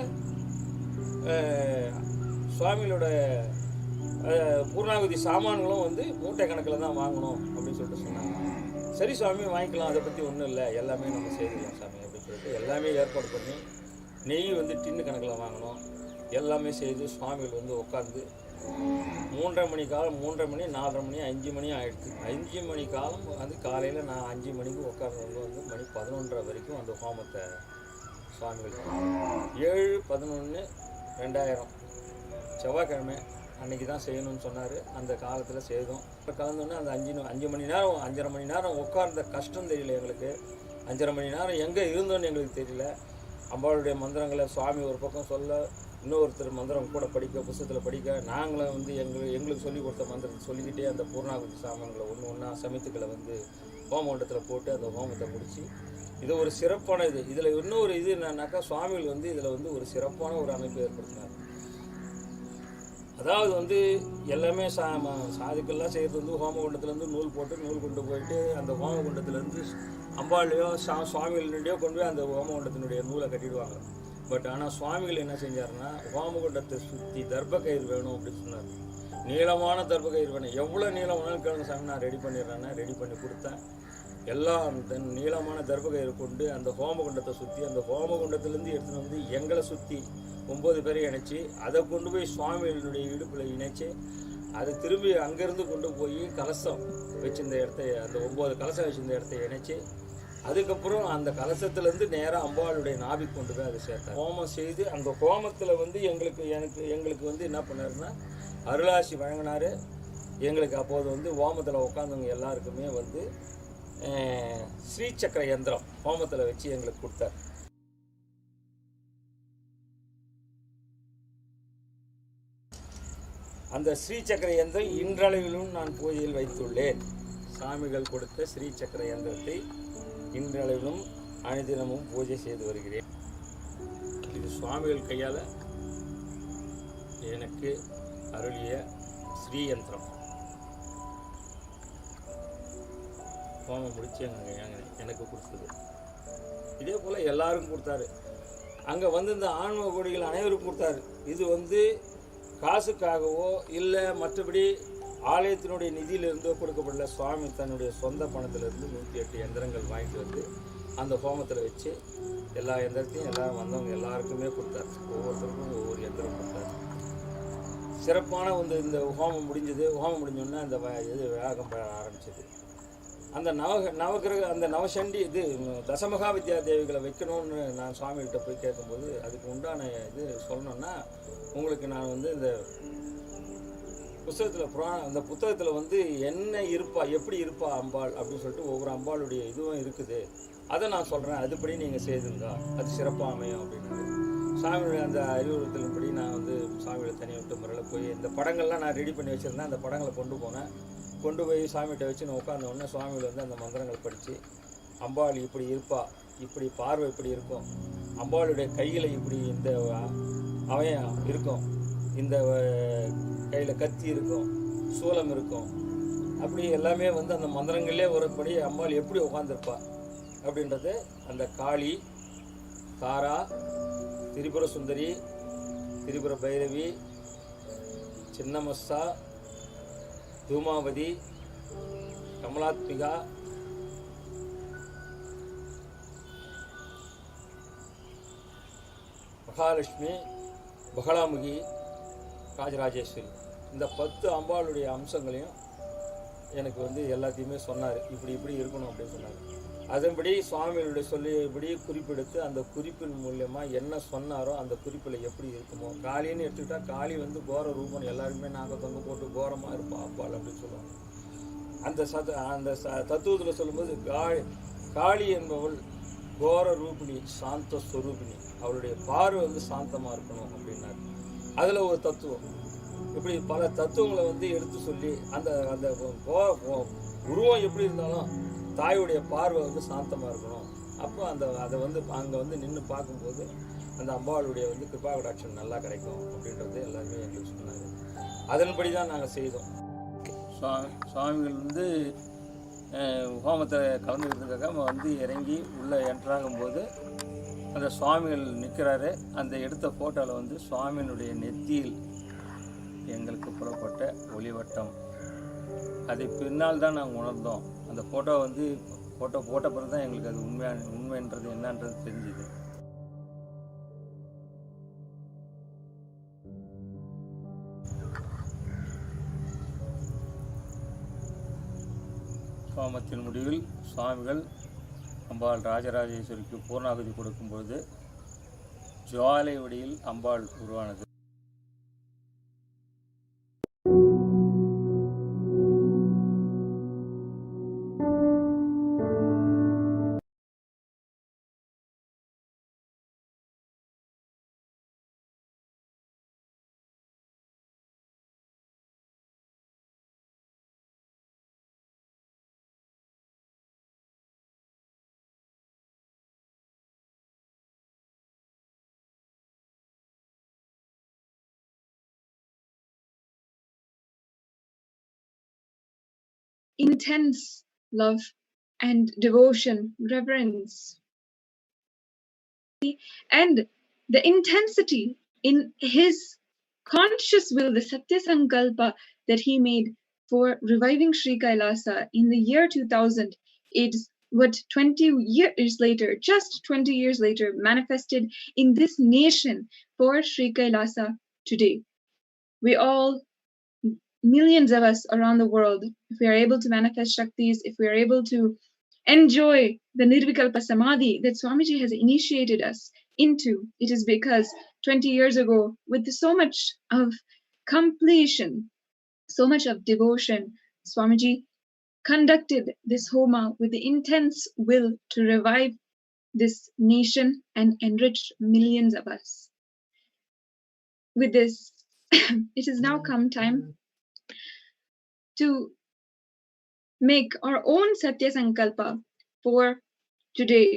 சுவாமிகளோட பூர்ணாகுதி சாமான்களும் வந்து மூட்டை கணக்கில் தான் வாங்கணும் அப்படின்னு சொல்லிட்டு சொன்னாங்க. சரி சுவாமி வாங்கிக்கலாம், அதை பற்றி ஒன்றும் இல்லை, எல்லாமே நம்ம செய்துக்கலாம் சாமி அப்படின்னு சொல்லிட்டு எல்லாமே ஏற்பாடு பண்ணி நெய் வந்து டின்னு கணக்கில் வாங்கணும். எல்லாமே செய்து சுவாமிகள் வந்து உட்காந்து 3:30 மணி காலம், 3:30 மணி, 4:30 மணி, 5 மணி ஆயிடுச்சு. 5 மணி காலம் வந்து காலையில் நான் 5 மணிக்கு உட்கார்ந்தவங்க வந்து மணி 11:30 வரைக்கும் அந்த ஹோமத்தை சுவாமிகள் 7/11/2000 செவ்வாய்க்கிழமை அன்றைக்கி தான் செய்யணும்னு சொன்னார். அந்த காலத்தில் செய்தோம். கலந்தோன்னே அந்த 5 மணி நேரம் 5:30 மணி நேரம் உட்கார்ந்த கஷ்டம் தெரியல எங்களுக்கு. 5:30 மணி நேரம் எங்கே இருந்தோன்னு எங்களுக்கு தெரியல. அம்பாளுடைய மந்திரங்களை சுவாமி ஒரு பக்கம் சொல்ல, இன்னொருத்தர் மந்திரம் கூட படிக்க, புத்தகத்தில் படிக்க, நாங்களும் வந்து எங்களுக்கு சொல்லிக் கொடுத்த மந்திரத்தை சொல்லிக்கிட்டே அந்த பூர்ணாகுதி சாமான்களை ஒன்று ஒன்றா சமைத்துக்களை வந்து ஹோமண்டத்தில் போட்டு அந்த ஹோமத்தை முடித்து இது ஒரு சிறப்பான இதில் இன்னொரு இது என்னன்னாக்கா சுவாமிகள் வந்து இதில் வந்து ஒரு சிறப்பான ஒரு அமைப்பு ஏற்படுத்தினார். அதாவது வந்து எல்லாமே சாதுக்கள்லாம் செய்கிறது வந்து ஹோமகுண்டத்துலேருந்து நூல் போட்டு நூல் கொண்டு போயிட்டு அந்த ஹோமகுண்டத்துலேருந்து அம்பாளையோ சுவாமிகளினுடையோ கொண்டு போய் அந்த ஹோமகுண்டத்தினுடைய நூலை கட்டிடுவாங்க. பட் ஆனால் சுவாமிகள் என்ன செஞ்சாருன்னா ஹோமகுண்டத்தை சுற்றி தர்பக்கயிறு வேணும் அப்படின்னு சொன்னார். நீளமான தர்பக்கயிறு வேணும், எவ்வளோ நீளம் வேணாலும் கேளுங்க சாமி, நான் ரெடி பண்ணிடுறேன்னா ரெடி பண்ணி கொடுத்தேன். எல்லாம் அந்த நீளமான தர்பக்கயிறு கொண்டு அந்த ஹோமகுண்டத்தை சுற்றி அந்த ஹோமகுண்டத்துலேருந்து எடுத்துகிட்டு வந்து எங்களை சுற்றி 9 பேரை இணைச்சி அதை கொண்டு போய் சுவாமிகளுடைய இடுப்பில் இணைச்சி அதை திரும்பி அங்கேருந்து கொண்டு போய் கலசம் வச்சிருந்த இடத்த அந்த 9 கலசம் வச்சிருந்த இடத்த இணைச்சி அதுக்கப்புறம் அந்த கலசத்துலேருந்து நேராக அம்பாளுடைய நாபிக்கு கொண்டு போய் அதை சேர்த்தார். ஹோமம் செய்து அந்த ஹோமத்தில் வந்து எங்களுக்கு வந்து என்ன பண்ணாருன்னா அருளாசி வழங்கினார். எங்களுக்கு அப்போது வந்து ஹோமத்தில் உட்காந்தவங்க எல்லாருக்குமே வந்து ஸ்ரீசக்கர யந்திரம் ஹோமத்தில் வச்சு எங்களுக்கு கொடுத்தார். அந்த ஸ்ரீசக்கர யந்திரம் இன்றளவிலும் நான் பூஜையில் வைத்துள்ளேன். சாமிகள் கொடுத்த ஸ்ரீசக்கர யந்திரத்தை இன்றளவிலும் அனுதினமும் பூஜை செய்து வருகிறேன். இது சுவாமிகள் கையால் எனக்கு அருளிய ஸ்ரீ யந்திரம். ஹோமம் முடிச்சு எனக்கு கொடுத்தது. இதே போல் எல்லாருக்கும் கொடுத்தாரு. அங்கே வந்து இந்த ஆன்ம கொடிகள் அனைவருக்கும் கொடுத்தாரு. இது வந்து காசுக்காகவோ இல்லை மற்றபடி ஆலயத்தினுடைய நிதியிலிருந்தோ கொடுக்கப்படல. சுவாமி தன்னுடைய சொந்த பணத்திலிருந்து 108 எந்திரங்கள் வாங்கிட்டு வந்து அந்த ஹோமத்தில் வச்சு எல்லா எந்திரத்தையும் எல்லாரும் வந்தவங்க எல்லாருக்குமே கொடுத்தாரு. ஒவ்வொருத்தருக்கும் ஒவ்வொரு எந்திரம் கொடுத்தாரு. சிறப்பான இந்த ஹோமம் முடிஞ்சது. ஹோமம் முடிஞ்சோடனே அந்த வேகம் பெற ஆரம்பிச்சது. அந்த நவகிரக அந்த நவசண்டி தசமகா வித்யா தேவிகளை வைக்கணும்னு நான் சுவாமிகிட்ட போய் கேட்கும்போது அதுக்கு உண்டான சொல்லணும்னா உங்களுக்கு நான் வந்து இந்த புத்தகத்தில் அந்த புத்தகத்தில் வந்து என்ன இருப்பா, எப்படி இருப்பா அம்பாள் அப்படின்னு சொல்லிட்டு ஒவ்வொரு அம்பாளுடைய இதுவும் இருக்குது. அதை நான் சொல்கிறேன், அதுபடி நீங்கள் செய்துங்க, அது சிறப்பாக அமையும் அப்படின்னாரு. சாமியுடைய அந்த அறிவுறுத்தலின்படி நான் வந்து சாமியோட தனி விட்டு முறையில் போய் இந்த படங்கள்லாம் நான் ரெடி பண்ணி வச்சுருந்தேன். அந்த படங்களை கொண்டு போனேன். கொண்டு போய் சாமிகிட்ட வச்சு நான் உட்கார்ந்த உடனே சுவாமிகள் வந்து அந்த மந்திரங்கள் படித்து அம்பாள் இப்படி இருப்பா, இப்படி பார்வை இப்படி இருக்கும், அம்பாளுடைய கையில் இப்படி இந்த அவயம் இருக்கும், இந்த கையில் கத்தி இருக்கும், சூலம் இருக்கும், அப்படி எல்லாமே வந்து அந்த மந்திரங்களே ஒருபடி அம்பாள் எப்படி உட்காந்துருப்பா அப்படின்றது அந்த காளி, தாரா, திரிபுர சுந்தரி, திரிபுர பைரவி, சின்னமஸ்ஸா, தூமாவதி, கமலாத்மிகா, மகாலட்சுமி, பகலாமுகி, ராஜராஜேஸ்வரி, இந்த 10 அம்பாளுடைய அம்சங்களையும் எனக்கு வந்து எல்லாத்தையுமே சொன்னார். இப்படி இப்படி இருக்கணும் அப்படின்னு சொன்னார். அதன்படி சுவாமிகளுடைய சொல்லியபடி குறிப்பெடுத்து அந்த குறிப்பின் மூலியமாக என்ன சொன்னாரோ அந்த குறிப்பில் எப்படி இருக்குமோ. காளின்னு எடுத்துக்கிட்டால் காளி வந்து கோர ரூபம், எல்லாருமே நாங்கள் தொங்க போட்டு கோரமாக இருப்போம் அப்பாள் அப்படின்னு சொல்லுவாங்க. அந்த தத்துவத்தில் சொல்லும்போது காளி என்பவள் கோர ரூபிணி, சாந்த ஸ்வரூபிணி, அவளுடைய பார்வை வந்து சாந்தமாக இருக்கணும் அப்படின்னாரு. அதில் ஒரு தத்துவம். இப்படி பல தத்துவங்களை வந்து எடுத்து சொல்லி அந்த அந்த உருவம் எப்படி இருந்தாலும் தாயுடைய பார்வை வந்து சாந்தமாக இருக்கணும். அப்போ அதை வந்து அங்கே வந்து நின்று பார்க்கும்போது அந்த அம்பாளுடைய வந்து கிருபாகடாட்சம் நல்லா கிடைக்கும் அப்படின்றது எல்லாருமே எங்களுக்கு சொன்னாங்க. அதன்படி தான் நாங்கள் செய்தோம். சுவாமிகள் வந்து ஹோமத்தை கலந்துக்கிறதுக்காக வந்து இறங்கி உள்ளே என்ட்ராகும்போது அந்த சுவாமிகள் நிற்கிறாரு. அந்த எடுத்த ஃபோட்டோவில் வந்து சுவாமியினுடைய நெத்தியில் எங்களுக்கு புறப்பட்ட ஒளிவட்டம், அதை பின்னால் தான் நாங்கள் உணர்ந்தோம். அந்த ஃபோட்டோ வந்து போட்ட பிறகு தான் எங்களுக்கு அது உண்மைன்றது என்னன்றது தெரிஞ்சுது. ஹோமத்தின் முடிவில் சுவாமிகள் அம்பாள் ராஜராஜேஸ்வரிக்கு பூர்ணாகுதி கொடுக்கும் பொழுது ஜுவாலை வடியில் அம்பாள் உருவானது. Intense love and devotion, reverence, and the intensity in his conscious will, the Satya Sankalpa that he made for reviving Sri Kailasa in the year 2000, is what 20 years later, just 20 years later, manifested in this nation for Sri Kailasa today. We all, millions of us around the world, if we are able to manifest Shaktis, if we are able to enjoy the Nirvikalpa Samadhi that Swamiji has initiated us into, it is because 20 years ago, with so much of completion, so much of devotion, Swamiji conducted this Homa with the intense will to revive this nation and enrich millions of us. With this, it has now come time to make our own Satya Sankalpa for today.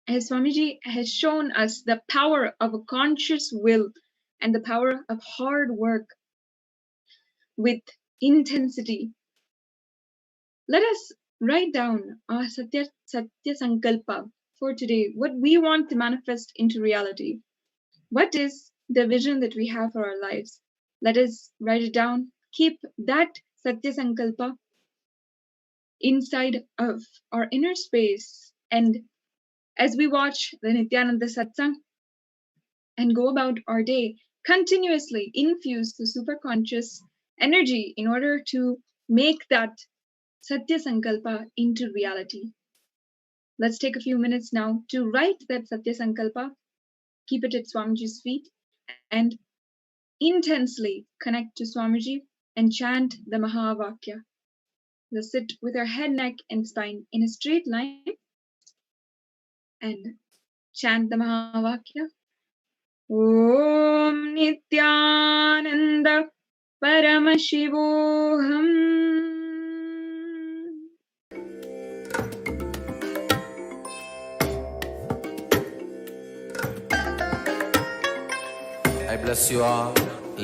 As Swamiji has shown us the power of a conscious will and the power of hard work with intensity, let us write down our Satya Sankalpa for today, what we want to manifest into reality. What is the vision that we have for our lives? Let us write it down. Keep that Satya Sankalpa inside of our inner space, and as we watch the Nithyananda Satsang and go about our day, continuously infuse the superconscious energy in order to make that Satya Sankalpa into reality. Let's take a few minutes now to write that Satya Sankalpa, keep it at Swamiji's feet, and intensely connect to Swamiji and chant the Mahavakya. Let's sit with our head, neck, and spine in a straight line and chant the Mahavakya. Om Nithyananda Paramashivoham. I bless you all.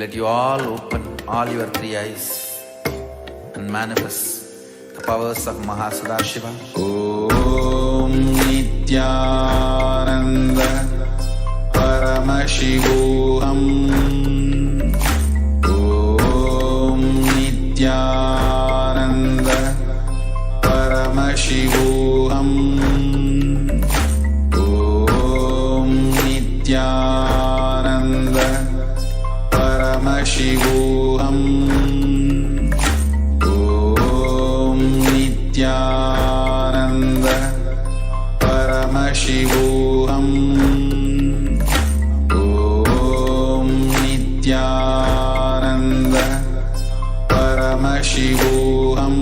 Let you all open all your three eyes and manifest the powers of Mahasadashiva. Om Nithyananda Paramashivoham. Om Nithyananda Paramashivoham. Om Nithyananda Paramashivoham. Om Nithyananda Paramashivoham. Om Nithyananda Paramashivoham.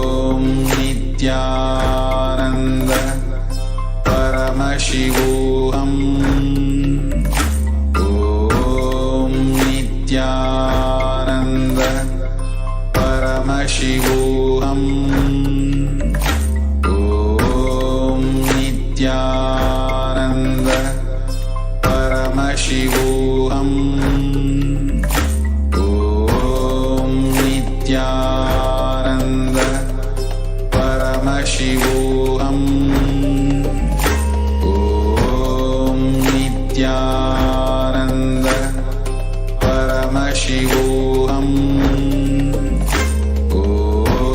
Om Nithyananda Paramashivoham. Om Nithyananda Paramashivoham. Om Nithyananda Paramashivoham. Om Nithyananda Paramashivoham. Om Nithyananda Paramashivoham. Om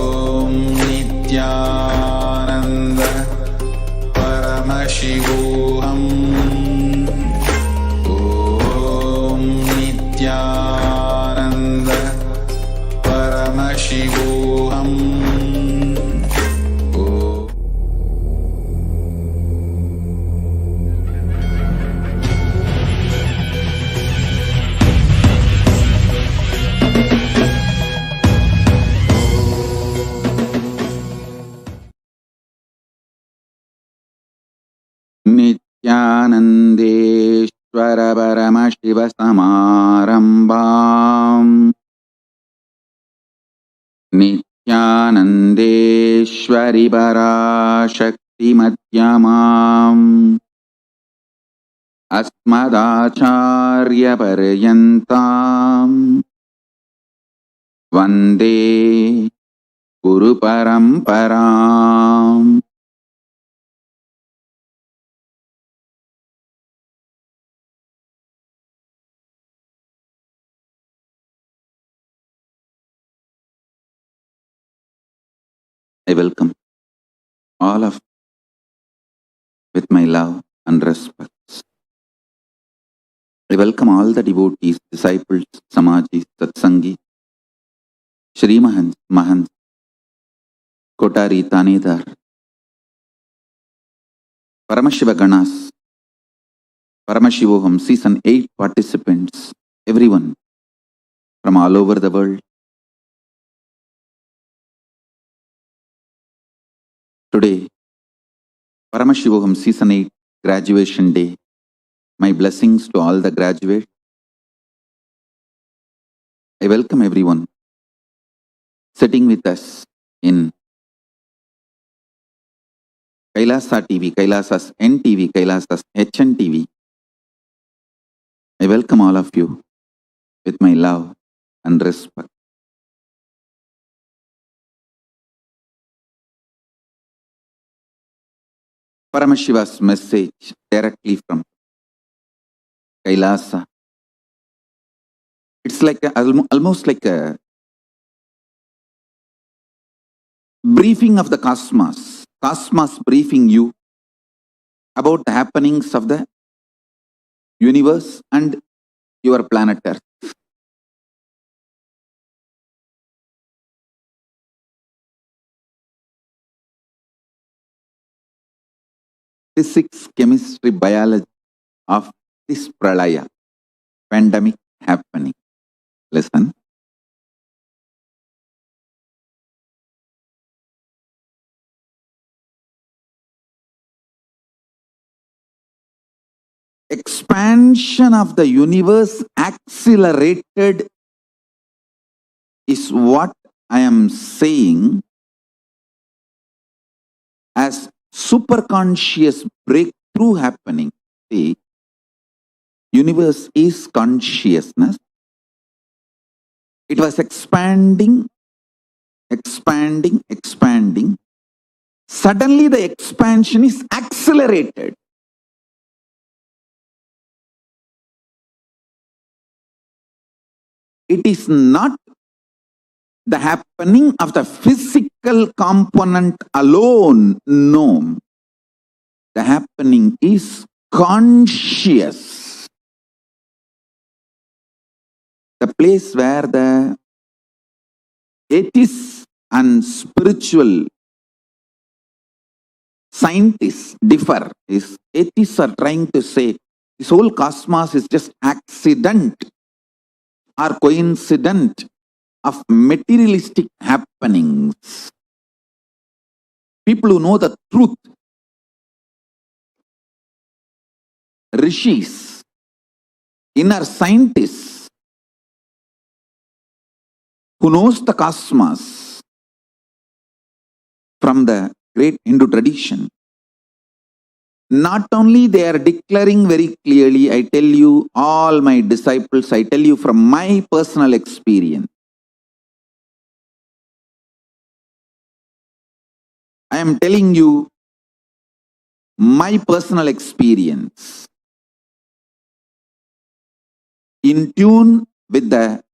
Paramashivasamarambam Nithyanandeshwari Parashakti Madhyamam Asmadacharya Paryantam Vande Guru Paramparam. I welcome all of you with my love and respect. I welcome all the devotees, disciples, Samajis, Satsangi, Shri Mahant, Mahant, Kotari, Tanedar, Paramashiva Ganas, Paramashivoham, Season 8 participants, everyone from all over the world. Today, Paramashivoham Season 8 graduation day. My blessings to all the graduates. I welcome everyone sitting with us in Kailasa TV, Kailasa's NTV, Kailasa's HNTV. I welcome all of you with my love and respect. Paramashiva's message directly from Kailasa. It's like almost like a briefing of the cosmos. Cosmos briefing you about the happenings of the universe and your planet Earth. Physics, chemistry, biology of this Pralaya, pandemic happening. Listen. Expansion of the universe accelerated is what I am saying as superconscious breakthrough happening. See, universe is consciousness. It was expanding. Suddenly the expansion is accelerated. It is not the happening of the physical component alone. No. The happening is conscious. The place where the atheists and spiritual scientists differ is atheists are trying to say this whole cosmos is just accident or coincident of materialistic happenings. People who know the truth, rishis, inner scientists, who knows the cosmos from the great Hindu tradition, not only they are declaring very clearly, I tell you, all my disciples, I tell you from my personal experience, I am telling you my personal experience in tune with the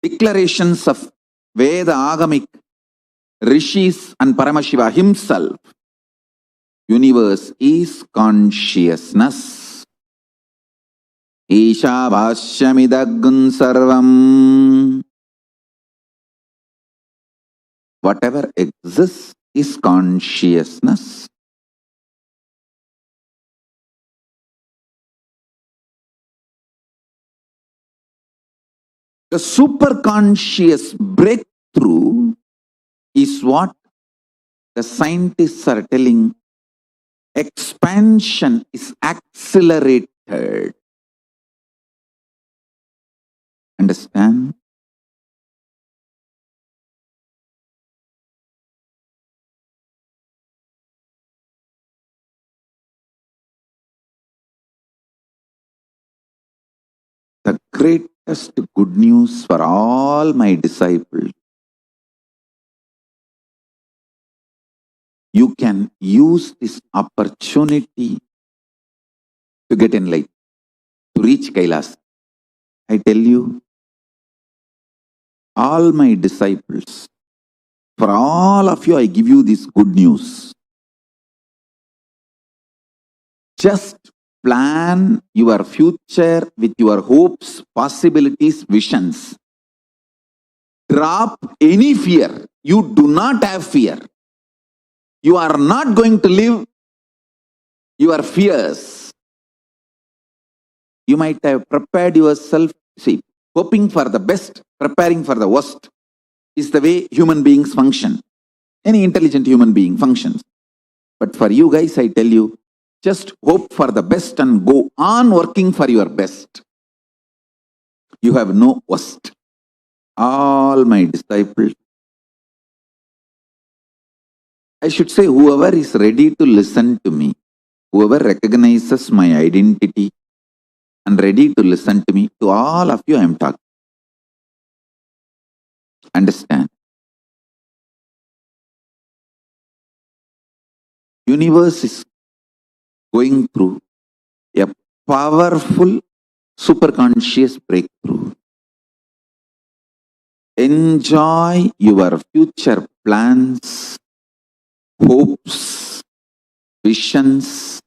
declarations of Veda Agamic rishis and Paramashiva himself. Universe is consciousness. Isha bhashyamidagun sarvam. Whatever exists is consciousness. The superconscious breakthrough is what the scientists are telling. Expansion is accelerated. entered. Understand? The greatest good news for all my disciples, you can use this opportunity to get enlightened, to reach Kailas. I tell you, all my disciples, for all of you, I give you this good news. Just plan your future with your hopes, possibilities, visions. Drop any fear. You do not have fear. You are not going to live your fears. You might have prepared yourself, see, hoping for the best, preparing for the worst is the way human beings function. Any intelligent human being functions. But for you guys, I tell you, just hope for the best and go on working for your best. You have no worst. All my disciples, I should say, whoever is ready to listen to me, whoever recognizes my identity and ready to listen to me, to all of you I am talking. Understand? Universe is going through a powerful superconscious breakthrough. Enjoy your future plans, hopes, visions,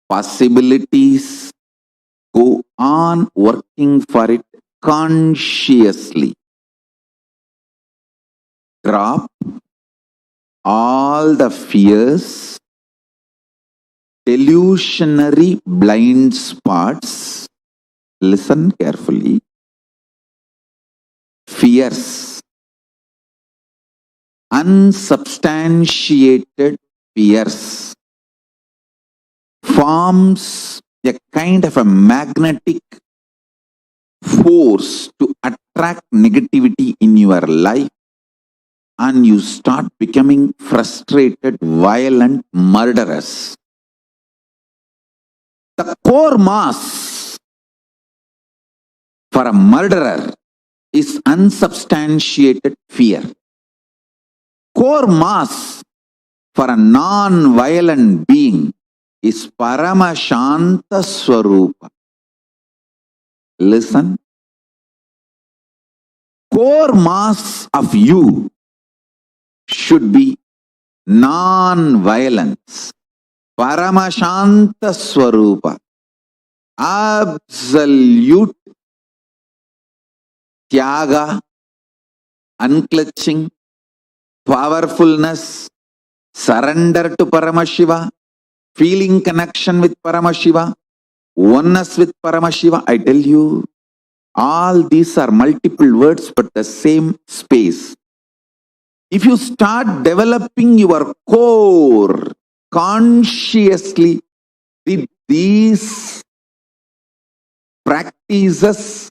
possibilities. Go on working for it consciously. Drop all the fears, delusionary blind spots. Listen carefully. Fears, unsubstantiated fears, forms a kind of a magnetic force to attract negativity in your life, and you start becoming frustrated, violent, murderous. The core mass for a murderer is unsubstantiated fear. Core mass for a non-violent being is Paramashanta Swarupa. Listen. Core mass of you should be non-violence. Paramashanta Swarupa. Absolute Tyaga, unclutching, powerfulness, surrender to Paramashiva, feeling connection with Paramashiva, oneness with Paramashiva. I tell you, all these are multiple words but the same space. If you start developing your core consciously with these practices,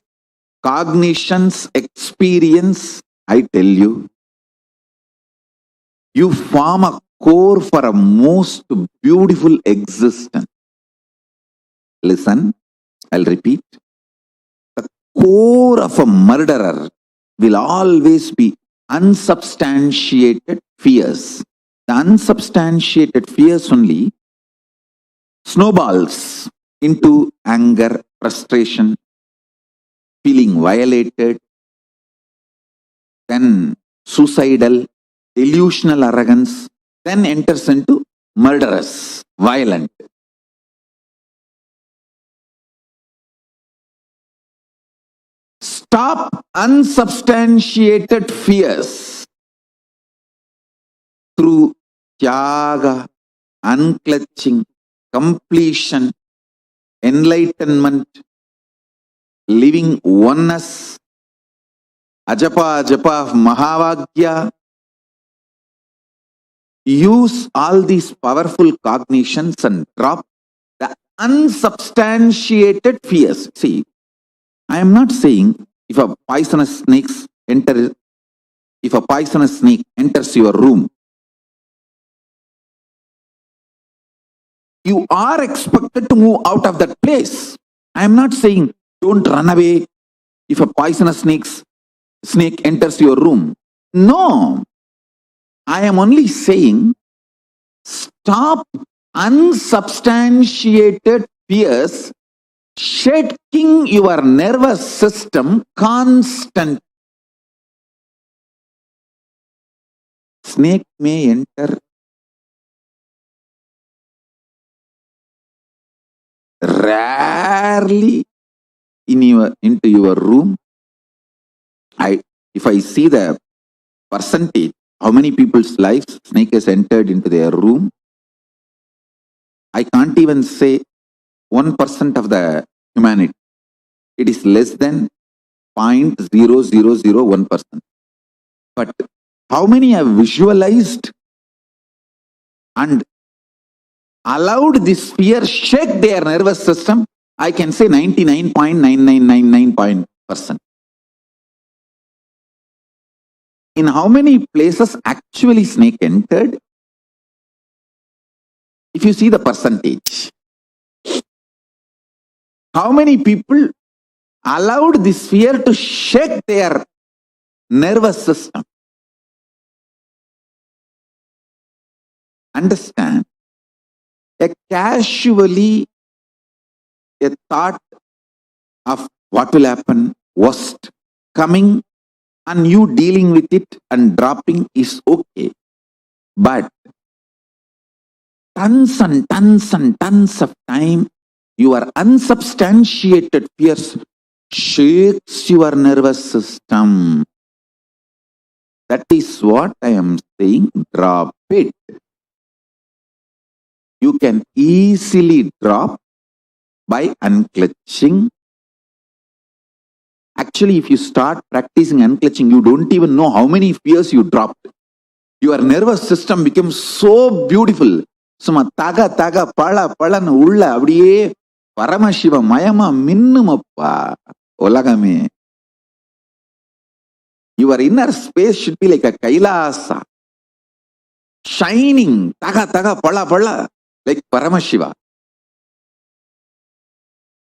cognitions, experience, I tell you, you form a core for a most beautiful existence. Listen, I'll repeat. The core of a murderer will always be unsubstantiated fears. The unsubstantiated fears only snowballs into anger, frustration, feeling violated, then suicidal, delusional arrogance, then enters into murderous, violent. Stop unsubstantiated fears through tyaga, unclutching, completion, enlightenment, living oneness, ajapa of Mahavagya. Use all these powerful cognitions and drop the unsubstantiated fears. See, I am not saying if a poisonous snake enters your room, you are expected to move out of that place. I am not saying don't run away if a poisonous snake enters your room. No, I am only saying stop unsubstantiated fears shaking your nervous system constant. Snake may enter rarely into your room. If I see the percentage, how many people's lives snake has entered into their room, I can't even say 1% of the humanity. It is less than 0.0001%. But how many have visualized and allowed this fear shake their nervous system? I can say 99.9999%. In how many places actually snake entered? If you see the percentage, how many people allowed this fear to shake their nervous system? Understand, a thought of what will happen, worst coming, and you dealing with it and dropping is okay. But tons and tons and tons of time, your unsubstantiated fears shakes your nervous system. That is what I am saying, drop it. You can easily drop by unclutching. Actually, if you start practicing unclutching, you don't even know how many fears you dropped. Your nervous system becomes so beautiful. Suma taga taga pala palana ulla abdiye Paramashiva mayama minnumappa olagame. Your inner space should be like a Kailasa, shining taga taga pala pala like Paramashiva.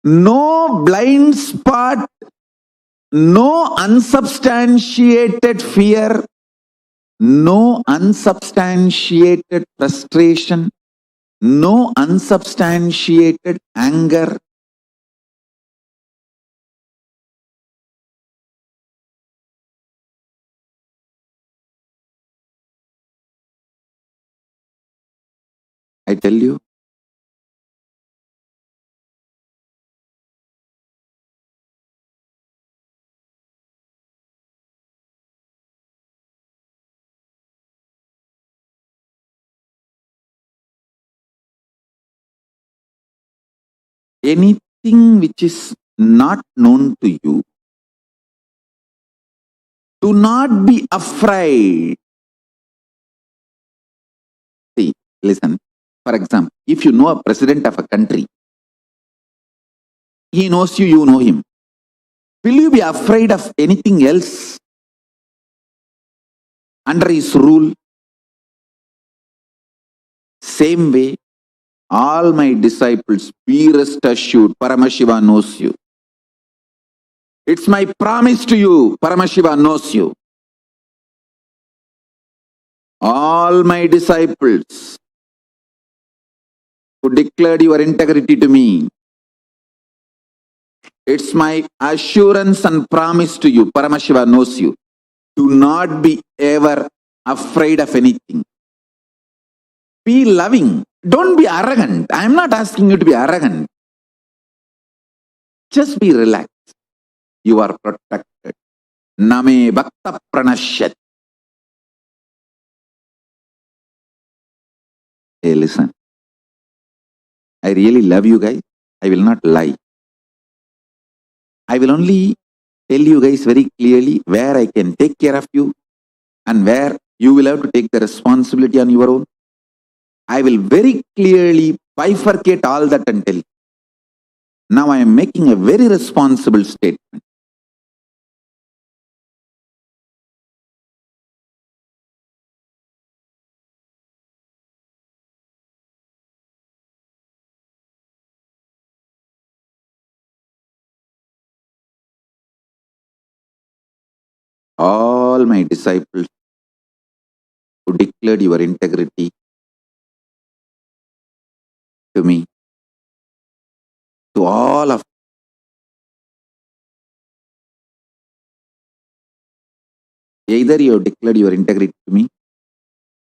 No blind spot, no unsubstantiated fear, no unsubstantiated frustration, no unsubstantiated anger. I tell you, anything which is not known to you, do not be afraid. See, listen. For example, if you know a president of a country, he knows you, you know him. Will you be afraid of anything else under his rule? Same way, all my disciples, be rest assured, Paramashiva knows you. It's my promise to you, Paramashiva knows you. All my disciples who declared your integrity to me, it's my assurance and promise to you, Paramashiva knows you. Do not be ever afraid of anything. Be loving. Don't be arrogant. I am not asking you to be arrogant. Just be relaxed. You are protected. Name bhakta pranashyat. Hey, listen. I really love you guys. I will not lie. I will only tell you guys very clearly where I can take care of you and where you will have to take the responsibility on your own. I will very clearly bifurcate all that and tell. Now I am making a very responsible statement. All my disciples who declared your integrity to me, to all of either you have declared your integrity to me,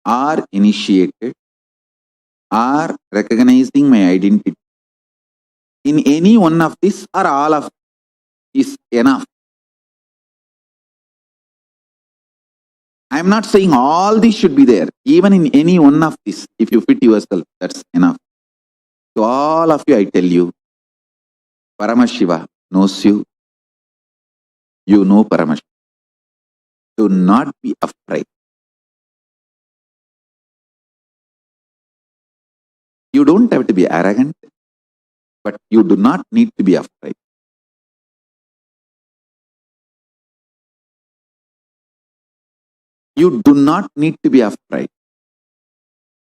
or initiated, or recognizing my identity. In any one of this or all of is enough. I am not saying all these should be there. Even in any one of these, if you fit yourself, that's enough. To all of you, I tell you, Paramashiva knows you. You know Paramashiva. Do not be afraid. You don't have to be arrogant, but you do not need to be afraid. You do not need to be afraid.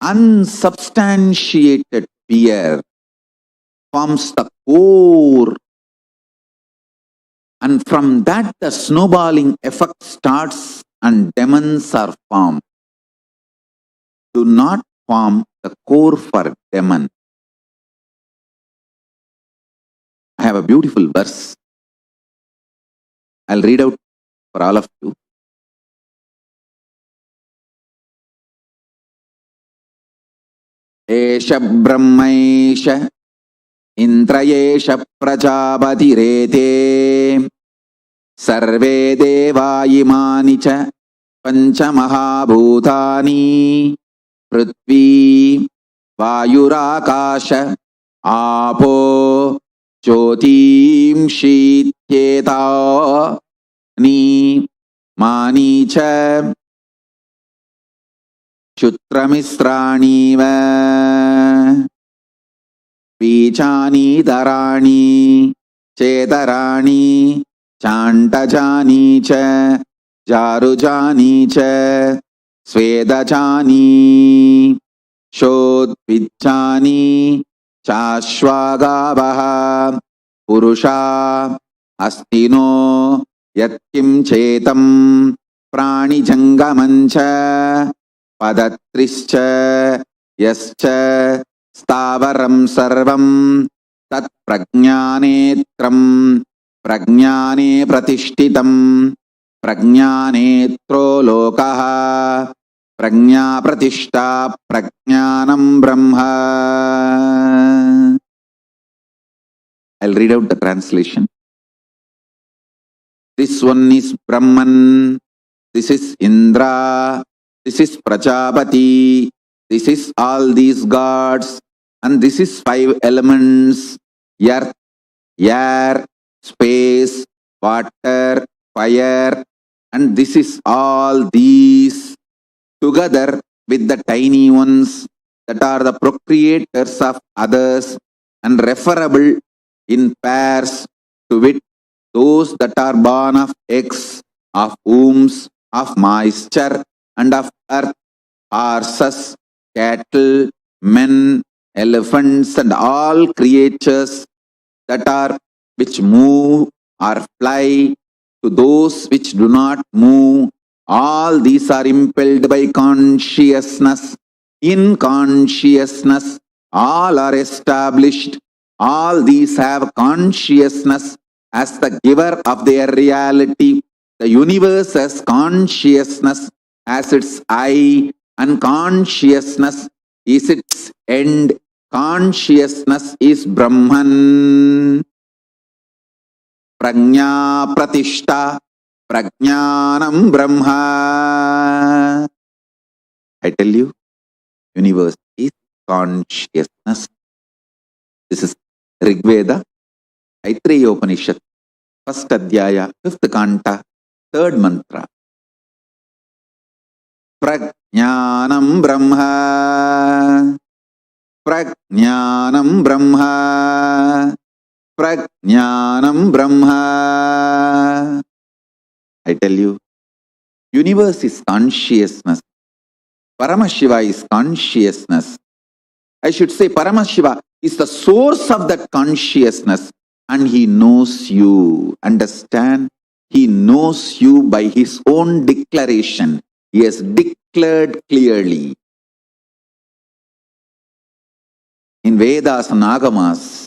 Unsubstantiated fear forms the core, and from that the snowballing effect starts and demons are formed. Do not form the core for demon. I have a beautiful verse. I'll read out for all of you. Esha Brahmaisha Indrayesha Prajapatirete Sarve Deva Imani Cha Panchamahabhutani Prithvi Vayurakasha Apo Jyotim Shityeta Ni Mani Cha Shutramisrani va Pichani Darani Chetarani Chantajani cha Jarujani cha Svedajani Shodvichani Chashwagabaha Purusha Astino Yatkim Chetam Prani Jangamancha Padatrischa Yascha Stavaram Sarvam Tat Prajnanetram Prajnane Pratishtitam Prajnanetro Lokaha Prajna Pratishta Prajnanam Brahma. I'll read out the translation. This one is Brahman, this is Indra, this is Prajapati, this is all these gods, and this is 5 elements: earth, air, space, water, fire, and this is all these together with the tiny ones that are the procreators of others and referable in pairs to wit those that are born of eggs, of wombs, of moisture, and of earth, horses, cattle, men, elephants, and all creatures that are which move or fly, to those which do not move. All these are impelled by consciousness. In consciousness, all are established. All these have consciousness as the giver of their reality. The universe has consciousness as its eye, and consciousness is its end. Consciousness is Brahman. Prajna Pratishta Prajnanam Brahma. I tell you, universe is consciousness. This is Rigveda, Aitreya Upanishad, 1st Adhyaya, 5th Kanta, 3rd mantra. Prajnanam Brahma. Prajnanam Brahma. Prajnanam Brahma. I tell you, universe is consciousness. Paramashiva is consciousness. I should say Paramashiva is the source of that consciousness, and he knows you. Understand? He knows you by his own declaration. He has declared clearly. In Vedas and Agamas,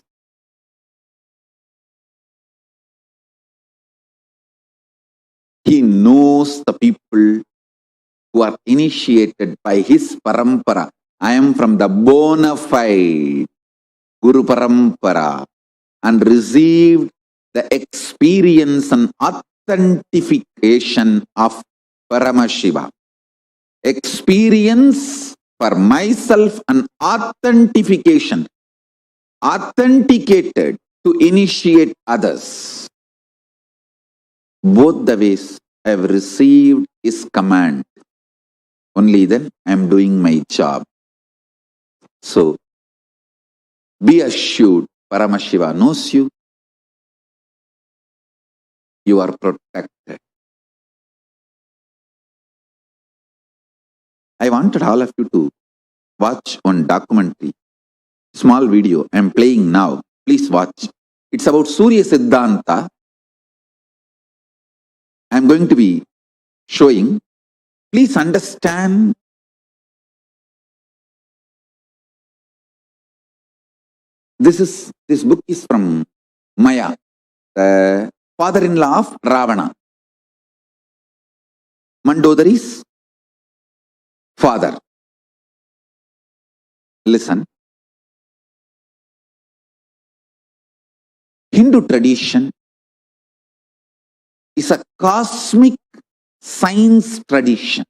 he knows the people who are initiated by his parampara. I am from the bona fide Guru Parampara and received the experience and authentication of Paramashiva. Experience for myself and authentication. Authenticated to initiate others. Both the ways I have received his command. Only then I am doing my job. So, be assured, Paramashiva knows you. You are protected. I wanted all of you to watch one documentary, small video I am playing now. Please watch. It's about Surya Siddhanta. I am going to be showing. Please understand. This book is from Maya, the father-in-law of Ravana. Mandodari's father. Listen. Hindu tradition is a cosmic science tradition.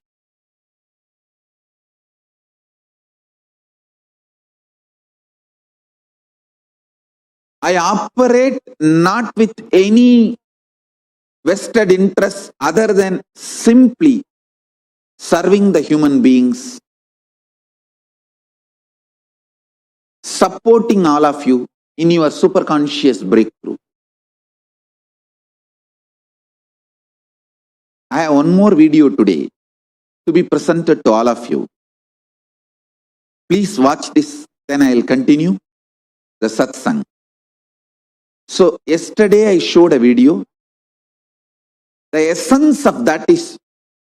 I operate not with any vested interest other than simply serving the human beings, supporting all of you in your superconscious breakthrough. I have one more video today to be presented to all of you. Please watch this, then I will continue the satsang. So, yesterday I showed a video. The essence of that is,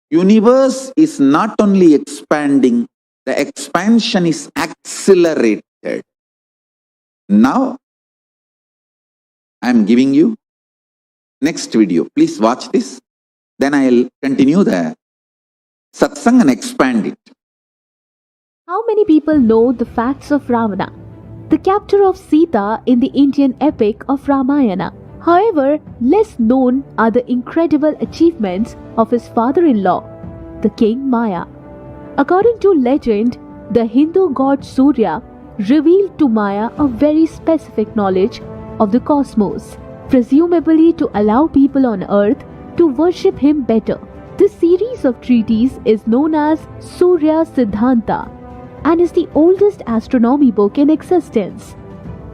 universe is not only expanding, the expansion is accelerated. Now, I am giving you next video. Please watch this. Then I will continue the satsang and expand it. How many people know the facts of Ravana, the captor of Sita in the Indian epic of Ramayana? However, less known are the incredible achievements of his father-in-law, the king Maya. According to legend, the Hindu god Surya revealed to Maya a very specific knowledge of the cosmos, presumably to allow people on earth to worship him better. This series of treatises is known as Surya Siddhanta and is the oldest astronomy book in existence.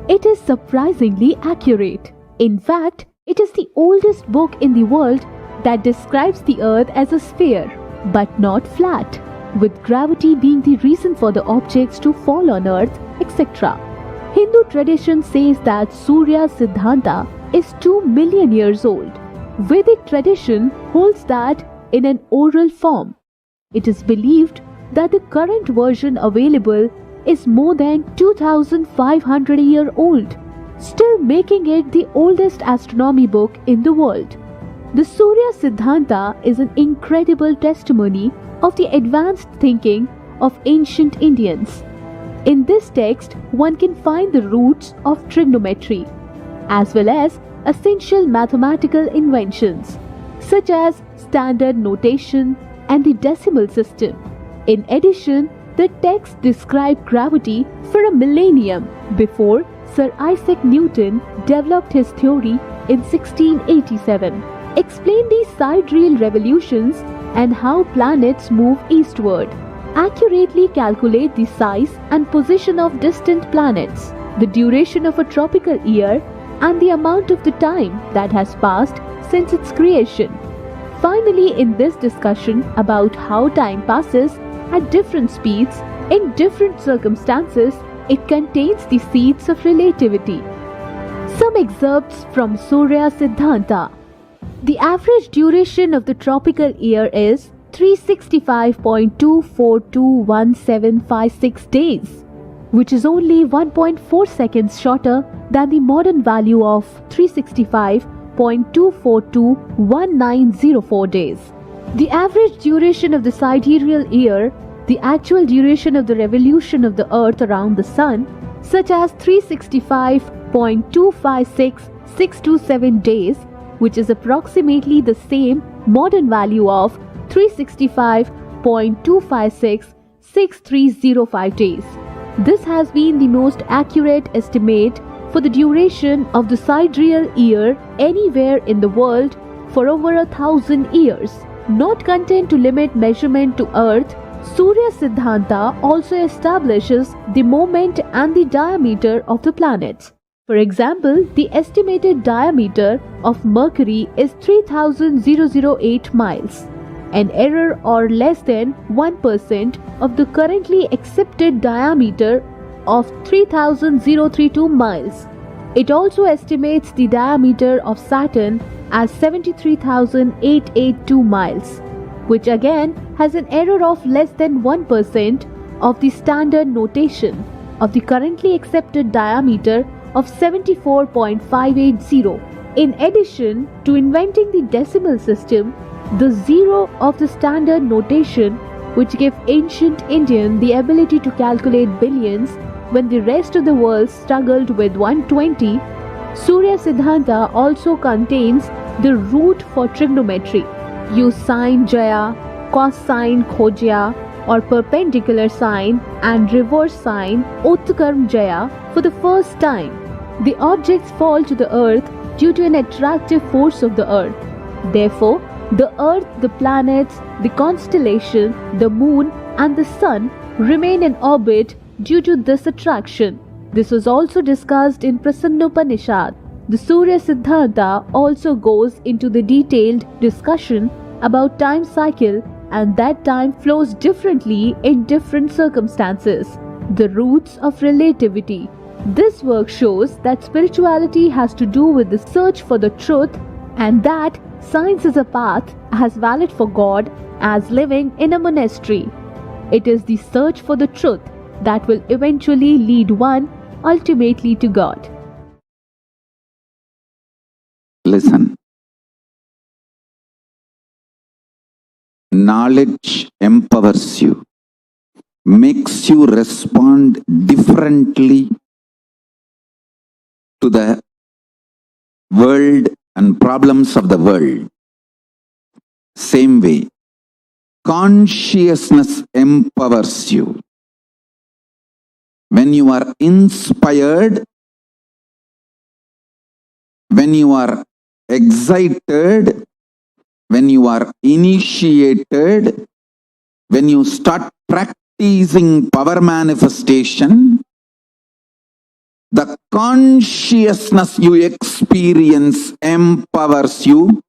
It is surprisingly accurate. In fact, it is the oldest book in the world that describes the earth as a sphere, but not flat, with gravity being the reason for the objects to fall on earth, etc. Hindu tradition says that Surya Siddhanta is 2 million years old. Vedic tradition holds that in an oral form. It is believed that the current version available is more than 2,500 years old, still making it the oldest astronomy book in the world. The Surya Siddhanta is an incredible testimony of the advanced thinking of ancient Indians. In this text, one can find the roots of trigonometry, as well as essential mathematical inventions, such as standard notation and the decimal system. In addition, the text describes gravity for a millennium before Sir Isaac Newton developed his theory in 1687. Explain the sidereal revolutions and how planets move eastward, accurately calculate the size and position of distant planets, the duration of a tropical year, and the amount of the time that has passed since its creation. Finally, in this discussion about how time passes at different speeds in different circumstances, it contains the seeds of relativity. Some excerpts from Surya Siddhanta. The average duration of the tropical year is 365.2421756 days, which is only 1.4 seconds shorter than the modern value of 365.2421904 days. The average duration of the sidereal year, the actual duration of the revolution of the Earth around the Sun, such as 365.256627 days, which is approximately the same modern value of 365.2566305 days. This has been the most accurate estimate for the duration of the sidereal year anywhere in the world for over 1,000 years. Not content to limit measurement to Earth, Surya Siddhanta also establishes the moment and the diameter of the planets. For example, the estimated diameter of Mercury is 3008 miles, an error or less than 1% of the currently accepted diameter of 3032 miles. It also estimates the diameter of Saturn as 73,882 miles, which again has an error of less than 1% of the standard notation of the currently accepted diameter of 74.580. In addition to inventing the decimal system, the zero of the standard notation, which gave ancient Indian the ability to calculate billions when the rest of the world struggled with 120, Surya Siddhanta also contains the root for trigonometry. Use sine jaya, cosine khojya, or perpendicular sine and reverse sine utkarm jaya for the first time. The objects fall to the earth due to an attractive force of the earth. Therefore, the earth, the planets, the constellation, the moon, and the sun remain in orbit due to this attraction. This was also discussed in Prasannopanishad. The Surya Siddhanta also goes into the detailed discussion about time cycle and that time flows differently in different circumstances. The roots of relativity. This work shows that spirituality has to do with the search for the truth and that science is a path as valid for God as living in a monastery. It is the search for the truth that will eventually lead one ultimately to God. Listen. Knowledge empowers you, makes you respond differently to the world and problems of the world. Same way, consciousness empowers you. When you are inspired, when you are excited, when you are initiated, when you start practicing power manifestation, the consciousness you experience empowers you,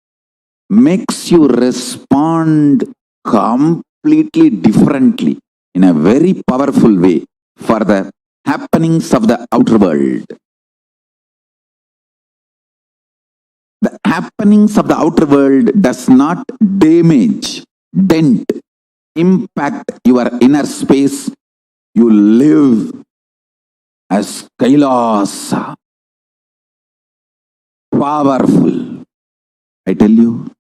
makes you respond completely differently in a very powerful way for the happenings of the outer world. The happenings of the outer world does not damage, dent, impact your inner space. You live as Kailasa. Powerful. I tell you.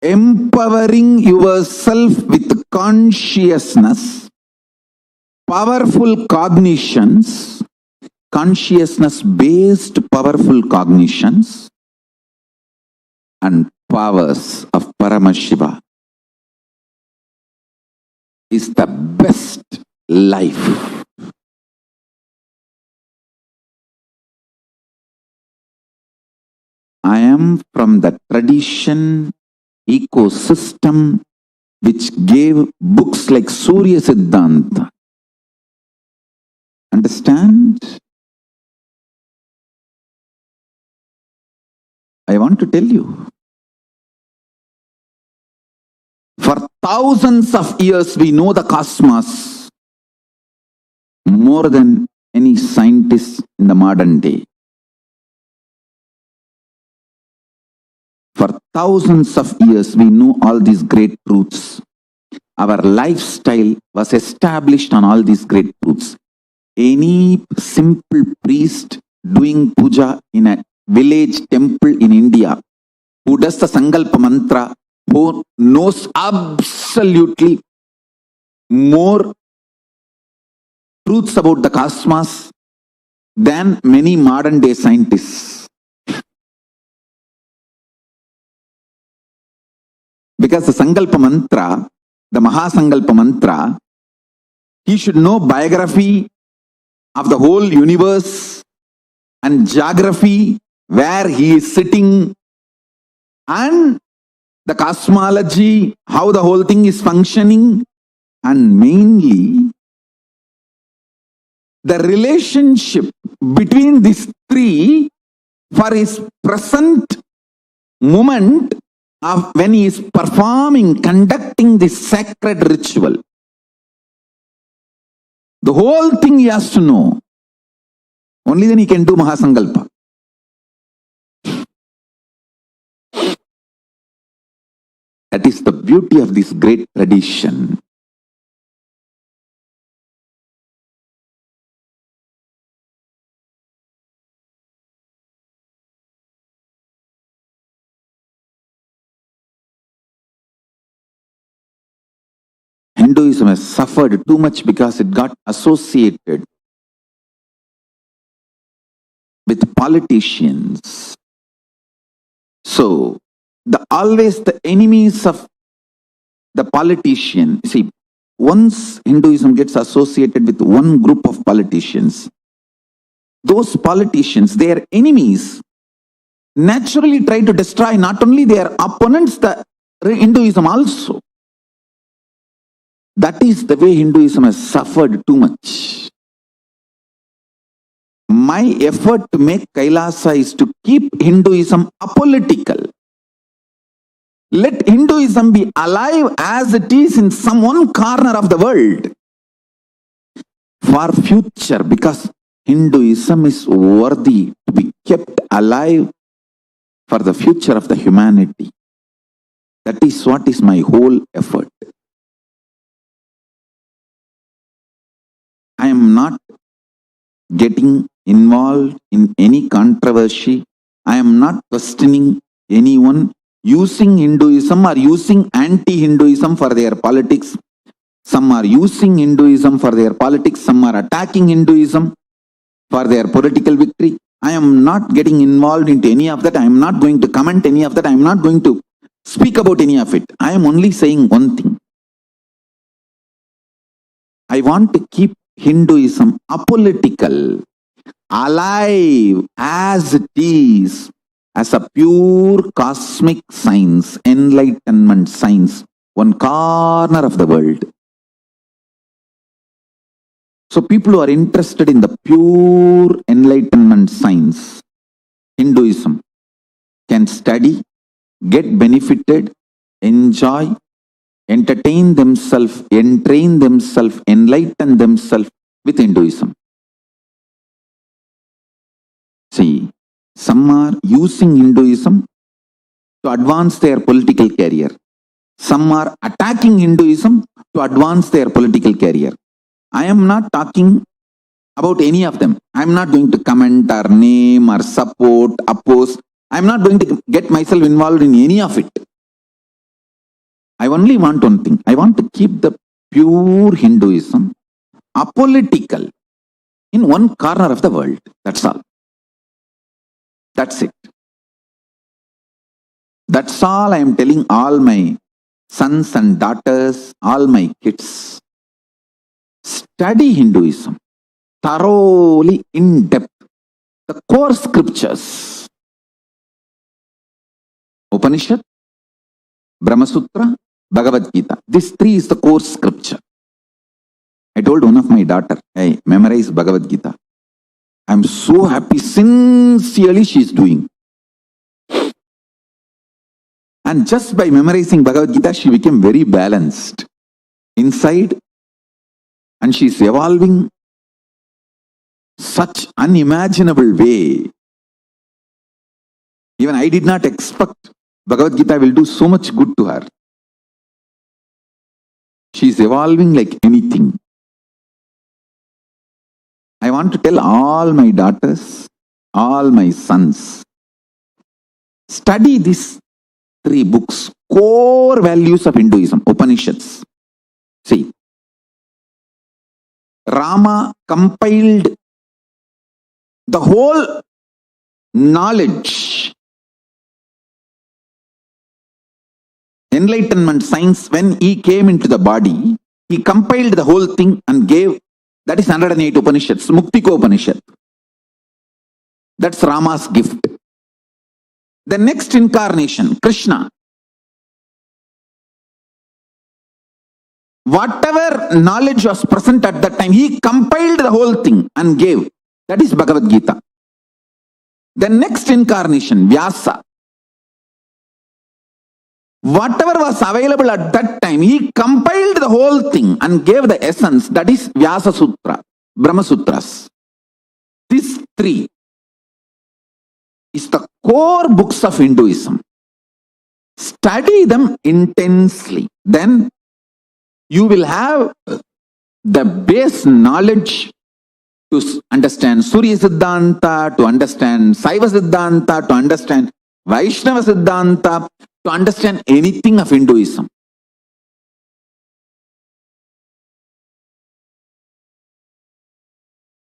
Empowering yourself with consciousness, powerful cognitions, consciousness-based powerful cognitions, and powers of Paramashiva is the best life. I am from the tradition ecosystem which gave books like Surya Siddhanta. Understand? I want to tell you. For thousands of years, we know the cosmos more than any scientist in the modern day. For thousands of years, we know all these great truths. Our lifestyle was established on all these great truths. Any simple priest doing puja in a village temple in India, who does the Sankalpa mantra, who knows absolutely more truths about the cosmos than many modern day scientists. Because the Sankalpa mantra, the Mahasankalpa mantra, he should know biography of the whole universe and geography, where he is sitting, and the cosmology, how the whole thing is functioning, and mainly the relationship between these three for his present moment of when he is performing, conducting this sacred ritual. The whole thing he has to know. Only then he can do Mahasankalpa. That is the beauty of this great tradition. Hinduism has suffered too much because it got associated with politicians. So, always the enemies of the politician. See, once Hinduism gets associated with one group of politicians, those politicians, their enemies, naturally try to destroy not only their opponents, the Hinduism also. That is the way Hinduism has suffered too much. My effort to make Kailasa is to keep Hinduism apolitical. Let Hinduism be alive as it is in some one corner of the world for future, because Hinduism is worthy to be kept alive for the future of the humanity. That is what is my whole effort. I am not getting involved in any controversy. I am not questioning anyone using Hinduism or using anti-Hinduism for their politics. Some are using Hinduism for their politics. Some are attacking Hinduism for their political victory. I am not getting involved into any of that. I am not going to comment any of that. I am not going to speak about any of it. I am only saying one thing. I want to keep Hinduism apolitical, alive as it is, as a pure cosmic science, enlightenment science, one corner of the world. So people who are interested in the pure enlightenment science, Hinduism, can study, get benefited, enjoy, entertain themselves, entrain themselves, enlighten themselves with Hinduism. See, some are using Hinduism to advance their political career. Some are attacking Hinduism to advance their political career. I am not talking about any of them. I am not going to comment or name or support, oppose. I am not going to get myself involved in any of it. I only want one thing. I want to keep the pure Hinduism apolitical in one corner of the world. That's all. That's it. That's all I am telling all my sons and daughters, all my kids. Study Hinduism thoroughly, in depth. The core scriptures. Upanishad, Brahma Sutra, Bhagavad Gita. This three is the core scripture. I told one of my daughter, hey, memorize Bhagavad Gita. I'm so happy, sincerely she's doing. And just by memorizing Bhagavad Gita, she became very balanced inside, and she's evolving such unimaginable way. Even I did not expect Bhagavad Gita will do so much good to her. She's evolving like anything. I want to tell all my daughters, all my sons, study these three books, core values of Hinduism, Upanishads. See, Rama compiled the whole knowledge, enlightenment science. When he came into the body, he compiled the whole thing and gave, that is 108 Upanishads, Muktiko Upanishad. That's Rama's gift. The next incarnation, Krishna, whatever knowledge was present at that time, he compiled the whole thing and gave. That is Bhagavad Gita. The next incarnation, Vyasa, whatever was available at that time, he compiled the whole thing and gave the essence. That is Vyasa Sutra, Brahma Sutras. These three is the core books of Hinduism. Study them intensely. Then you will have the base knowledge to understand Surya Siddhanta, to understand Saiva Siddhanta, to understand Vaishnava Siddhanta, to understand anything of Hinduism.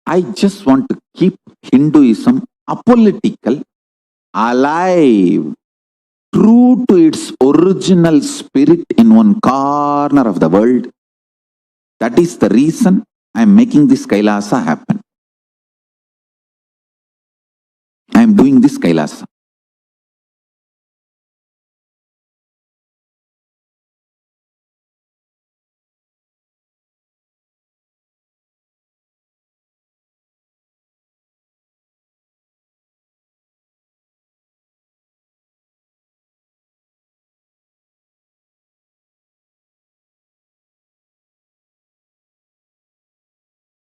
I just want to keep Hinduism apolitical, alive, true to its original spirit in one corner of the world. That is the reason I am making this Kailasa happen. I am doing this Kailasa.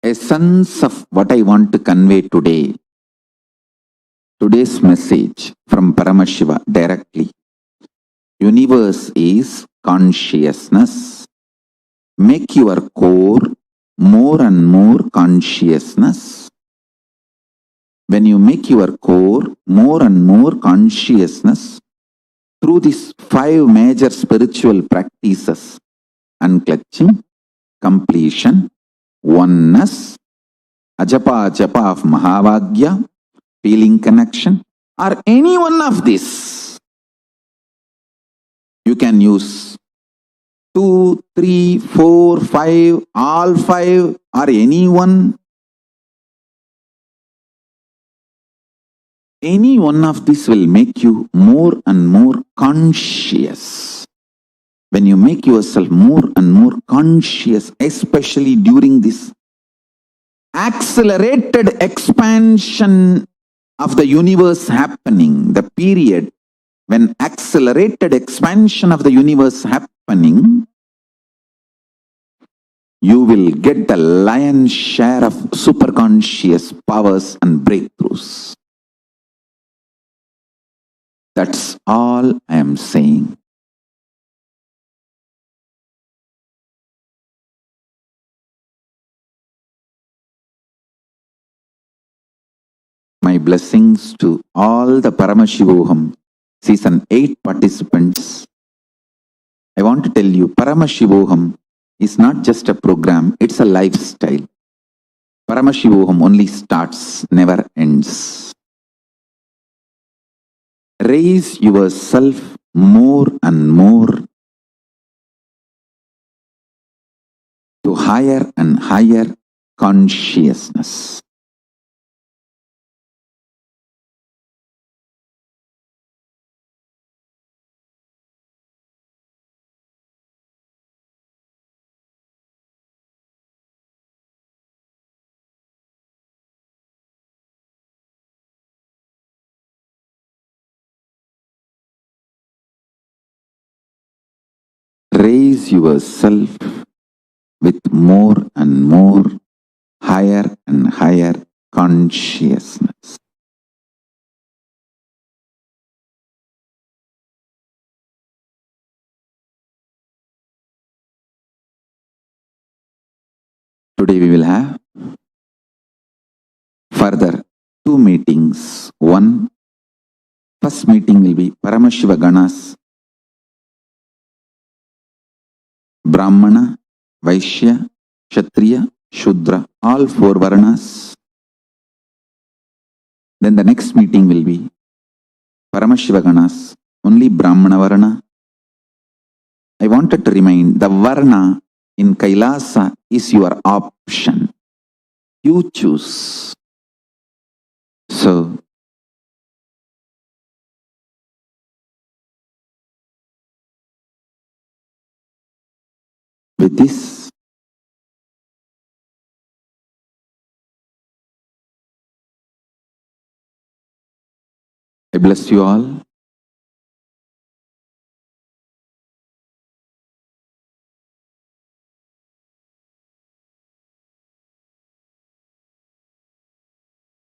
Essence of what I want to convey today, today's message from Paramashiva directly. Universe is consciousness. Make your core more and more consciousness. When you make your core more and more consciousness through these 5 major spiritual practices, unclutching, completion, oneness, ajapa of Mahavagya, feeling connection, or any one of this, you can use 2, 3, 4, 5, all 5, or any one. Any one of these will make you more and more conscious. When you make yourself more and more conscious, especially during this accelerated expansion of the universe happening, the period when accelerated expansion of the universe happening, you will get the lion's share of superconscious powers and breakthroughs. That's all I am saying. My blessings to all the Paramashivoham Season 8 participants. I want to tell you, Paramashivoham is not just a program, it's a lifestyle. Paramashivoham only starts, never ends. Raise yourself more and more to higher and higher consciousness. raise yourself with more and more higher and higher consciousness. Today we will have further 2 meetings. First meeting will be Paramashiva Ganas, Brahmana, Vaishya, Kshatriya, Shudra, all 4 Varnas. Then the next meeting will be Paramashiva Ganas, only Brahmana Varna. I wanted to remind, the Varna in Kailasa is your option. You choose. So, with this, I bless you all.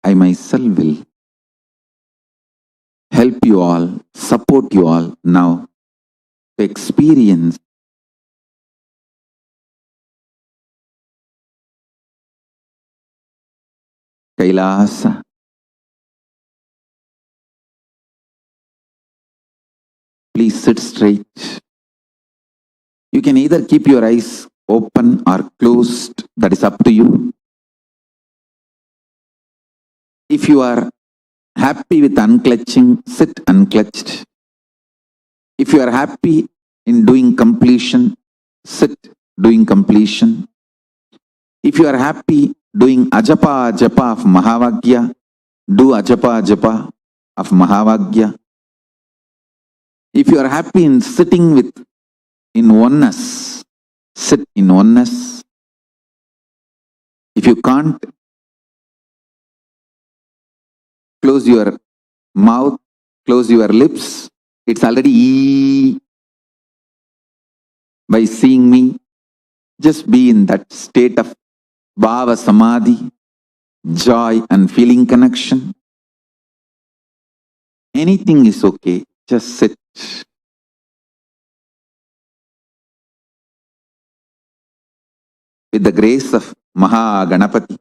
I myself will help you all, support you all now to experience Kailasa. Please sit straight. You can either keep your eyes open or closed, that is up to you. If you are happy with unclutching, sit unclutched. If you are happy in doing completion, sit doing completion. If you are happy doing ajapa ajapa of Mahavagya, do ajapa ajapa of Mahavagya. If you are happy in sitting in oneness, sit in oneness. If you can't, close your mouth, close your lips. It's already by seeing me. Just be in that state of bhava samadhi, joy and feeling connection. Anything is okay. Just sit. With the grace of Maha Ganapati.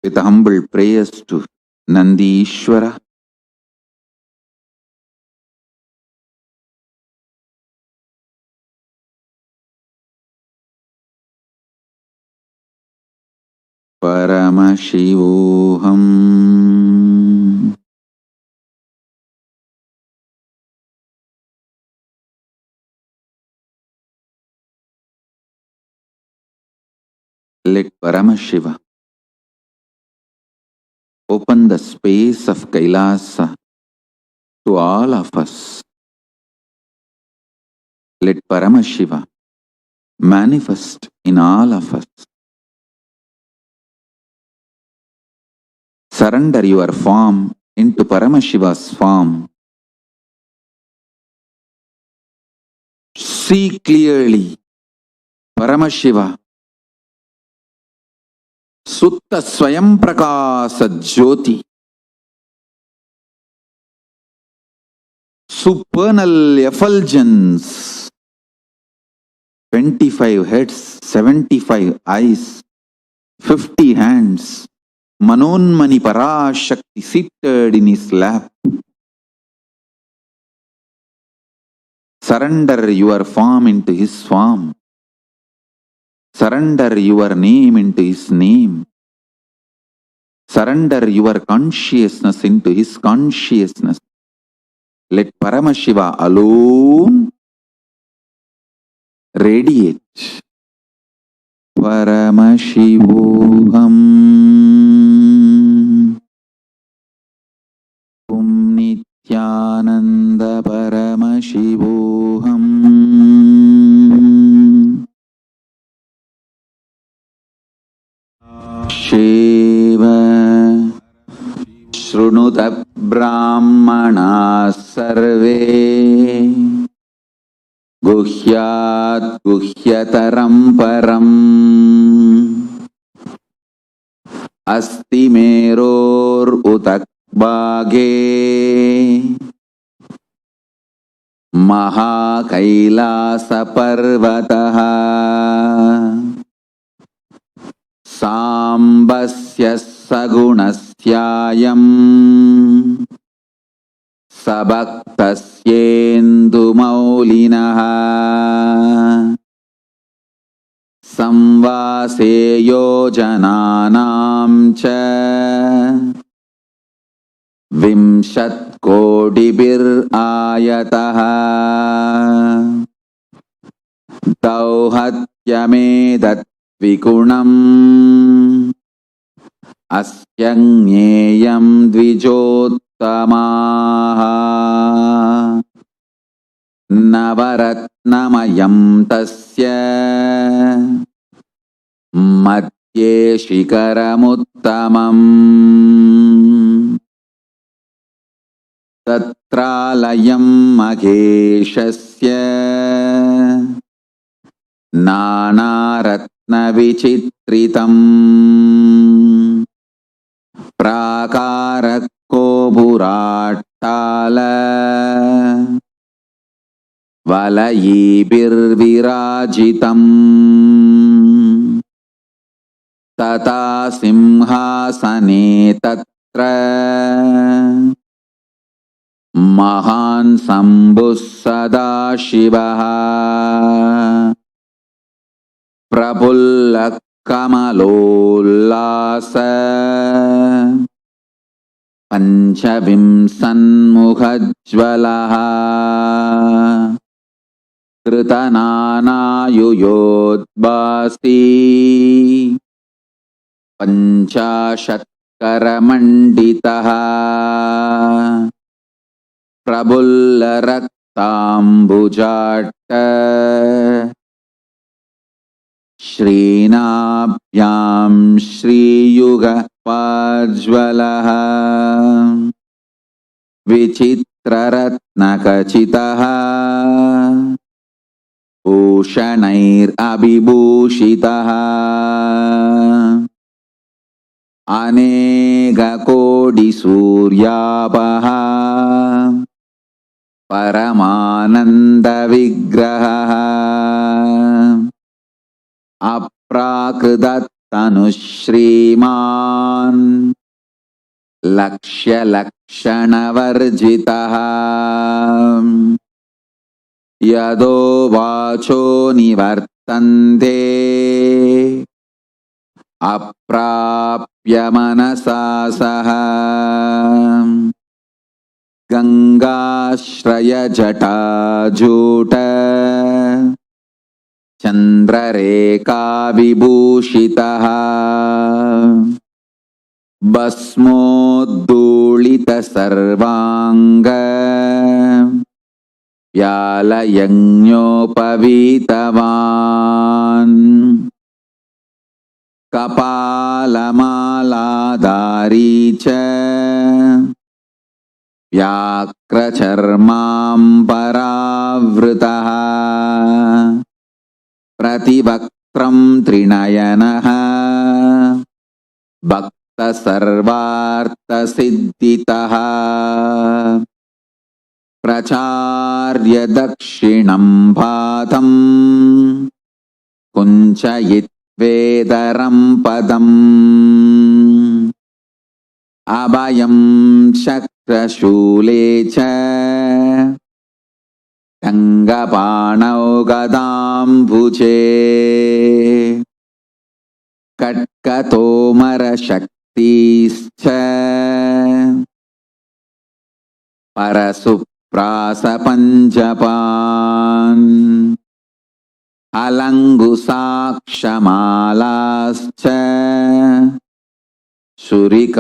With humble prayers to Nandishwara, Paramashivoham. Let Paramashiva open the space of Kailasa to all of us. Let Paramashiva manifest in all of us. Surrender your form into Paramashiva's form. See clearly Paramashiva, Sutta Swayam Prakasa Jyoti, supernal effulgence, 25 heads, 75 eyes, 50 hands, Manonmani Parashakti seated in his lap. Surrender your form into his form. Surrender your name into his name. Surrender your consciousness into his consciousness. Let Paramashiva alone radiate. Paramashivoham. Shiv शृणुत ब्राह्मणाः सर्वे गुह्यात् गुह्यतरं परम् अस्ति मेरोरुतक्भागे महाकैलासपर्वतः साम्बस्य सगुणस्यायम् सभक्तस्येन्दुमौलिनः संवासे योजनानां च विंशत्कोटिभिरायतः दौहत्यमेतद्विगुणम् अस्य ज्ञेयं द्विजोत्तमाः नवरत्नमयं तस्य मध्ये शिखरमुत्तमम् तत्रालयं महेशस्य नानारत्नविचित्रितम् प्राकारकोपुराट्टाल वलयीभिर्विराजितम् तथा सिंहासने तत्र महान् शम्भुः सदाशिवः प्रफुल्लकमलोल्लास पञ्चविंशन्मुखज्ज्वलः कृतनानायुयोद्भासि पञ्चाशत्करमण्डितः प्रफुल्लरक्ताम्बुजाट्ट श्रीनाभ्यां श्रीयुगपाज्ज्वलः विचित्ररत्नखचितः भूषणैरभिभूषितः अनेककोटिसूर्याभः परमानन्दविग्रहः अप्राकृततनुश्रीमान् लक्ष्यलक्षणवर्जितः यदो वाचो निवर्तन्ते अप्राप्य मनसा सह गङ्गाश्रयजटाजूट चन्द्ररेखाविभूषितः भस्मोद्धूलितसर्वाङ्ग व्यालयज्ञोपवीतवान् कपालमालाधारी च व्याघ्रचर्माम्बरावृतः प्रतिवक्त्रं त्रिनयनः भक्तसर्वार्थसिद्धितः प्रचार्य दक्षिणं पादं कुञ्चयित्वेदरं पदम् अभयं चक्रशूले च टङ्गपाणौ गदाम्बुजे कट्कतोमरशक्तिश्च परशुप्रासपञ्जपान् अलङ्गुसाक्षमालाश्च शुरिकान्द्वजदण्डकौ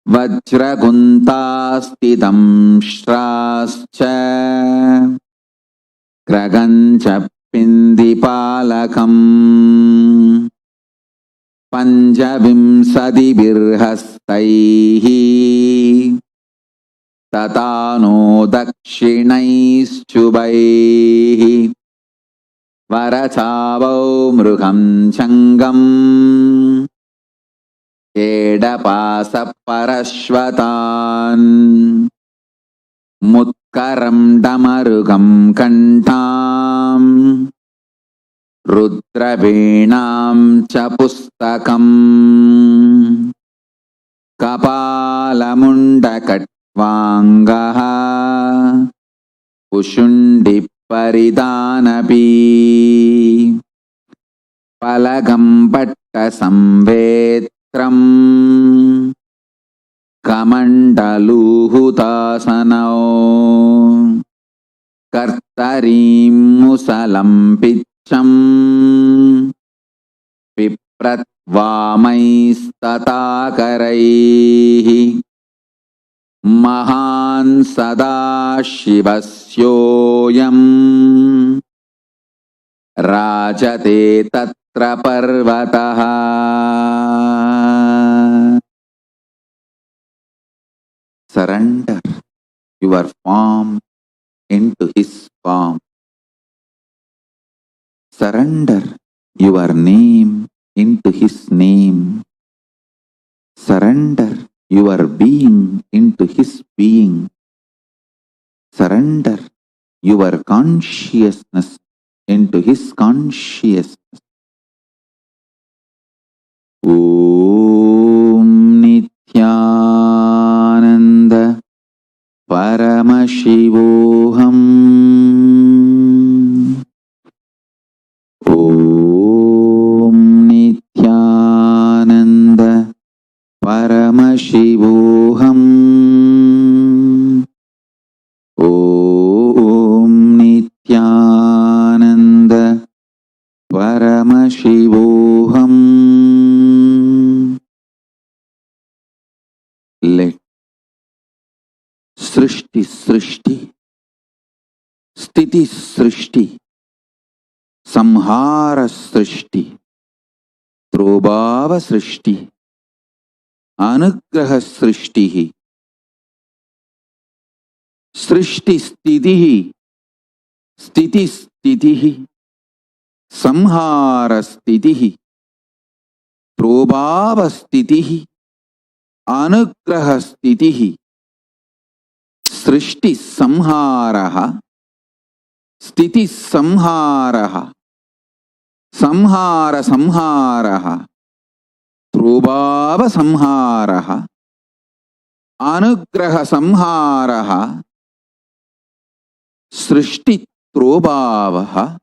वज्रकुन्तास्तिदंष्ट्राश्च क्रगञ्च पिन्दिपालकम् पञ्चविंशतिभिर्हस्तैः ततानो दक्षिणैश्चुबैः वरचावौ मृगं चङ्गम् एडपासपरश्वतान् मुत्करं डमरुगं कण्ठाम् रुद्रवीणां च पुस्तकम् कपालमुण्डकट्वाङ्गः कुशुण्डिपरिधानपि पलगं पट्टसंवेत्रम् कमण्डलूहुतासनौ कर्तरीं मुसलं पिच्छम् पिप्रत्वामैस्तताकरैः महान् सदाशिवस्योऽयम् राजते तत्र पर्वतः Surrender your form into his form. Surrender your name into his name. Surrender your being into his being. Surrender your consciousness into his consciousness. Om Nithyananda Paramashivoham. Om Nithyananda Paramashivoham. Om Nithyananda Paramashivoham. Let Srishti Srishti, Sthiti Srishti, Samhara Srishti, Trobhava Srishti, Anugraha Srishti, Srishti Sthitihi, Sthiti Sthitihi, Samhara Sthitihi, Trobhava Sthitihi, Anugraha Sthitihi, Srishti Samharaha, Sthiti Samharaha, Samhara Samharaha, Trobhava Samharaha, Anugraha Samharaha, Srishti Trobhavaha,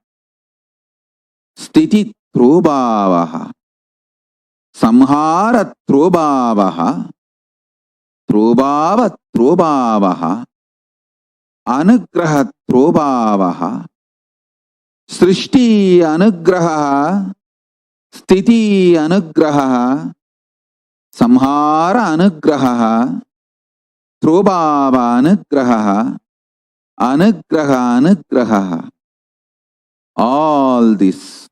Sthiti Trobhavaha, Samhara Trobhavaha, Trobhava Trobhavaha, Anugraha Trobhavaha, Srishti Anugraha, Sthiti Anugraha, Samhara Anugraha, Trobhava Anugraha, Anugraha Anugraha. All these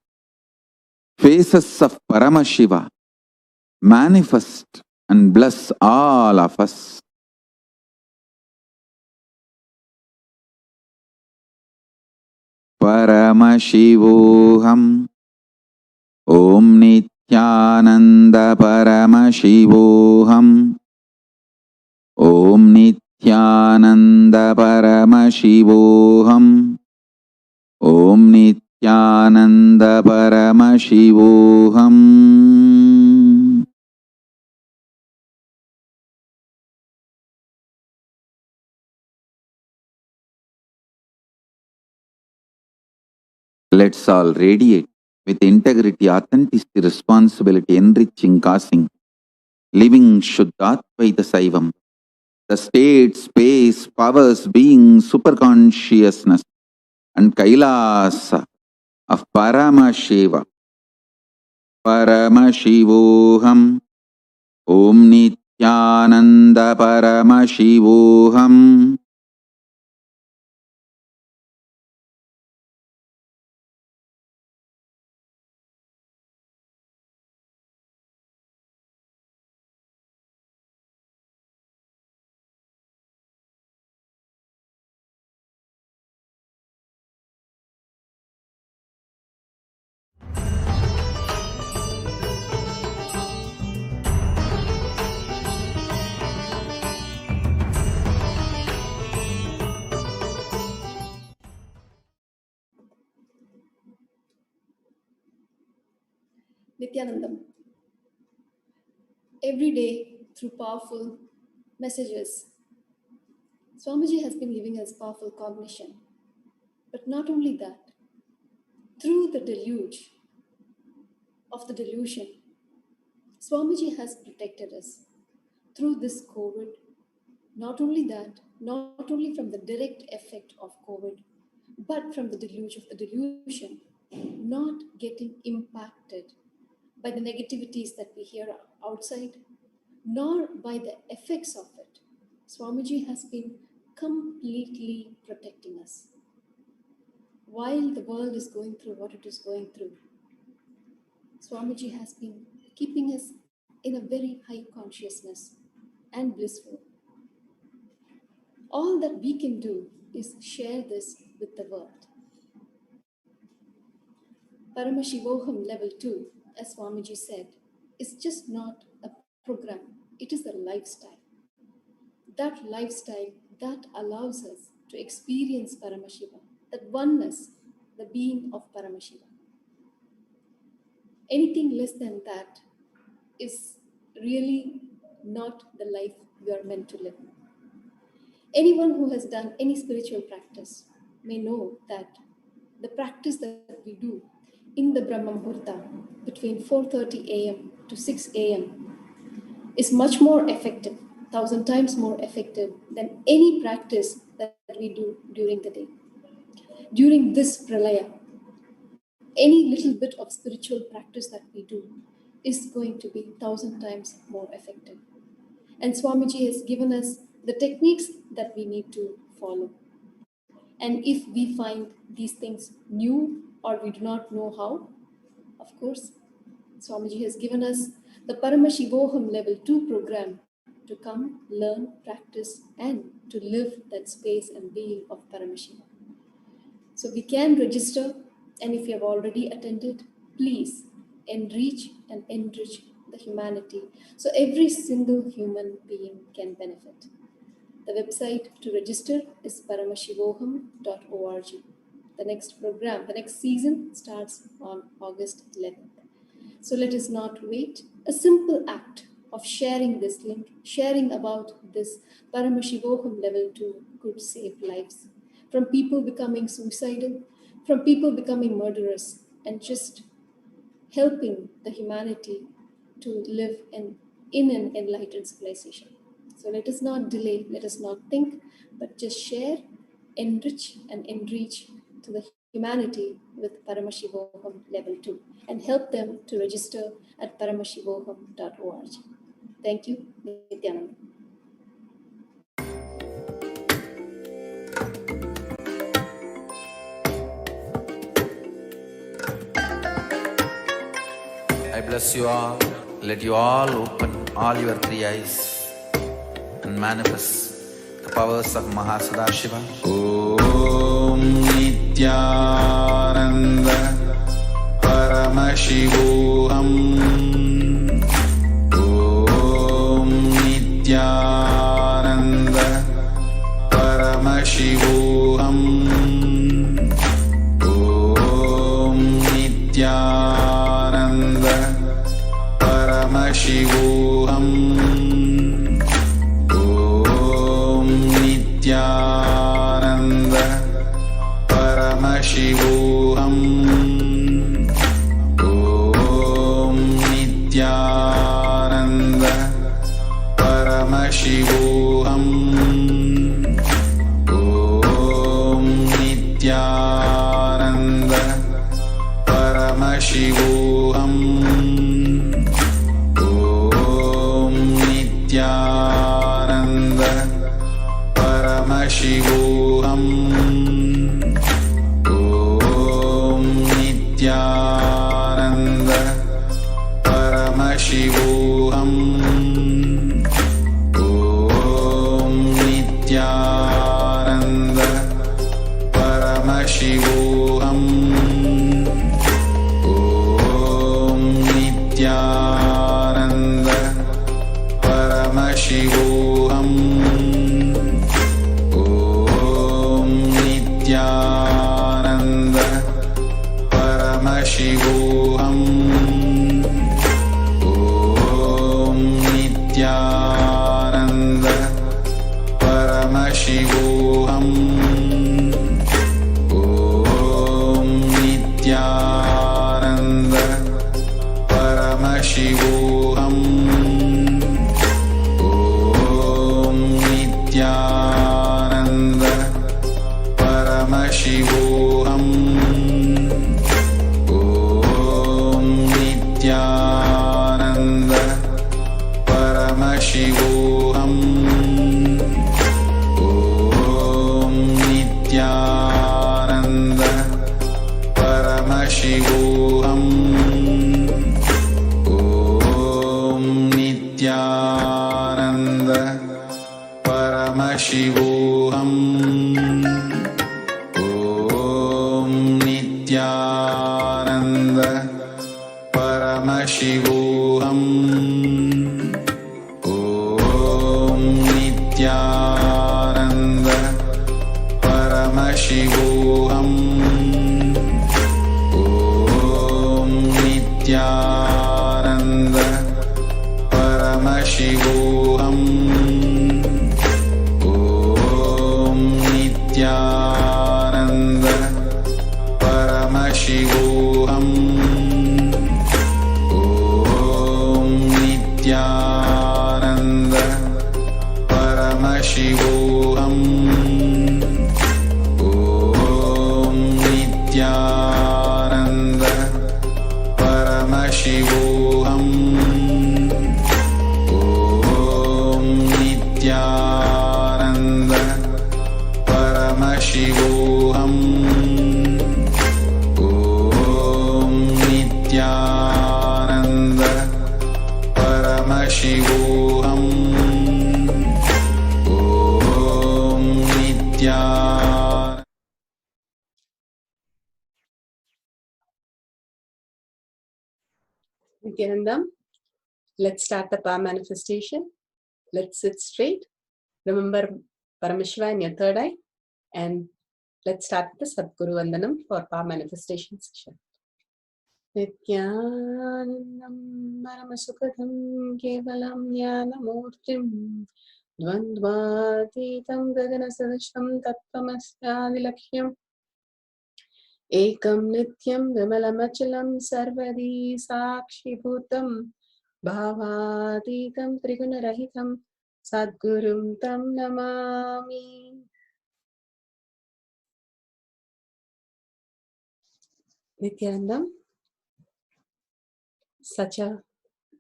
faces of Paramashiva manifest and bless all of us. Paramashivoham. Om Nithyananda Paramashivoham. Om Nithyananda Paramashivoham. Om Nithyananda Paramashivoham. Let's all radiate with integrity, authenticity, responsibility, enriching, causing, living Shuddhatvaita Saivam. The state, space, powers, being, superconsciousness, and Kailasa of Paramashiva. Paramashivoham. Om Nithyananda Paramashivoham. Nithyanandam. Every day, through powerful messages, Swamiji has been giving us powerful cognition. But not only that, through the deluge of the delusion, Swamiji has protected us through this COVID. Not only that, not only from the direct effect of COVID, but from the deluge of the delusion, not getting impacted by the negativities that we hear outside, nor by the effects of it. Swamiji has been completely protecting us. While the world is going through what it is going through, Swamiji has been keeping us in a very high consciousness and blissful. All that we can do is share this with the world. Paramashivoham level 2, as Swamiji said, is just not a program, it is a lifestyle. That lifestyle that allows us to experience Paramashiva, that oneness, the being of Paramashiva. Anything less than that is really not the life we are meant to live. Anyone who has done any spiritual practice may know that the practice that we do in the Brahma Muhurta between 4:30 a.m. to 6 a.m. is much more effective, 1,000 times more effective than any practice that we do during the day. During this Pralaya, any little bit of spiritual practice that we do is going to be 1,000 times more effective. And Swamiji has given us the techniques that we need to follow. And if we find these things new or we do not know how, of course, Swamiji has given us the Paramashivoham level 2 program to come, learn, practice, and to live that space and being of Paramashiva. So we can register, and if you have already attended, please enrich and enrich the humanity so every single human being can benefit. The website to register is paramashivoham.org. The next program, the next season starts on August 11th. So let us not wait. A simple act of sharing this link, sharing about this Paramashivoham level 2 could save lives. From people becoming suicidal, from people becoming murderers, and just helping the humanity to live in an enlightened civilization. So let us not delay, let us not think, but just share, enrich, and enrich to the humanity with Paramashivoham level 2 and help them to register at paramashivoham.org. Thank you, Nithyananda. I bless you all. Let you all open all your three eyes and manifest the powers of Mahasadashiva. Om Nithyananda Paramashivoham. Om Nithyananda Paramashivoham. Om Nithyananda Paramashivoham. Om Nithyananda Paramashivoham. Om Nithyananda Paramashivoham. Om Nithyananda Paramashivoham. Om Nithyananda Paramashivoham. Om Nithyananda Paramashivoham. Om Nithyananda Paramashivoham. Om Nithyananda Paramashivoham. Om Nithyananda Paramashivoham. Paramashivoham. Om Nithyananda Paramashivoham. Om Nithyananda Paramashivoham. Om Nithyananda Paramashivoham. Om Nithyananda Paramashivoham. Om Nithyananda Paramashivoham. Om Nithyananda Paramashivoham. Om Nithyananda Paramashivoham. Om Nithyananda Paramashivoham. Om Nithyananda Paramashivoham. Om Nithyananda Paramashivoham. Om Nithyananda Paramashivoham. Om Nithyananda Paramashivoham. Om Nithyananda. Nithyanandam, let's start the power manifestation. Let's sit straight. Remember Paramashiva in your third eye. And let's start the Sadguru Vandanam for power manifestation session. Nithyanandam Paramasukadam Kevalam Jnanamurtim Dvandvatitam Gaganasadasham Tattvamasyavilakhyam Ekam Nityam Vimalamachalam Sarvadi Sakshibhutam Bhavatitam Trigunarahitam Sadgurum Tam Namami. Nithyanandam, such a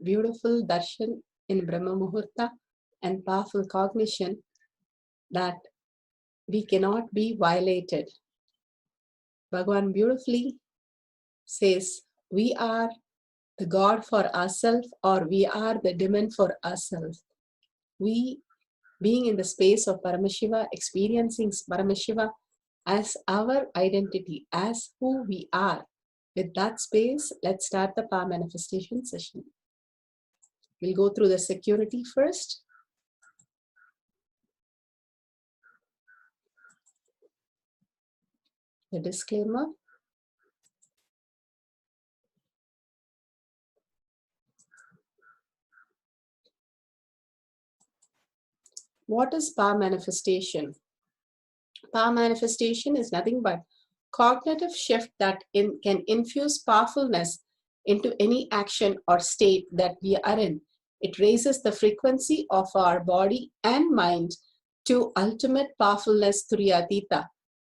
beautiful darshan in Brahma Muhurta and powerful cognition that we cannot be violated. Bhagavan beautifully says, we are the God for ourselves, or we are the demon for ourselves. We, being in the space of Paramashiva, experiencing Paramashiva as our identity, as who we are. With that space, let's start the power manifestation session. We'll go through the security first. The disclaimer. What is power manifestation? Power manifestation is nothing but cognitive shift that can infuse powerfulness into any action or state that we are in. It raises the frequency of our body and mind to ultimate powerfulness Turiyatita.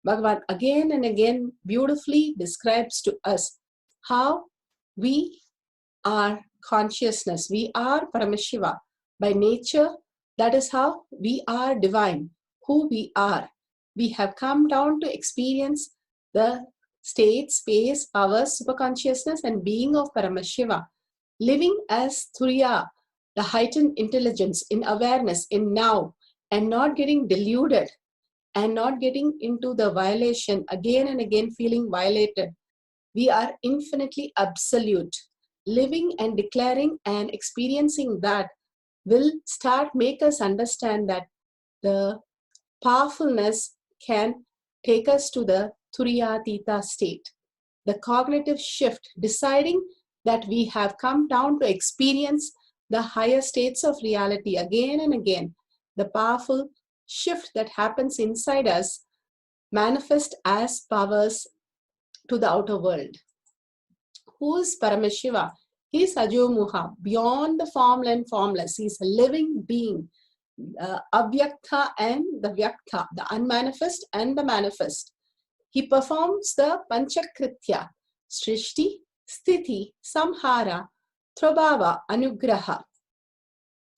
Bhagavan again and again beautifully describes to us how we are consciousness. We are Paramashiva. By nature, that is how we are divine, who we are. We have come down to experience the state, space, power, superconsciousness, and being of Paramashiva, living as Turiya, the heightened intelligence in awareness, in now, and not getting deluded and not getting into the violation, again and again feeling violated. We are infinitely absolute. Living and declaring and experiencing that will make us understand that the powerfulness can take us to the Turiyatita state. The cognitive shift, deciding that we have come down to experience the higher states of reality again and again. The powerful shift that happens inside us manifest as powers to the outer world. Who is Paramashiva? He is Ajomuha, beyond the formless and formless. He is a living being, Avyakta and the Vyakta, the unmanifest and the manifest. He performs the Panchakritya, Srishti, Sthiti, Samhara, Trabhava, Anugraha.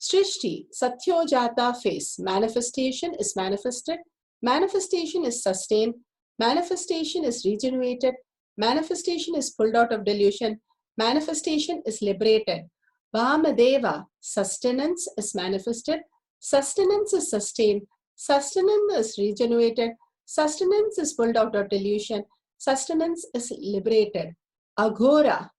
Srishti, Satyojata phase. Manifestation is manifested. Manifestation is sustained. Manifestation is regenerated. Manifestation is pulled out of delusion. Manifestation is liberated. Vamadeva, sustenance is manifested. Sustenance is sustained. Sustenance is regenerated. Sustenance is pulled out of delusion. Sustenance is liberated. Aghora,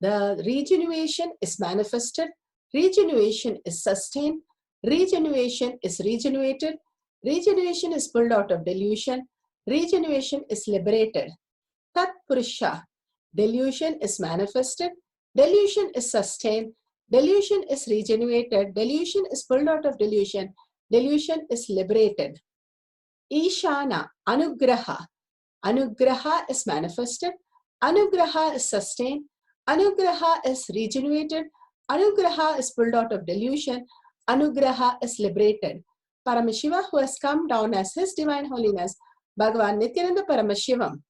the regeneration is manifested. Regeneration is sustained. Regeneration is regenerated. Regeneration is pulled out of delusion. Regeneration is liberated. Tat Purusha, delusion is manifested. Delusion is sustained. Delusion is regenerated. Delusion is pulled out of delusion. Delusion is liberated. Ishana, Anugraha. Anugraha is manifested. Anugraha is sustained. Anugraha is regenerated. Anugraha is pulled out of delusion. Anugraha is liberated. Paramashiva, who has come down as His Divine Holiness, Bhagavan Nithyananda Paramashivam.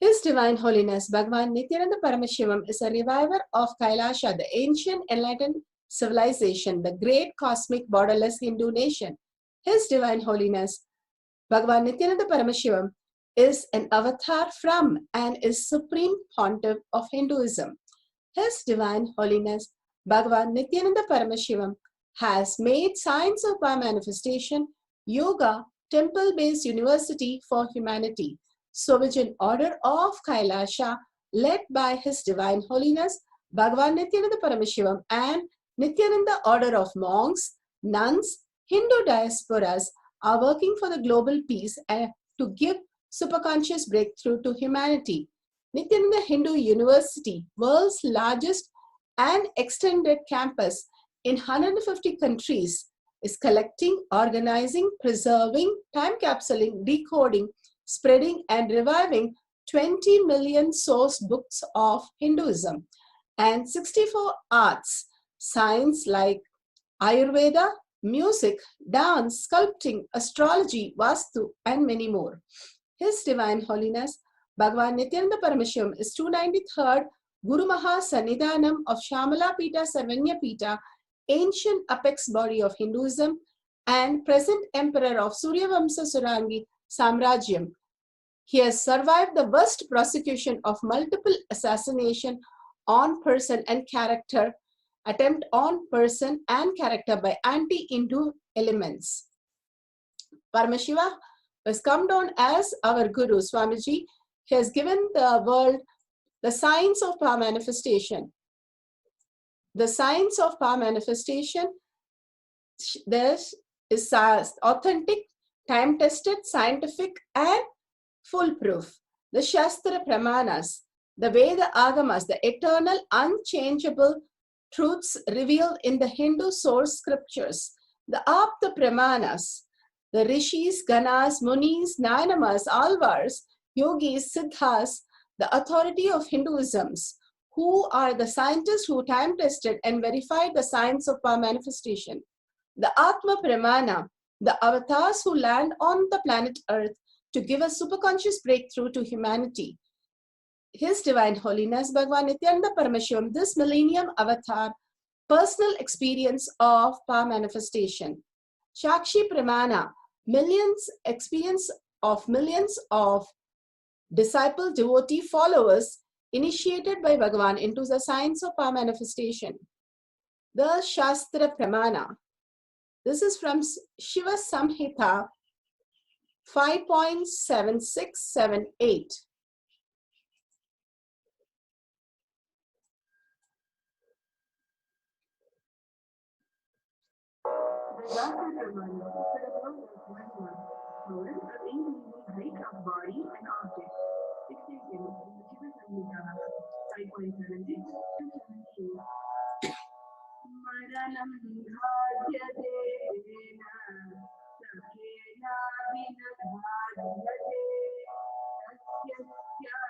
His Divine Holiness, Bhagavan Nithyananda Paramashivam, is a reviver of Kailasha, the ancient enlightened civilization, the great cosmic borderless Hindu nation. His Divine Holiness, Bhagavan Nithyananda Paramashivam, is an avatar from and is Supreme Pontiff of Hinduism. His Divine Holiness, Bhagavan Nithyananda Paramashivam, has made science of power manifestation, yoga, temple-based university for humanity. Sovereign order of Kailasha, led by His Divine Holiness, Bhagavan Nithyananda Paramashivam, and Nithyananda order of monks, nuns, Hindu diasporas are working for the global peace and to give superconscious breakthrough to humanity. Nithyananda Hindu University, world's largest and extended campus in 150 countries, is collecting, organizing, preserving, time capsuling, decoding, spreading, and reviving 20 million source books of Hinduism and 64 arts, science like Ayurveda, music, dance, sculpting, astrology, Vastu, and many more. His Divine Holiness, Bhagavan Nithyananda Paramashivam, is 293rd Guru Maha Sannidhanam of Shamala Pita Sarvanya Pita, ancient apex body of Hinduism, and present emperor of Suryavamsa Surangi Samrajyam. He has survived the worst prosecution of multiple assassination on person and character, attempt on person and character by anti-Hindu elements. Paramashiva has come down as our Guru, Swamiji. He has given the world the science of power manifestation. The science of power manifestation, this is authentic, time-tested, scientific, and foolproof. The Shastra Pramanas, the Veda Agamas, the eternal, unchangeable truths revealed in the Hindu source scriptures. The Apta Pramanas, the Rishis, Ganas, Munis, Nayanamas, Alvars, Yogis, Siddhas, the authority of Hinduisms, who are the scientists who time-tested and verified the science of power manifestation. The Atma Pramana, the avatars who land on the planet Earth to give a superconscious breakthrough to humanity. His Divine Holiness, Bhagavan Nithyananda Paramashivam, this millennium avatar, personal experience of power manifestation. Shakshi Pramana, experience of millions of disciple, devotee, followers initiated by Bhagavan into the science of power manifestation. The Shastra Pramana. This is from Shiva Samhita 5.7678. The Shastra Pramana height of body and object. It is in Shiva Samhita 5.76 to 78. Maranam bhadyate sakhena vinabhadyate tasyasya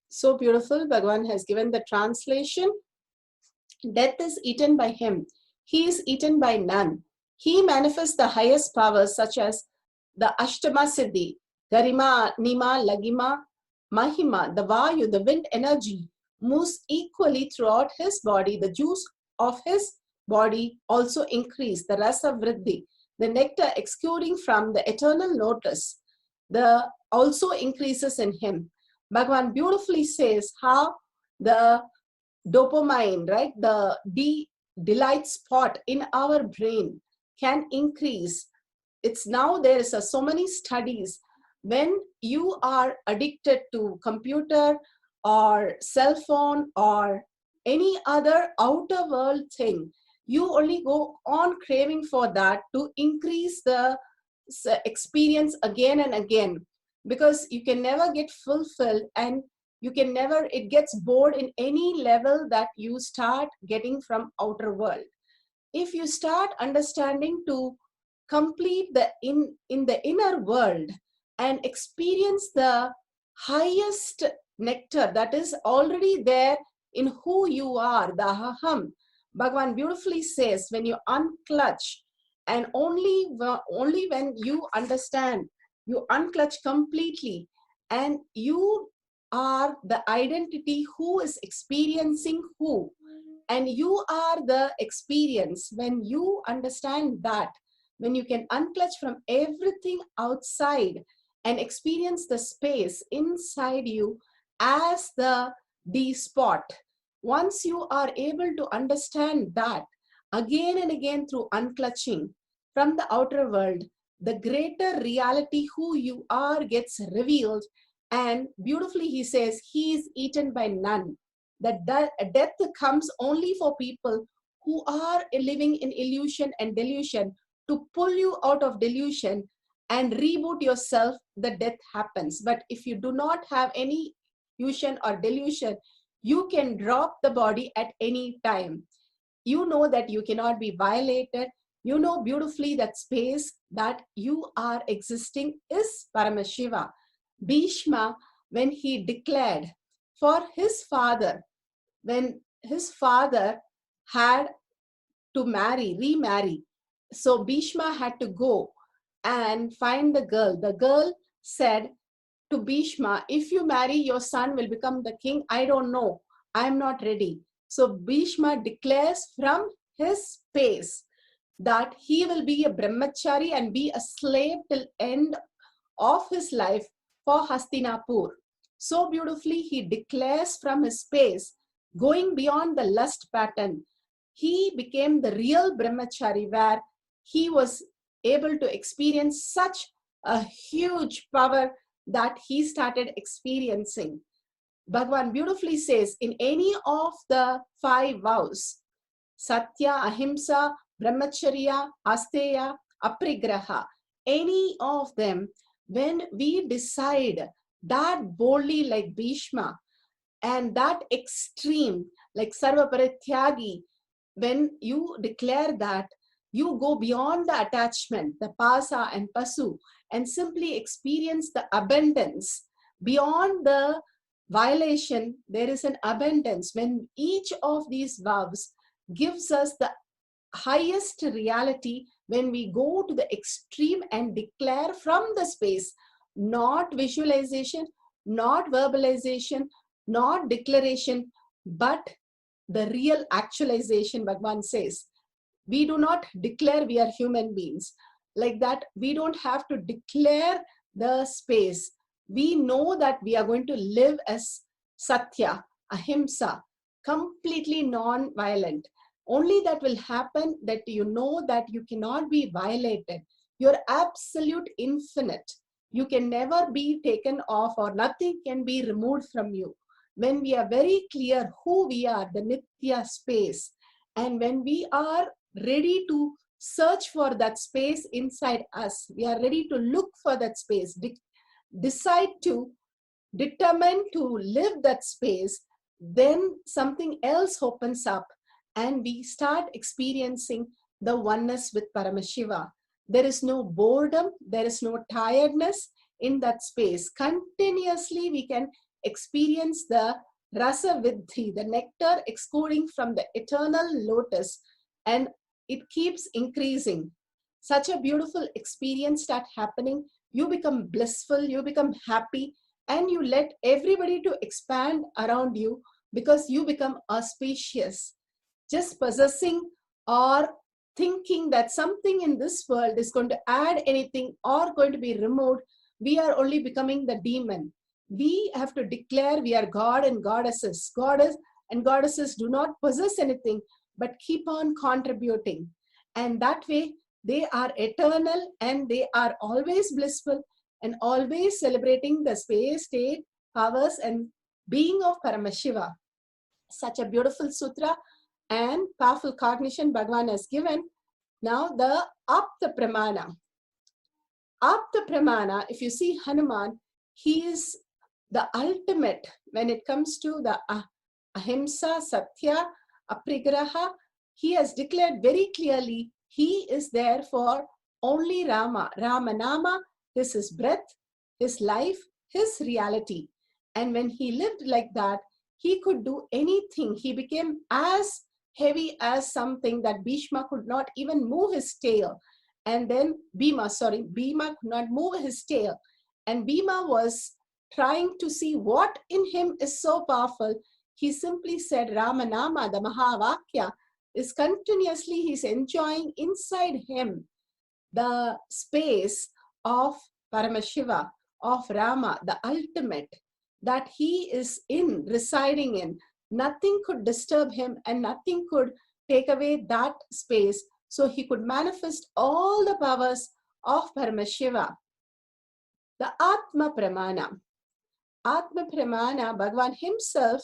So beautiful. Bhagavan has given the translation. Death is eaten by him. He is eaten by none. He manifests the highest powers such as the Ashtama Siddhi, Garima, Nima, Lagima, Mahima, the Vayu, the wind energy moves equally throughout his body. The juice of his body also increase. The Rasa Vriddhi, the nectar exuding from the eternal lotus, the also increases in him. Bhagavan beautifully says how the dopamine, right, the delight spot in our brain can increase. It's now there is so many studies. When you are addicted to computer or cell phone or any other outer world thing, you only go on craving for that to increase the experience again and again, because you can never get fulfilled, and you can never, it gets bored in any level that you start getting from outer world. If you start understanding to complete the in the inner world and experience the highest nectar that is already there in who you are, the aham, Bhagavan beautifully says, when you unclutch, and only when you understand, you unclutch completely, and you are the identity who is experiencing who, and you are the experience. When you understand that, when you can unclutch from everything outside and experience the space inside you as the spot, once you are able to understand that again and again through unclutching from the outer world, the greater reality who you are gets revealed. And beautifully he says, he is eaten by none. That death comes only for people who are living in illusion and delusion. To pull you out of delusion and reboot yourself, the death happens. But if you do not have any illusion or delusion, you can drop the body at any time. You know that you cannot be violated. You know beautifully that space that you are existing is Paramashiva. Bhishma, when he declared for his father, when his father had to remarry, so Bhishma had to go and find the girl. The girl said to Bhishma, if you marry, your son will become the king. I don't know. I'm not ready. So Bhishma declares from his space that he will be a brahmachari and be a slave till end of his life for Hastinapur. So beautifully he declares from his space, going beyond the lust pattern. He became the real brahmachari, where he was able to experience such a huge power that he started experiencing. Bhagavan beautifully says, in any of the 5 vows, Satya, Ahimsa, Brahmacharya, Asteya, Aprigraha, any of them, when we decide that boldly like Bhishma, and that extreme like Sarva Parityagi, when you declare that, you go beyond the attachment, the pasa and pasu, and simply experience the abundance. Beyond the violation, there is an abundance. When each of these vows gives us the highest reality, when we go to the extreme and declare from the space, not visualization, not verbalization, not declaration, but the real actualization. Bhagavan says, we do not declare we are human beings. Like that, we don't have to declare the space. We know that we are going to live as Satya, Ahimsa, completely non-violent. Only that will happen that you know that you cannot be violated. You're absolute infinite. You can never be taken off, or nothing can be removed from you. When we are very clear who we are, the Nitya space, and when we are ready to search for that space inside us, we are ready to look for that space, decide to determine to live that space, then something else opens up and we start experiencing the oneness with Paramashiva. There is no boredom, there is no tiredness in that space. Continuously we can experience the rasa vidhi, the nectar exuding from the eternal lotus, and it keeps increasing. Such a beautiful experience start happening. You become blissful, you become happy, and you let everybody to expand around you because you become auspicious. Just possessing or thinking that something in this world is going to add anything or going to be removed, we are only becoming the demon. We have to declare we are God and goddesses. Goddess and goddesses do not possess anything but keep on contributing. And that way they are eternal and they are always blissful and always celebrating the space, state, powers and being of Paramashiva. Such a beautiful sutra and powerful cognition Bhagavan has given. Now the Apta Pramana. Apta Pramana, if you see Hanuman, he is the ultimate when it comes to the Ahimsa, Satya, Aprigraha. He has declared very clearly he is there for only Rama. Ramanama is his breath, his life, his reality. And when he lived like that, he could do anything. He became as heavy as something that Bhishma could not even move his tail. And then Bhima could not move his tail. And Bhima was trying to see what in him is so powerful. He simply said Ramanama, the Mahavakya, is continuously, he's enjoying inside him the space of Paramashiva, of Rama, the ultimate, that he is in, residing in. Nothing could disturb him and nothing could take away that space. So he could manifest all the powers of Paramashiva. The Atma Pramana. Atma Pramana, Bhagavan himself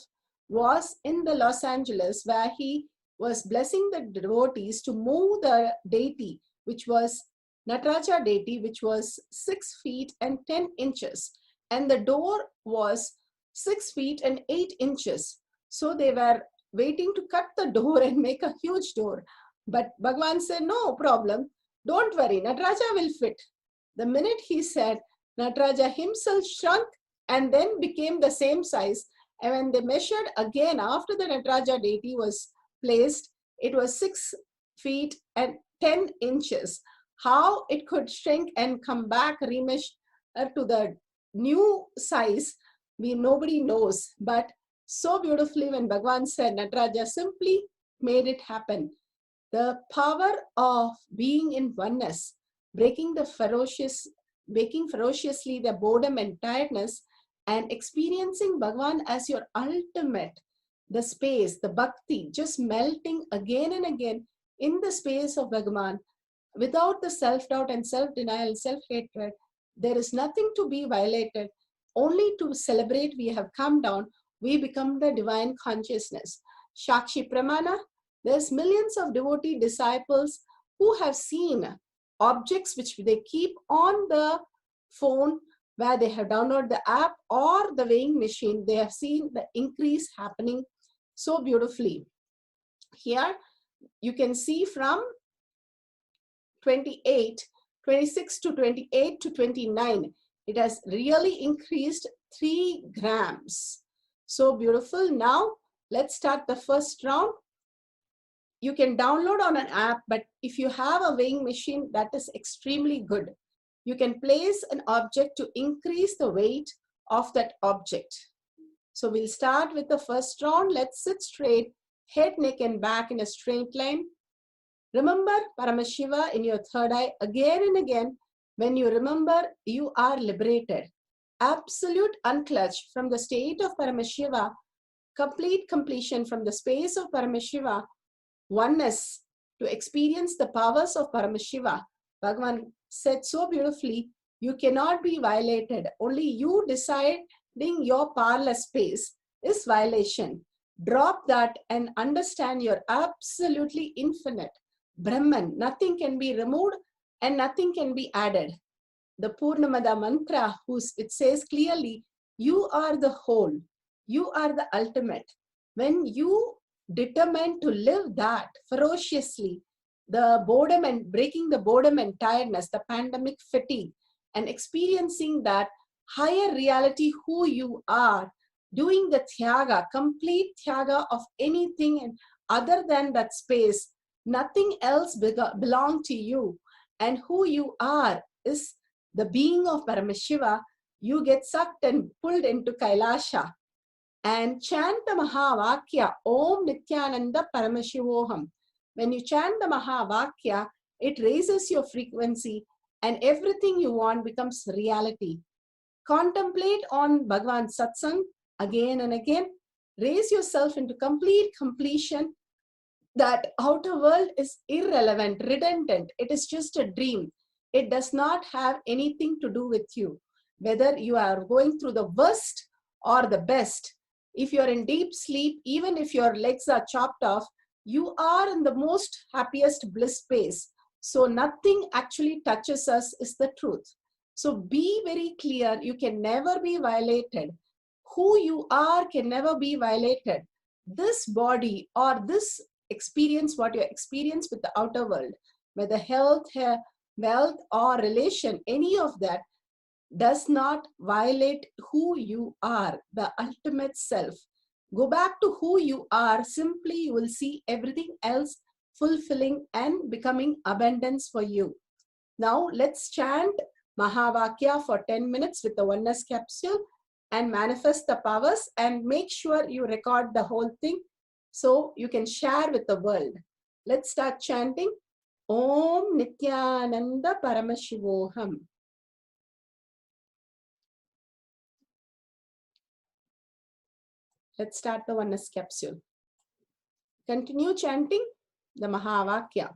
was in the Los Angeles where he was blessing the devotees to move the deity, which was Nataraja deity, which was 6 feet and 10 inches. And the door was 6 feet and 8 inches. So they were waiting to cut the door and make a huge door. But Bhagavan said, no problem. Don't worry, Nataraja will fit. The minute he said, Nataraja himself shrunk and then became the same size. And when they measured again after the Nataraja deity was placed, it was 6 feet and 10 inches. How it could shrink and come back, remeasure to the new size, nobody knows. But so beautifully when Bhagavan said, Nataraja simply made it happen. The power of being in oneness, breaking ferociously the boredom and tiredness, and experiencing Bhagavan as your ultimate, the space, the bhakti, just melting again and again in the space of Bhagavan, without the self-doubt and self-denial, self-hatred. There is nothing to be violated. Only to celebrate we have come down, we become the divine consciousness. Shakshi Pramana, there's millions of devotee disciples who have seen objects which they keep on the phone where they have downloaded the app or the weighing machine. They have seen the increase happening so beautifully. Here you can see from 26 to 28 to 29, it has really increased 3 grams. So beautiful. Now let's start the first round. You can download on an app, but if you have a weighing machine, that is extremely good. You can place an object to increase the weight of that object. So we'll start with the first round. Let's sit straight, head, neck and back in a straight line. Remember Paramashiva in your third eye again and again. When you remember, you are liberated. Absolute unclutch from the state of Paramashiva, complete completion from the space of Paramashiva, oneness to experience the powers of Paramashiva. Bhagavan said so beautifully, you cannot be violated. Only you deciding your powerless space is violation. Drop that and understand you're absolutely infinite. Brahman, nothing can be removed and nothing can be added. The Purnamada mantra, it says clearly, you are the whole, you are the ultimate. When you determine to live that ferociously, the boredom and breaking the boredom and tiredness, the pandemic fatigue, and experiencing that higher reality who you are, doing the thyaga, complete thyaga of anything other than that space, nothing else belong to you, and who you are is the being of Paramashiva, you get sucked and pulled into Kailasha and chant the Mahavakya, Om Nithyananda Paramashivoham. When you chant the Mahavakya, it raises your frequency and everything you want becomes reality. Contemplate on Bhagavan's satsang again and again. Raise yourself into complete completion. That outer world is irrelevant, redundant. It is just a dream. It does not have anything to do with you. Whether you are going through the worst or the best, if you're in deep sleep, even if your legs are chopped off, you are in the most happiest bliss space. So nothing actually touches us is the truth. So be very clear, you can never be violated. Who you are can never be violated. This body or this experience, what you experience with the outer world, whether health, wealth or relation, any of that does not violate who you are, the ultimate self. Go back to who you are. Simply you will see everything else fulfilling and becoming abundance for you. Now let's chant Mahavakya for 10 minutes with the oneness capsule and manifest the powers, and make sure you record the whole thing so you can share with the world. Let's start chanting Om Nithyananda Paramashivoham. Let's start the oneness capsule. Continue chanting the Mahavakya.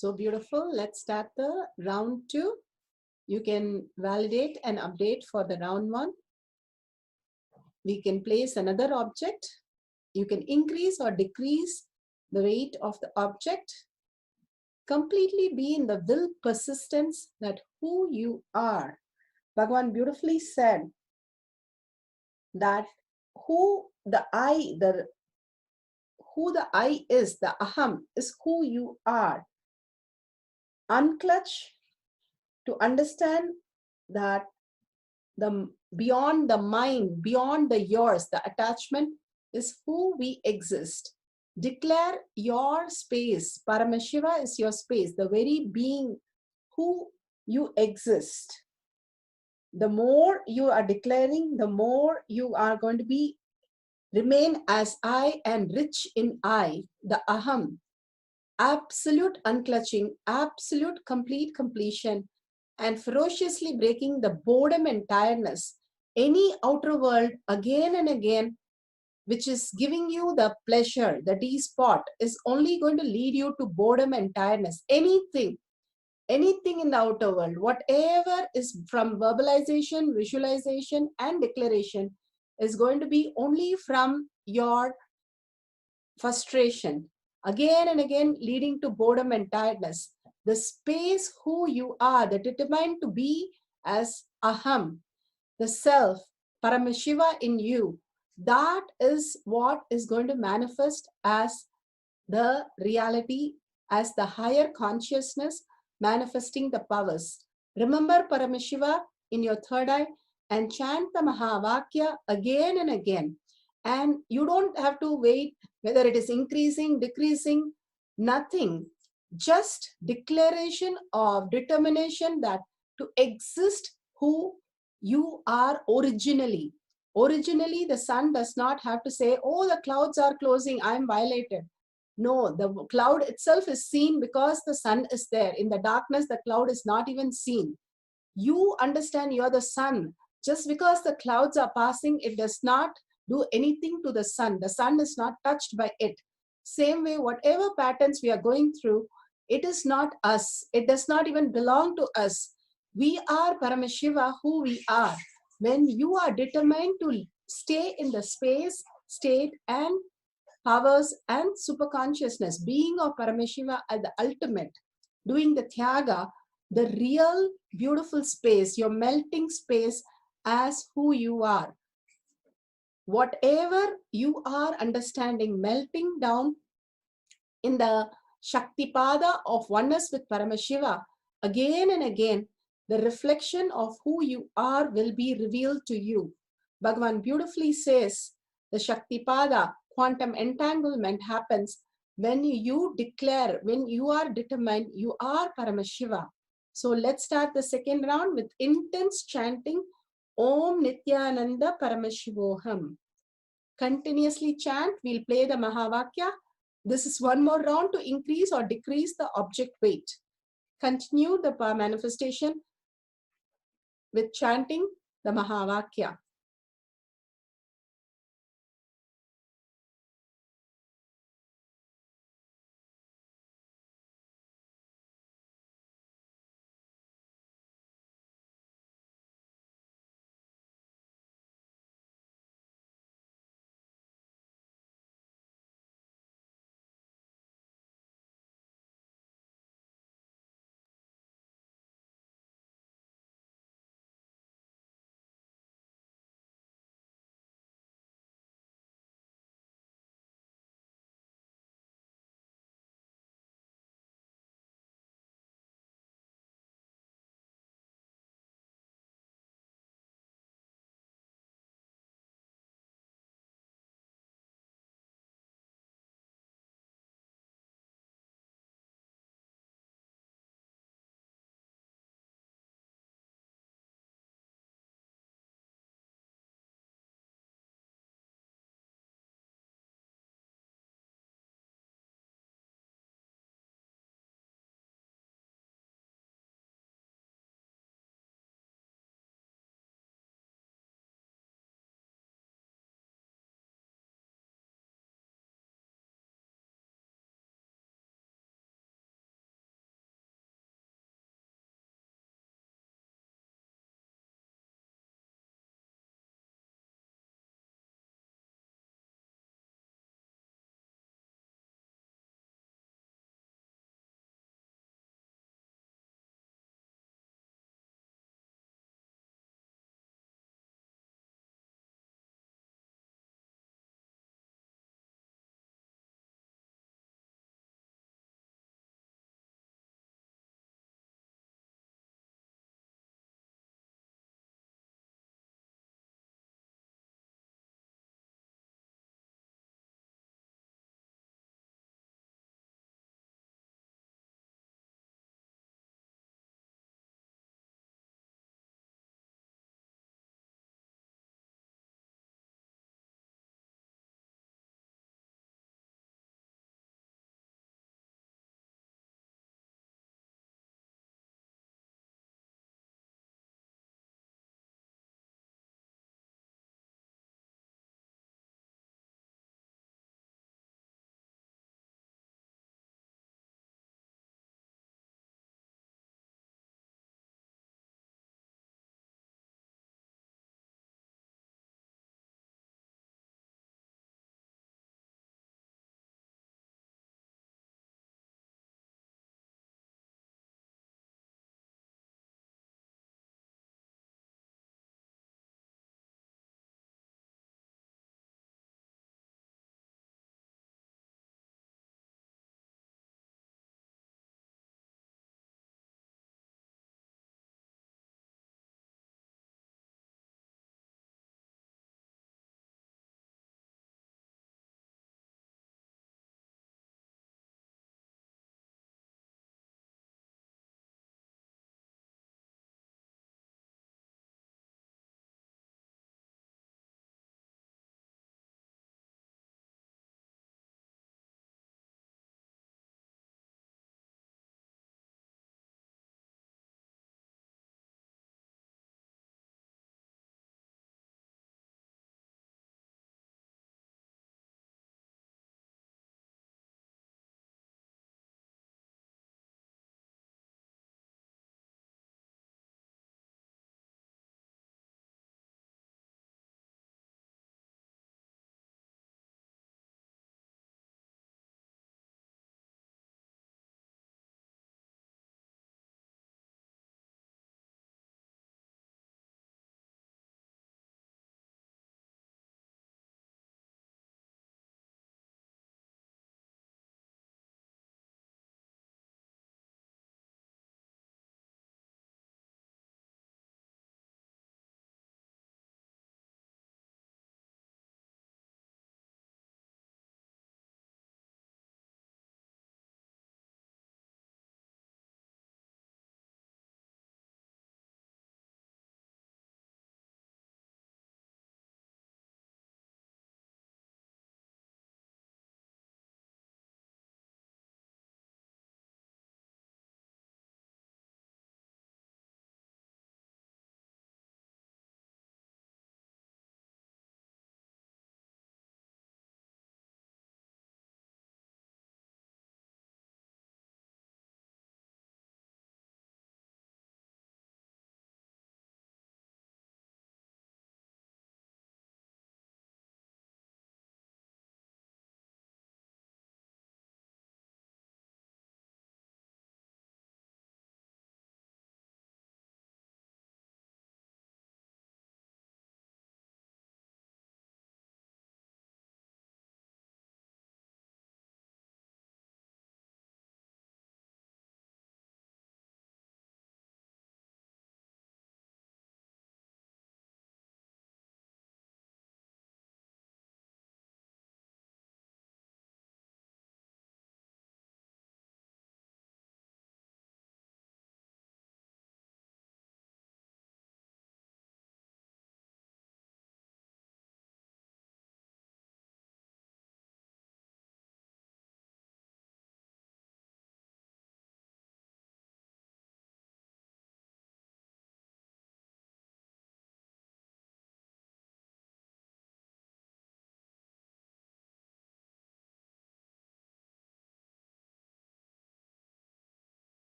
So beautiful. Let's start the round 2. You can validate and update for the round 1. We can place another object. You can increase or decrease the weight of the object. Completely be in the will persistence that who you are. Bhagavan beautifully said that who the I is, the aham, is who you are. Unclutch to understand that the beyond the mind, beyond the yours, the attachment is who we exist. Declare your space. Paramashiva is your space, the very being who you exist. The more you are declaring, the more you are going to be remain as I and rich in I, the aham. Absolute unclutching, absolute complete completion, and ferociously breaking the boredom and tiredness. Any outer world again and again, which is giving you the pleasure, the D spot, is only going to lead you to boredom and tiredness. Anything in the outer world, whatever is from verbalization, visualization, and declaration, is going to be only from your frustration, again and again leading to boredom and tiredness. The space who you are, that determined to be as aham, the self, Paramashiva in you, that is what is going to manifest as the reality, as the higher consciousness manifesting the powers. Remember Paramashiva in your third eye and chant the Mahavakya again and again. And you don't have to wait whether it is increasing, decreasing, nothing. Just declaration of determination that to exist who you are originally. Originally, the sun does not have to say, oh, the clouds are closing, I am violated. No, the cloud itself is seen because the sun is there. In the darkness, the cloud is not even seen. You understand you are the sun. Just because the clouds are passing, it does not do anything to the sun. The sun is not touched by it. Same way, whatever patterns we are going through, it is not us. It does not even belong to us. We are Paramashiva, who we are. When you are determined to stay in the space, state, and powers and superconsciousness, being of Paramashiva at the ultimate, doing the Tyaga, the real beautiful space, your melting space as who you are. Whatever you are understanding, melting down in the Shaktipada of oneness with Paramashiva, again and again, the reflection of who you are will be revealed to you. Bhagavan beautifully says, the Shaktipada, quantum entanglement happens when you declare, when you are determined, you are Paramashiva. So let's start the second round with intense chanting, Om Nithyananda Paramashivoham. Continuously chant, we'll play the Mahavakya. This is one more round to increase or decrease the object weight. Continue the manifestation with chanting the Mahavakya.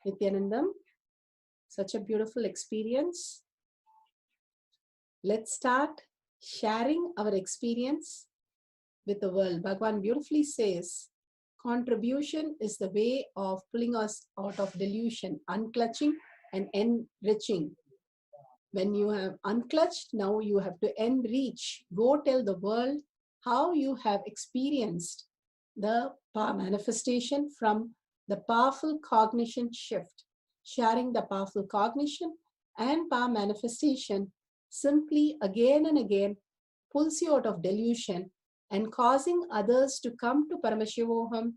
Nithyanandam, such a beautiful experience. Let's start sharing our experience with the world. Bhagavan beautifully says, contribution is the way of pulling us out of delusion, unclutching and enriching. When you have unclutched, now you have to enrich. Go tell the world how you have experienced the power manifestation from the powerful cognition shift. Sharing the powerful cognition and power manifestation simply again and again pulls you out of delusion and causing others to come to Paramashivoham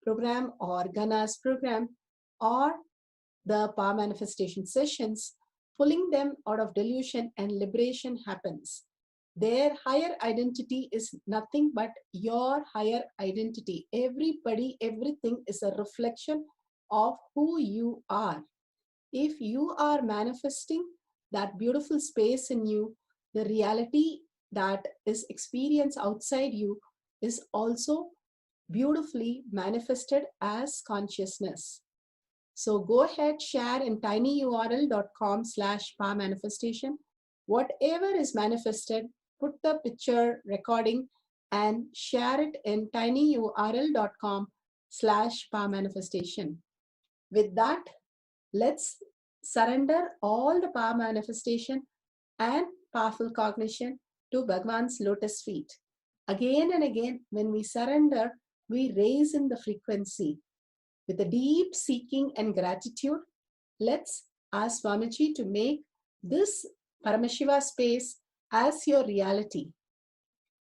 program or Gana's program or the power manifestation sessions, pulling them out of delusion, and liberation happens. Their higher identity is nothing but your higher identity. Everybody, everything is a reflection of who you are. If you are manifesting that beautiful space in you, the reality that is experienced outside you is also beautifully manifested as consciousness. So go ahead, share in tinyurl.com/power manifestation. Whatever is manifested, put the picture recording and share it in tinyurl.com/power manifestation. With that, let's surrender all the power manifestation and powerful cognition to Bhagavan's lotus feet. Again and again, when we surrender, we raise in the frequency. With a deep seeking and gratitude, let's ask Swamiji to make this Paramashiva space as your reality.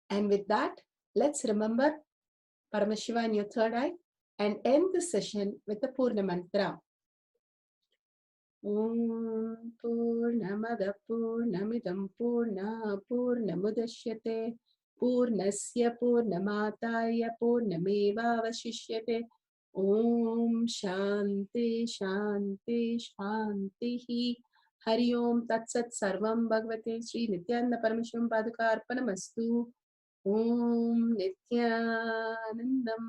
And with that, let's remember Paramashiva in your third eye and end the session with the Purna Mantra. Om Purnamada Purnamidam Purna Purnamudashyate Purnasya Purnamataya Purnameva Vashishyate. Om Shanti Shanti Shanti. Hari Om Tat Sat Sarvam Bhagavate Sri Nithyananda Paramashivam Paduka Arpanamastu. Om Nithyanandam.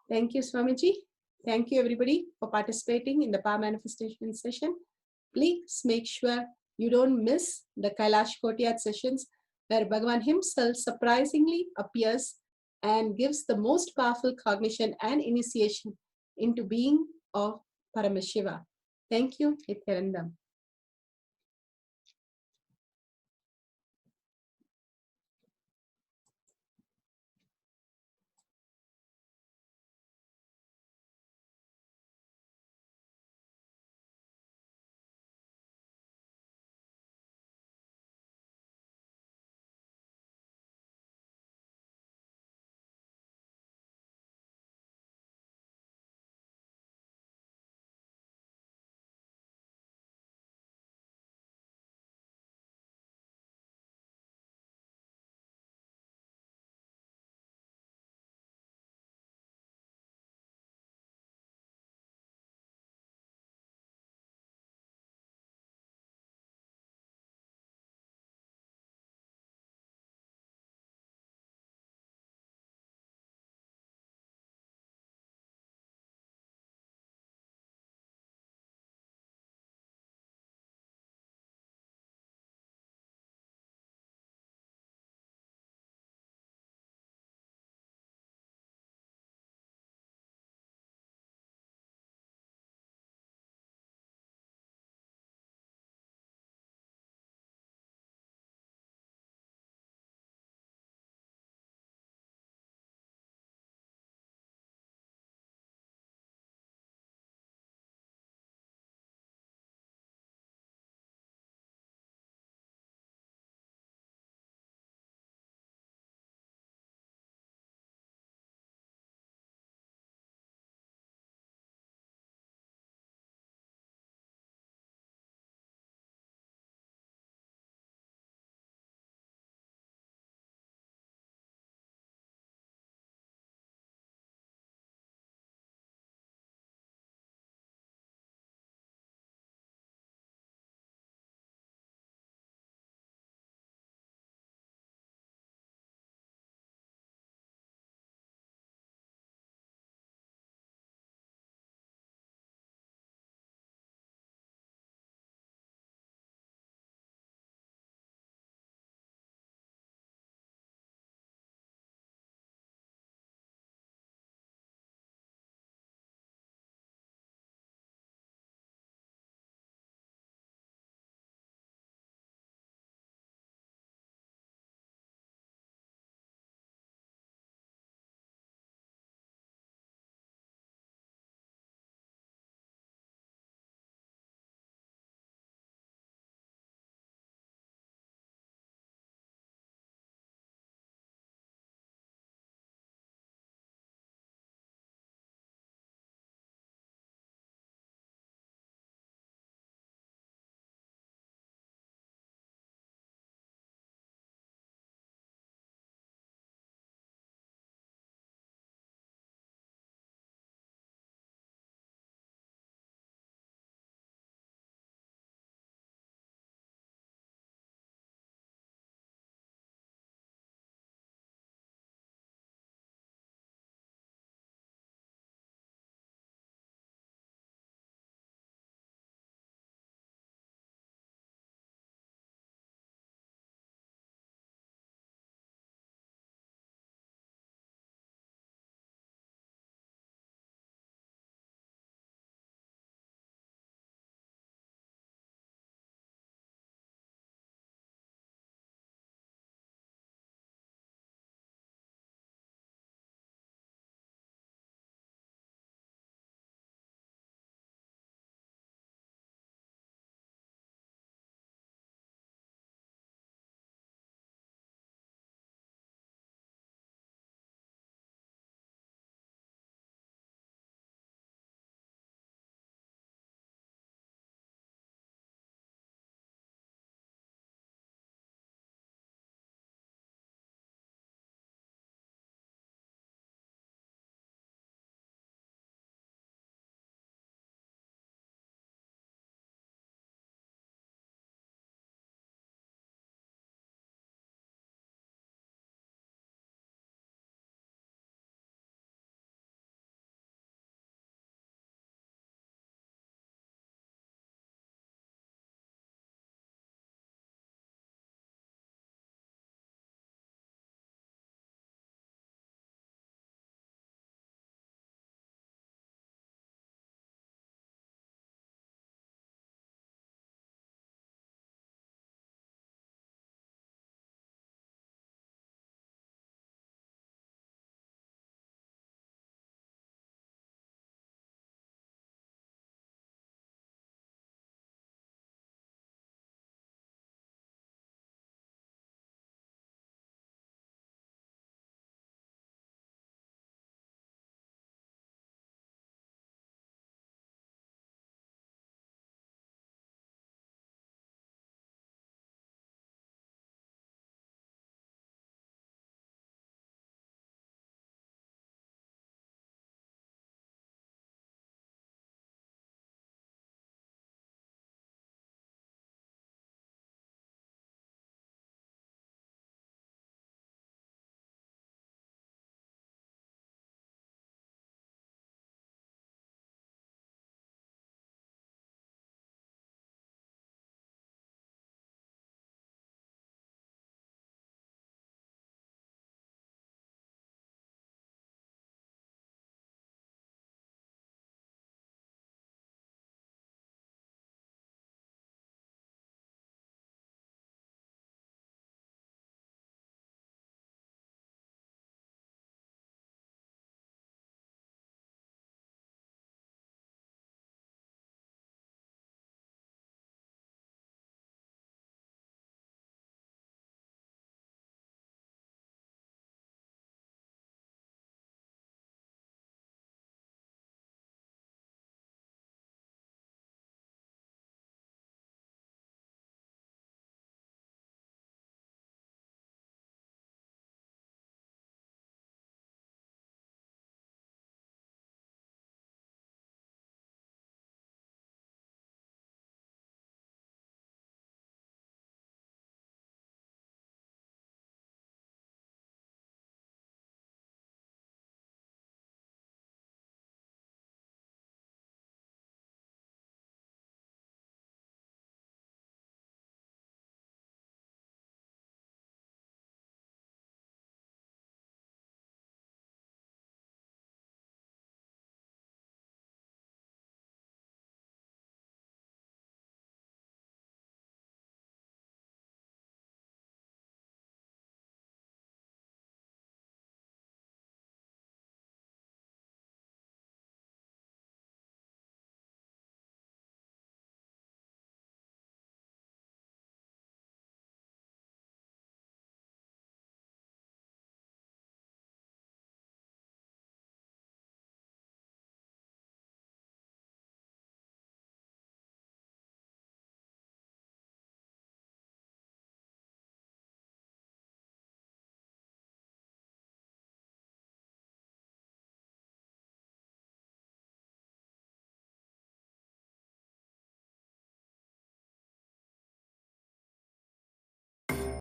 Thank you, Swamiji. Thank you, everybody, for participating in the power manifestation session. Please make sure you don't miss the Kailash Kotiyat sessions where Bhagavan himself surprisingly appears and gives the most powerful cognition and initiation into being of Paramashiva. Thank you, Nithyanandam.